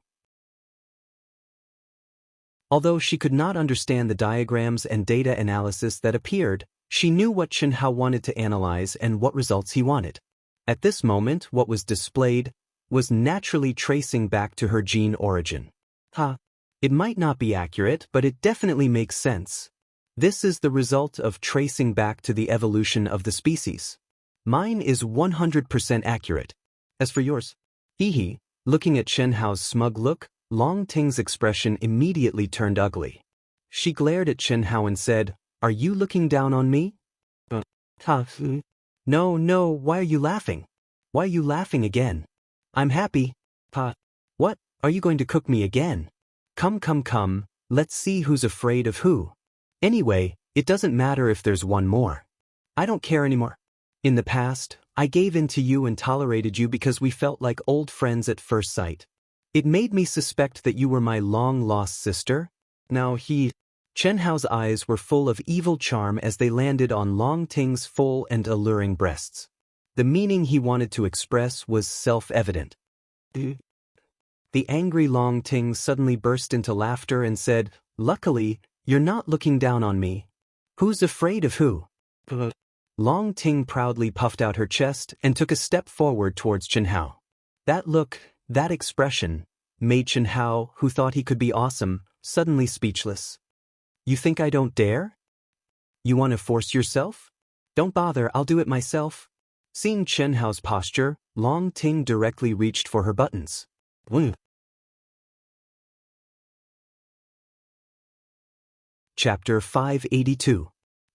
S1: Although she could not understand the diagrams and data analysis that appeared, She knew what Chen Hao wanted to analyze and what results he wanted. At this moment, what was displayed was naturally tracing back to her gene origin. It might not be accurate, but it definitely makes sense. This is the result of tracing back to the evolution of the species. Mine is 100% accurate. As for yours? Hehe. Looking at Chen Hao's smug look, Long Ting's expression immediately turned ugly. She glared at Chen Hao and said, "Are you looking down on me?" No, why are you laughing? Why are you laughing again? I'm happy. What? Are you going to cook me again? Come, let's see who's afraid of who. Anyway, it doesn't matter if there's one more. I don't care anymore. In the past, I gave in to you and tolerated you because we felt like old friends at first sight. It made me suspect that you were my long-lost sister. Now Chen Hao's eyes were full of evil charm as they landed on Long Ting's full and alluring breasts. The meaning he wanted to express was self-evident. The angry Long Ting suddenly burst into laughter and said, "Luckily, you're not looking down on me. Who's afraid of who?" Long Ting proudly puffed out her chest and took a step forward towards Chen Hao. That look, that expression, made Chen Hao, who thought he could be awesome, suddenly speechless. You think I don't dare? You want to force yourself? Don't bother, I'll do it myself. Seeing Chen Hao's posture, Long Ting directly reached for her buttons. Chapter 582.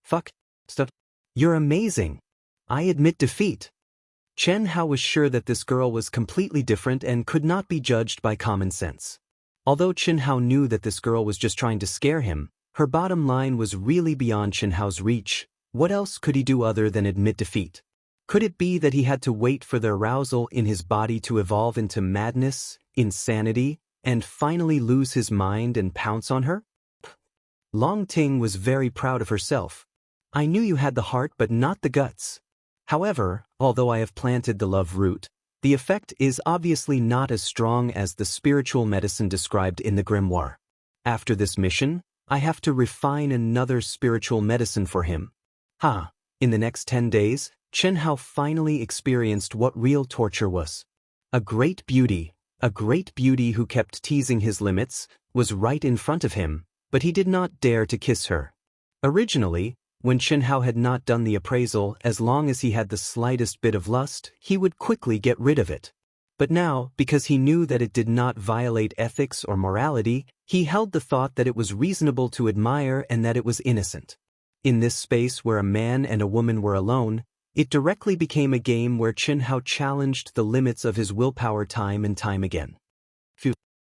S1: Fuck. Stuff. You're amazing. I admit defeat. Chen Hao was sure that this girl was completely different and could not be judged by common sense. Although Chen Hao knew that this girl was just trying to scare him, her bottom line was really beyond Chen Hao's reach. What else could he do other than admit defeat? Could it be that he had to wait for the arousal in his body to evolve into madness, insanity, and finally lose his mind and pounce on her? Long Ting was very proud of herself. I knew you had the heart but not the guts. However, although I have planted the love root, the effect is obviously not as strong as the spiritual medicine described in the grimoire. After this mission, I have to refine another spiritual medicine for him. In the next 10 days, Chen Hao finally experienced what real torture was. A great beauty who kept teasing his limits, was right in front of him, but he did not dare to kiss her. Originally, when Chen Hao had not done the appraisal, as long as he had the slightest bit of lust, he would quickly get rid of it. But now, because he knew that it did not violate ethics or morality, he held the thought that it was reasonable to admire and that it was innocent. In this space where a man and a woman were alone, it directly became a game where Chen Hao challenged the limits of his willpower time and time again.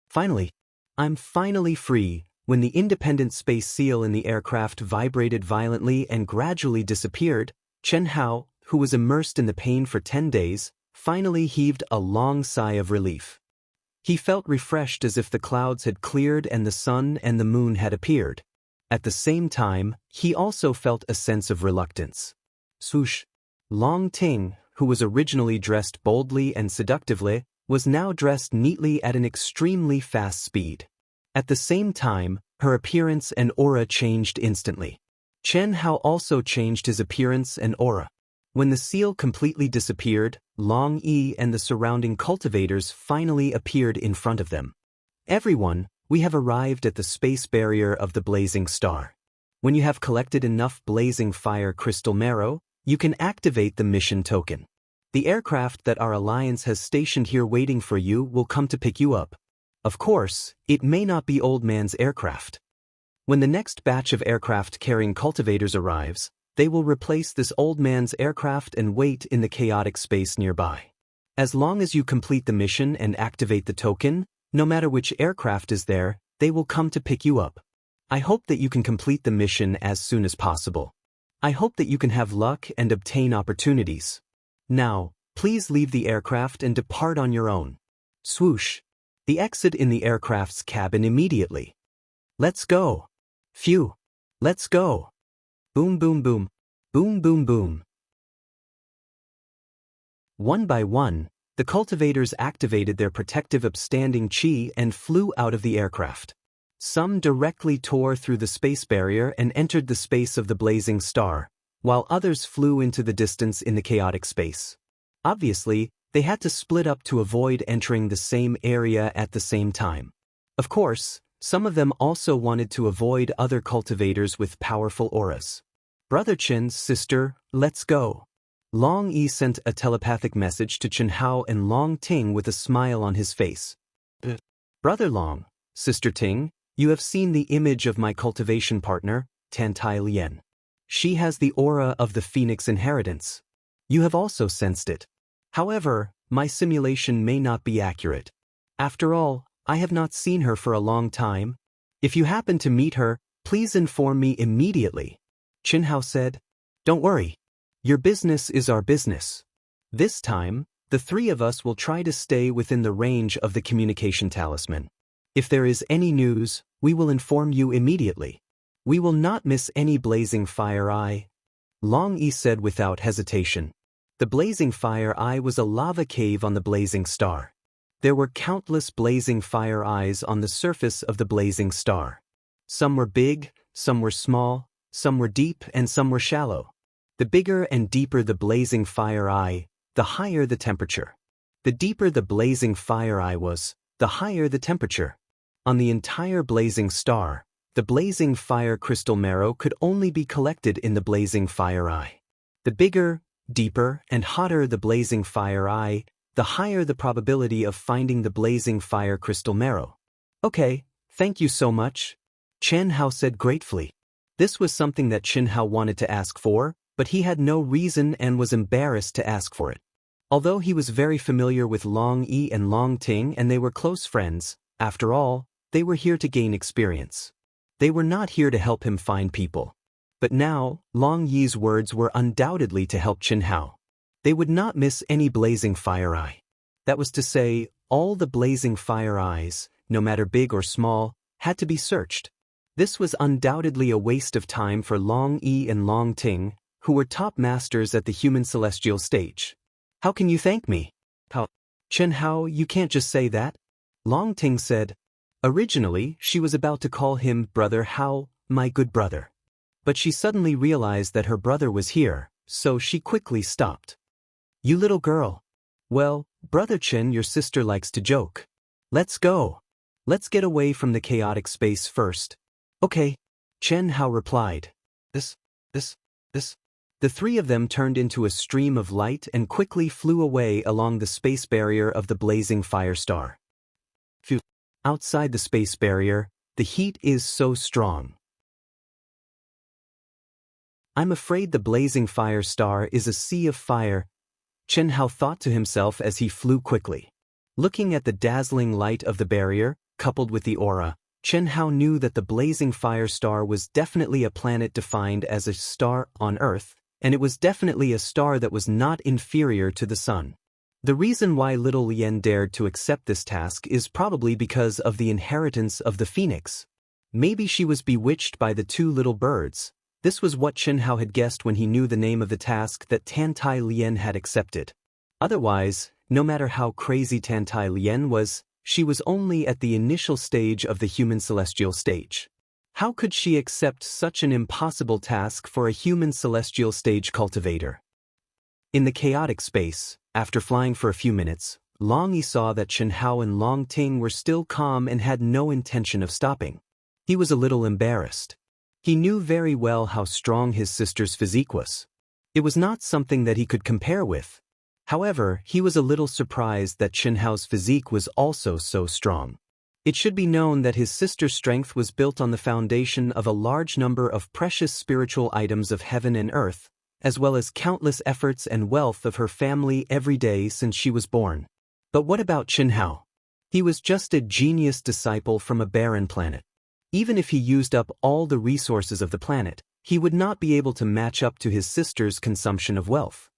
S1: Finally, I'm finally free. When the independent space seal in the aircraft vibrated violently and gradually disappeared, Chen Hao, who was immersed in the pain for 10 days, finally heaved a long sigh of relief. He felt refreshed as if the clouds had cleared and the sun and the moon had appeared. At the same time, he also felt a sense of reluctance. Swoosh! Long Ting, who was originally dressed boldly and seductively, was now dressed neatly at an extremely fast speed. At the same time, her appearance and aura changed instantly. Chen Hao also changed his appearance and aura. When the seal completely disappeared, Long Yi and the surrounding cultivators finally appeared in front of them. Everyone, we have arrived at the space barrier of the blazing star. When you have collected enough blazing fire crystal marrow, you can activate the mission token. The aircraft that our alliance has stationed here waiting for you will come to pick you up. Of course, it may not be Old Man's aircraft. When the next batch of aircraft carrying cultivators arrives, they will replace this Old Man's aircraft and wait in the chaotic space nearby. As long as you complete the mission and activate the token, no matter which aircraft is there, they will come to pick you up. I hope that you can complete the mission as soon as possible. I hope that you can have luck and obtain opportunities. Now, please leave the aircraft and depart on your own. Swoosh! The exit in the aircraft's cabin immediately. Let's go. Phew. Let's go. Boom boom boom. Boom boom boom. One by one, the cultivators activated their protective upstanding chi and flew out of the aircraft. Some directly tore through the space barrier and entered the space of the blazing star, while others flew into the distance in the chaotic space. Obviously, they had to split up to avoid entering the same area at the same time. Of course, some of them also wanted to avoid other cultivators with powerful auras. Brother Chen, sister, let's go. Long Yi sent a telepathic message to Chen Hao and Long Ting with a smile on his face. Brother Long, sister Ting, you have seen the image of my cultivation partner, Tantai Lian. She has the aura of the phoenix inheritance. You have also sensed it. However, my simulation may not be accurate. After all, I have not seen her for a long time. If you happen to meet her, please inform me immediately. Chen Hao said. Don't worry. Your business is our business. This time, the three of us will try to stay within the range of the communication talisman. If there is any news, we will inform you immediately. We will not miss any blazing fire eye. Long Yi said without hesitation. The blazing fire eye was a lava cave on the blazing star. There were countless blazing fire eyes on the surface of the blazing star. Some were big, some were small, some were deep, and some were shallow. The bigger and deeper the blazing fire eye, the higher the temperature. The deeper the blazing fire eye was, the higher the temperature. On the entire blazing star, the blazing fire crystal marrow could only be collected in the blazing fire eye. The bigger, deeper, and hotter the blazing fire eye, the higher the probability of finding the blazing fire crystal marrow. Okay, thank you so much, Chen Hao said gratefully. This was something that Chen Hao wanted to ask for, but he had no reason and was embarrassed to ask for it. Although he was very familiar with Long Yi and Long Ting and they were close friends, after all, they were here to gain experience. They were not here to help him find people. But now, Long Yi's words were undoubtedly to help Chen Hao. They would not miss any blazing fire eye. That was to say, all the blazing fire eyes, no matter big or small, had to be searched. This was undoubtedly a waste of time for Long Yi and Long Ting, who were top masters at the human celestial stage. How can you thank me? How? Chen Hao, you can't just say that. Long Ting said. Originally, she was about to call him Brother Hao, my good brother. But she suddenly realized that her brother was here, so she quickly stopped. You little girl. Well, Brother Chen, your sister likes to joke. Let's go. Let's get away from the chaotic space first. Okay. Chen Hao replied. This. The three of them turned into a stream of light and quickly flew away along the space barrier of the blazing fire star. Phew. Outside the space barrier, the heat is so strong. I'm afraid the blazing fire star is a sea of fire, Chen Hao thought to himself as he flew quickly. Looking at the dazzling light of the barrier, coupled with the aura, Chen Hao knew that the blazing fire star was definitely a planet defined as a star on Earth, and it was definitely a star that was not inferior to the sun. The reason why little Lien dared to accept this task is probably because of the inheritance of the phoenix. Maybe she was bewitched by the two little birds. This was what Chen Hao had guessed when he knew the name of the task that Tantai Lien had accepted. Otherwise, no matter how crazy Tantai Lien was, she was only at the initial stage of the human celestial stage. How could she accept such an impossible task for a human celestial stage cultivator? In the chaotic space, after flying for a few minutes, Long Yi saw that Chen Hao and Long Ting were still calm and had no intention of stopping. He was a little embarrassed. He knew very well how strong his sister's physique was. It was not something that he could compare with. However, he was a little surprised that Chen Hao's physique was also so strong. It should be known that his sister's strength was built on the foundation of a large number of precious spiritual items of heaven and earth, as well as countless efforts and wealth of her family every day since she was born. But what about Chen Hao? He was just a genius disciple from a barren planet. Even if he used up all the resources of the planet, he would not be able to match up to his sister's consumption of wealth.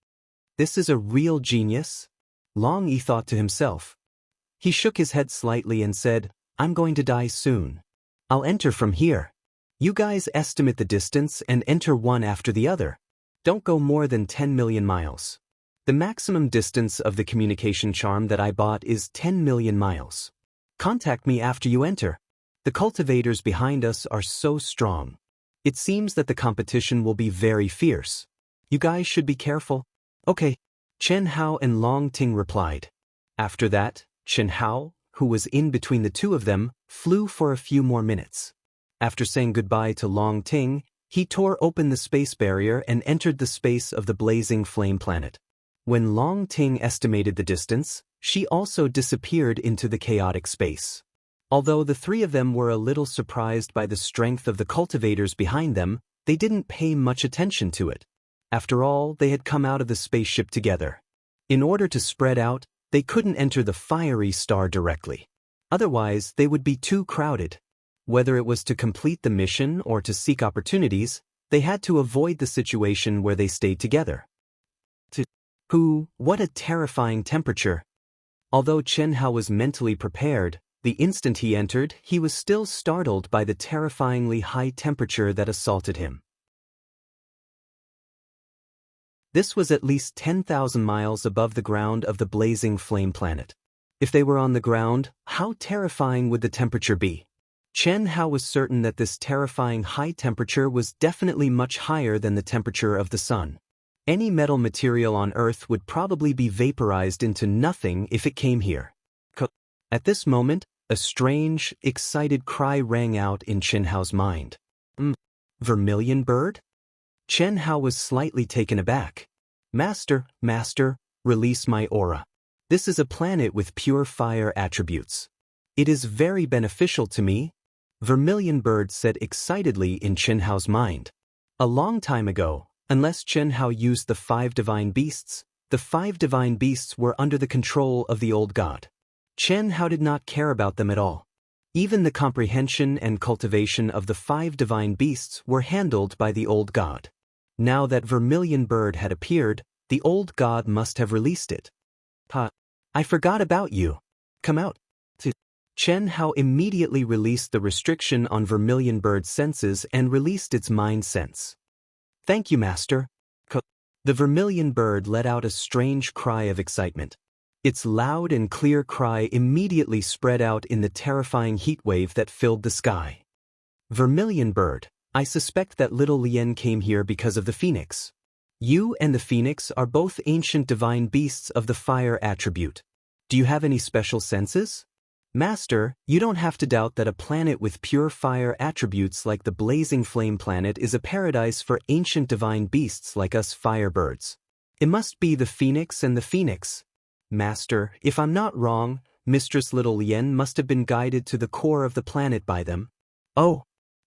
S1: This is a real genius? Long Yi thought to himself. He shook his head slightly and said, I'm going to die soon. I'll enter from here. You guys estimate the distance and enter one after the other. Don't go more than 10 million miles. The maximum distance of the communication charm that I bought is 10 million miles. Contact me after you enter. The cultivators behind us are so strong. It seems that the competition will be very fierce. You guys should be careful. Okay. Chen Hao and Long Ting replied. After that, Chen Hao, who was in between the two of them, flew for a few more minutes. After saying goodbye to Long Ting, he tore open the space barrier and entered the space of the blazing flame planet. When Long Ting estimated the distance, she also disappeared into the chaotic space. Although the three of them were a little surprised by the strength of the cultivators behind them, they didn't pay much attention to it. After all, they had come out of the spaceship together. In order to spread out, they couldn't enter the fiery star directly. Otherwise, they would be too crowded. Whether it was to complete the mission or to seek opportunities, they had to avoid the situation where they stayed together. What a terrifying temperature! Although Chen Hao was mentally prepared, the instant he entered, he was still startled by the terrifyingly high temperature that assaulted him. This was at least 10,000 miles above the ground of the blazing flame planet. If they were on the ground, how terrifying would the temperature be? Chen Hao was certain that this terrifying high temperature was definitely much higher than the temperature of the sun. Any metal material on Earth would probably be vaporized into nothing if it came here. At this moment, a strange, excited cry rang out in Chen Hao's mind. Vermilion bird? Chen Hao was slightly taken aback. Master, release my aura. This is a planet with pure fire attributes. It is very beneficial to me, Vermilion bird said excitedly in Chen Hao's mind. A long time ago, unless Chen Hao used the 5 divine beasts, the 5 divine beasts were under the control of the old god. Chen Hao did not care about them at all. Even the comprehension and cultivation of the 5 divine beasts were handled by the old god. Now that Vermilion bird had appeared, the old god must have released it. I forgot about you. Come out. Chen Hao immediately released the restriction on Vermilion bird's senses and released its mind sense. Thank you, Master. The Vermilion bird let out a strange cry of excitement. Its loud and clear cry immediately spread out in the terrifying heat wave that filled the sky. Vermilion bird, I suspect that little Lien came here because of the phoenix. You and the phoenix are both ancient divine beasts of the fire attribute. Do you have any special senses? Master, you don't have to doubt that a planet with pure fire attributes like the blazing flame planet is a paradise for ancient divine beasts like us firebirds. It must be the phoenix and the phoenix. Master, if I'm not wrong, Mistress Little Lien must have been guided to the core of the planet by them. Oh,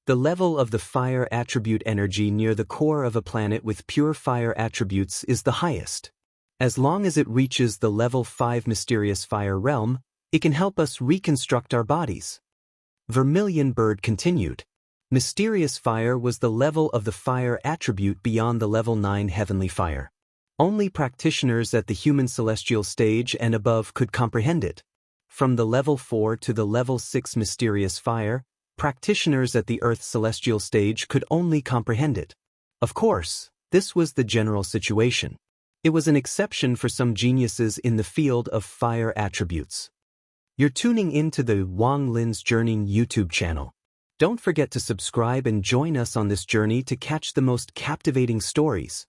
S1: the level of the fire attribute energy near the core of a planet with pure fire attributes is the highest. As long as it reaches the level 5 mysterious fire realm, it can help us reconstruct our bodies. Vermilion bird continued. Mysterious fire was the level of the fire attribute beyond the level 9 heavenly fire. Only practitioners at the human celestial stage and above could comprehend it. From the level 4 to the level 6 mysterious fire, practitioners at the Earth celestial stage could only comprehend it. Of course, this was the general situation. It was an exception for some geniuses in the field of fire attributes. You're tuning into the Wang Lin's Journey YouTube channel. Don't forget to subscribe and join us on this journey to catch the most captivating stories.